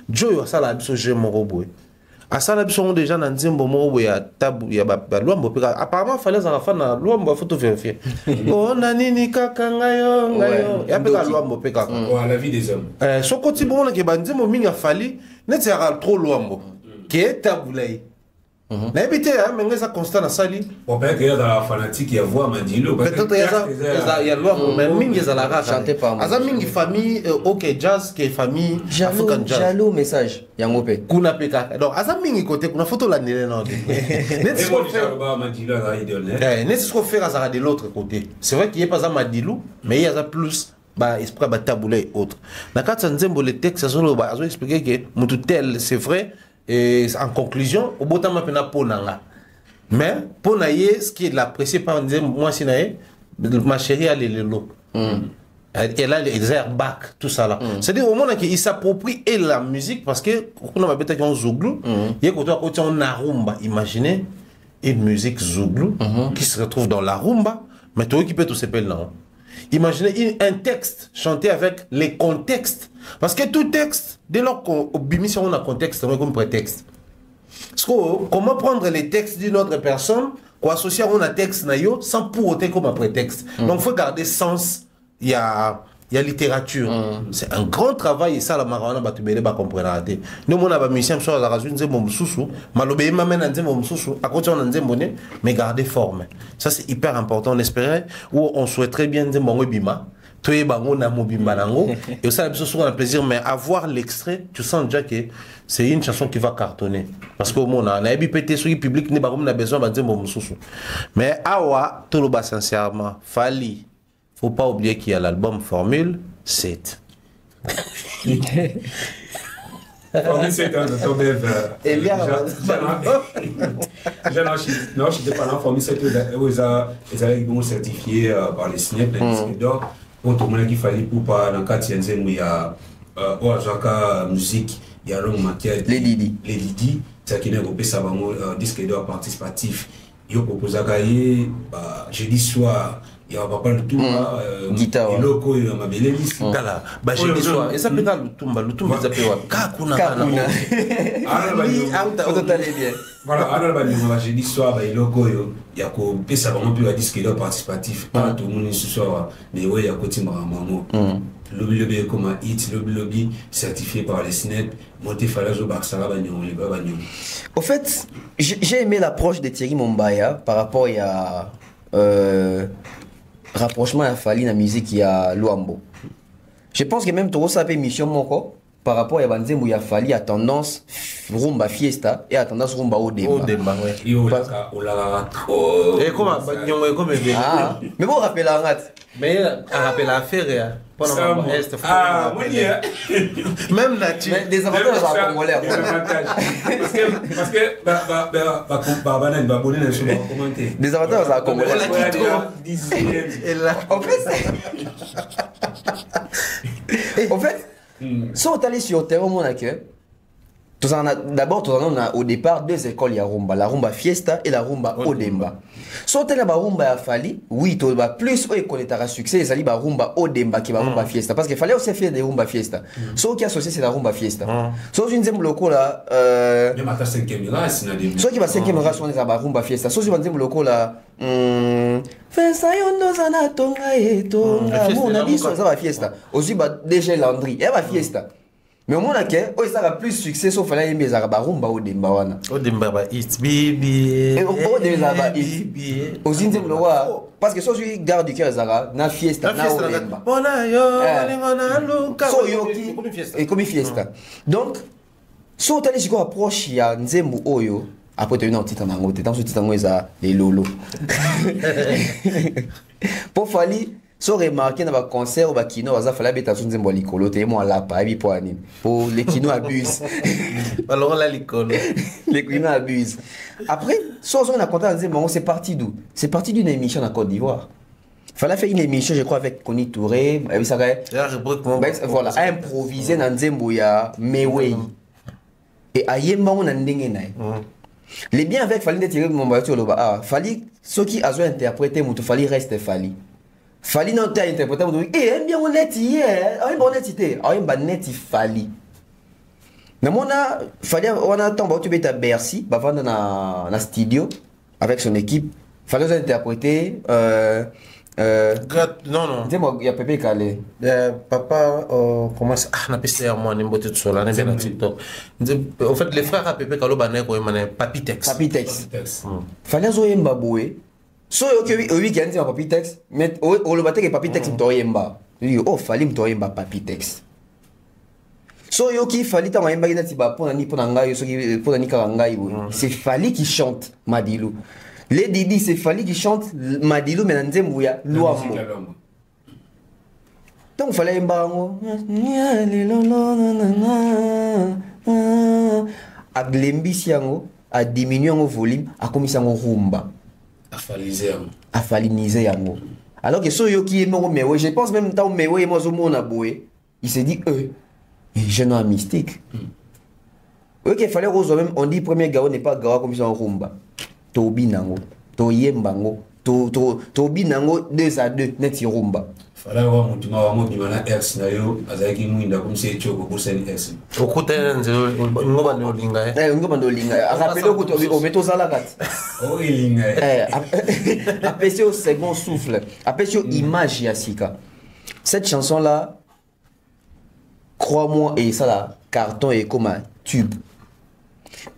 Joe ça la biso je mon robot. À ça, là, sont déjà dans un moment où il y a tabou, il y a l'homme. Apparemment, il fallait en faire dans l'homme, il faut tout vérifier. Oh, nani, kakangayo, ngayo. Et après, l'homme, la vie des hommes. Ce côté, bon, qui est bandit, mon ming a fallu, n'est trop l'homme. Qui est taboulé. N'habitez, mais ça constant dans ça. On peut qu'il y a dans la fanatique, il y a voix Mandilo. Peut-être il y a l'homme, mais ming est à la race. Chanté par moi. Azaming famille, ok, jazz, qui est famille africaine jazz. Jalo message. Yangope. Kuna peka. Donc, Azaming côté, kuna photo la nele non. N'est-ce qu'on fait de l'autre côté. C'est vrai qu'il n'y a pas un Madilou, mais il y a plus. Bah, esprit bah taboulé et autres. Dans le cas de les textes, ils ont expliqué que mon tel, c'est vrai. Et en conclusion, au bout d'un moment, mais pour naïe, ce qui est l'apprécié par moi, si naïe, ma chérie a les lots. Elle a les airbags, tout ça là. C'est-à-dire au moment qu'il s'approprie et la musique, parce que on a peut-être un zouglou, il y a côté on a rumba. Imaginez une musique zouglou qui se retrouve dans la rumba, mais toi qui peut tout s'appeler là. Imaginez un texte chanté avec les contextes. Parce que tout texte, dès lors qu'on bimise on a contexte, on a comme prétexte. Comment prendre les textes d'une autre personne, qu'on associe à un texte sans pour autant comme un prétexte. Donc il faut garder sens, il y a littérature. C'est un grand travail et ça la marana batubele ba comprendre. Nous on a ba musicien sur la radio nzembo mususu, malobe mamen nzembo mususu, à côté on nzembo ne, mais garder forme. Ça c'est hyper important, on espérait ou on souhaiterait bien nzembo bima. Et ça, on a plaisir, mais avoir l'extrait, tu sens déjà que c'est une chanson qui va cartonner. Parce qu'au monde, on a pété sur le public, on a besoin de dire mais awa, tout le bas sincèrement, Fali, faut pas oublier qu'il y a l'album Formule 7. Formule 7, on tombé vers. Et bien, non, je n'étais pas là, Formule 7, ils avaient certifié par les SNEP, les disques d'or. Pour tout le monde qui fallait pour pas dans le cas où il y a Oaxaca musique, il y a l'homme maquillage, les Didi, c'est qui n'a pas ça disque d'or participatif yo proposaka ye jeudi soir il y a papa Lutumba guitare et loko yo mabele lisi tala ba jeudi soir esa peka Lutumba za pewa kakuna Kakuna. voilà alors ba ndima ba jeudi soir ba loko yo ya ko pesa ba mo pe disque là participatif pas tout le monde ce soir mais ouais ya ko timba mamo lobby lobby comme hit lobby certifié par les SNEP monté falazo baksara ba nyong les ba nyong. Au fait, j'ai aimé l'approche de Thierry Mombaya par rapport à rapprochement à Fali la musique il y a Luambo. Je pense que même Toro ça fait mission moko par rapport à Banzembo ya Fali a tendance rumba fiesta et a tendance rumba Odemba. ouais. Yo la ola trop. Et comment nyongo comme Ah, mais bon rappel en rat. mais a rappelé l'affaire pendant ma est Ah, moi même là-dessus Mais des avantages à Congolais. des avantages. Parce que banane ba bonne sur commenter. Des avantages à Congolais. et là En fait, en fait, si on est allé sur le terrain, on a que d'abord, on a au départ deux écoles, il y a rumba, la rumba fiesta et la rumba Odemba. Si on est allé rumba à Fali, oui, tu as plus on connaît un succès, ils allaient rumba Odemba qui va rumba fiesta parce qu'il fallait aussi faire des rumba fiesta. Ce qui est associé c'est la rumba fiesta. Si on est local là, Même à ta 5e race, n'a des. ce qui va 5e race on est à rumba fiesta. Si on est local là, Fesa yondo zana tonga etonga, mon ami ça va fiesta. Aussi bah déjà Landry, elle va fiesta. Mais au moins là que ça va plus succès sauf là il y a ba rumba Odemba wana. Odemba ba it bibi Et Odemba ba it. Aussi nzembo lo wa parce que so je garde du cœur zara na fiesta na Odemba. Bona yo ngona luka So yoki et comme fiesta. Donc so tali siko approche ya nzembo oyo après tu es dans titre nango dans ce titre nango za les lolo. Pour Fali so remarqué dans le concert ou kino waza fala beta so nzembo likolo te mo la pa bi pour ani pour les kino abusent. alors la likolo Les kino abusent. Après so on a content nzembo c'est parti d'où? C'est parti d'une émission en Côte d'Ivoire. Fallait faire une émission je crois avec Connie Touré, ça voilà, improviser dans nzembo ya Mewei. Et ayemba on a ndenge nae. Les biens avec Fali tirer mon bateau là ah Fali ceux qui a interprété mutu Fali reste Fali. Fali non t'as interprété mutu eh bien on est hier ah bon netité ah ben net Fali. Na mona Fali on a tant tu beta Bercy ba vendre na studio avec son équipe Fali a interprété non dis-moi il y a Pépé Calé papa comment ça ah na peste ya moi nimbote tsola na bien na TikTok en fait les frères à Pépé Kalo bané ko mané Papitex Fali zo yemba boé so yoki o weekend ma Papitex mais o le bateke Papitex mto yemba oh Fali mto yemba Papitex so yoki Fali ta yemba ina tiba pona ni pona ngai so ki pona ni kala ngai c'est Fali qui chante Madilu. Les Didi, c'est Fali qui chante Madilu, mais Nzembo ya Luambo. Donc il fallait un bango. A glembi siango, a diminuer en volume, a commis en rumba. A faliniser yango. Alors que ceux qui aiment Mewe, je pense même tant Mewe et moi Zomo Naboué, il s'est dit je n'ai un mystique. Ok, il fallait rose même, on dit premier gao n'est pas gao comme ça en rumba. Tobi nango, to yembango, to binango 2 à 2 neti rumba. Fala wa mutuma wa mo bimana ex na yo azaki muinda kumse choko kuseni ex. okuta nzelo ngoba no linga ngoba ndo linga rappelez ko to meto zala kat. Oh linga. Appréciez au second souffle, appréciez image ya sika. Cette chanson là crois-moi et ça là carton est comme un tube.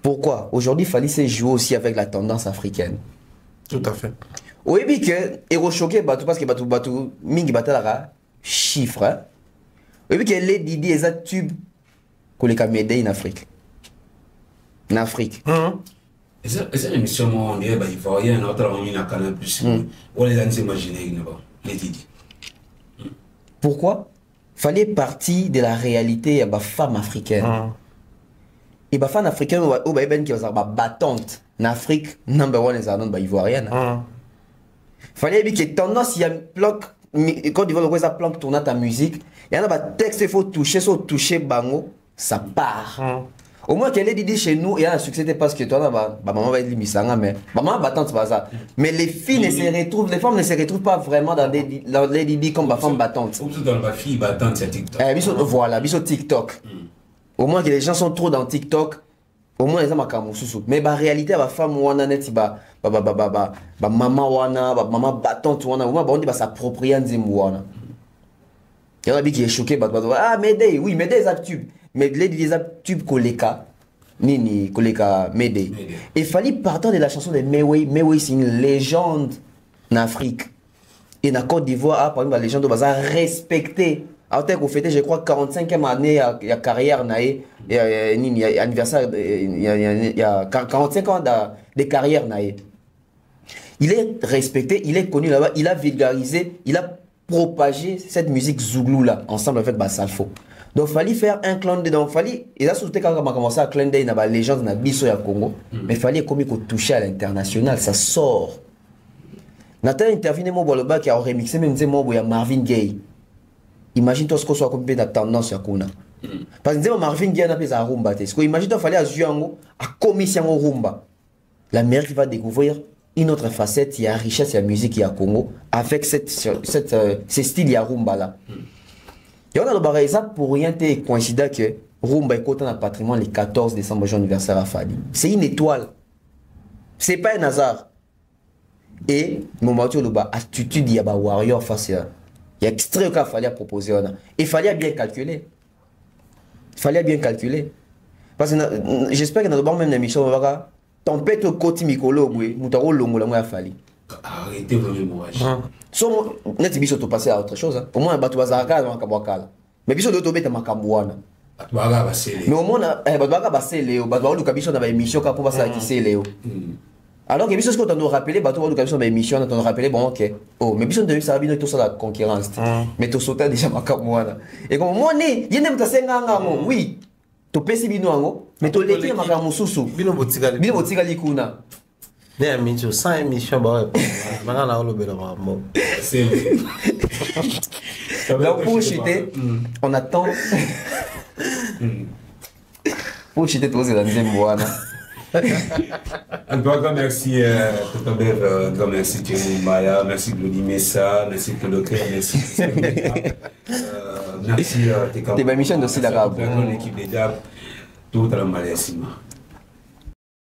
Pourquoi? Aujourd'hui, Fali s'est joué aussi avec la tendance africaine. Tout à fait. Oui, mais que Hero choqué parce que Batu Mingi Batalara chiffre. Oui, mais que les Didi et les tubes qu'on les camédés en Afrique. En Afrique. Et ça, une émission mondiale, il faut rien, notre ami n'a qu'à plus. On les a imaginés, les Didi. Pourquoi? Fallait partie de la réalité de la femme africaine. Et les femmes africaines qui sont battantes en Afrique, number one est un ivoirienne. Fallait que tendance il y a bloc quand tu vois ça planque tourner ta musique, il y a un texte il faut toucher bango, ça part. Au moins qu'elle ait dit chez nous, il y a un succès parce que toi, maman va être limissanga, mais maman va tante pas ça. Mais les filles ne se retrouvent, les femmes ne se retrouvent pas vraiment dans les Didi comme ma femme battante. Surtout dans ma fille battante, c'est TikTok. Voilà, biso TikTok. Au moins que les gens sont trop dans TikTok, au moins les gens m'ont sous. Mais la réalité, la femme wana net maman wana, maman battante wana, au moins on dit s'approprier nzembo wana. Il y en a qui est choqué, ah Médé, oui Médé les tubes, mais les tubes koleka, nini koleka Médé. Il fallait partant de la chanson de Mewey. Mewey c'est une légende en Afrique et en Côte d'Ivoire, par exemple la légende va respecter. Alors qu'on fêtait, je crois, 45e année il y a carrière naïe, il y a anniversaire, il y a 45 ans de carrière naïe. Il est respecté, il est connu là-bas, il a vulgarisé, il a propagé cette musique zouglou là, ensemble avec Basalfo. Donc il fallait faire un clan de, donc fallait, et là surtout quand on a commencé à clan de, il y a la légende de Bisso à Congo, mais il fallait comme qu'on touchait à l'international, ça sort. Nathan intervenu moi Boloba qui a remixé même moi il y a Marvin Gaye. Imagine toi ce qu'on soit comme la tendance à Kuna. Parce que Marvin Gaye n'a pas à rumba. Imagine toi fallait à Zuango à commission au rumba. L'Amérique va découvrir une autre facette, il y a richesse, il y a musique, il y a Congo, avec ce style, il y a rumba là. Et on a le barré ça pour rien te coïncider que rumba est côté dans le patrimoine le 14 décembre, jour anniversaire à Fali. C'est une étoile. C'est pas un hasard. Et mon matou le bas attitude il y a ba warrior face à. Il y a extrait qu'il fallait proposer. Il fallait bien calculer. Il fallait bien calculer. Parce que j'espère que dans le bon même émission, on va tempête au côté Mikolo, oui, nous t'avons longo la moya fallait. Arrêtez vos mémorages. So, net biso to passer à autre chose. Au moins, batu bazaraka dans kabwakala. Mais biso do tobeta makambwana. Batwaga basele. Mais au moins, batwaga basele, batwaga lukabiso na ba émission ka pour passer qui c'est Léo. Alors que biso ce qu'on t'a rappelé, batwaga lukabiso na émission, on t'a rappelé bon OK. Oh, mais biso de ça bino tout ça la concurrence. Mais to sauter déjà makambwana. Et comme moi né, yene mtasenga ngamo, oui. To pesi bino ngo, mais to leki makamu susu. Bino botigali kuna. Ne amicho sans émission ba banga na olobela mambo. C'est donc pour chuter, on attend. Pour chuter tous les deuxième mois. Un grand merci Totobev, un grand merci Thierry Maya, merci Glody Messa, merci Claude Claire, merci. Merci tes missions aussi d'arabe. L'équipe des Diables, tout à la Malaisie.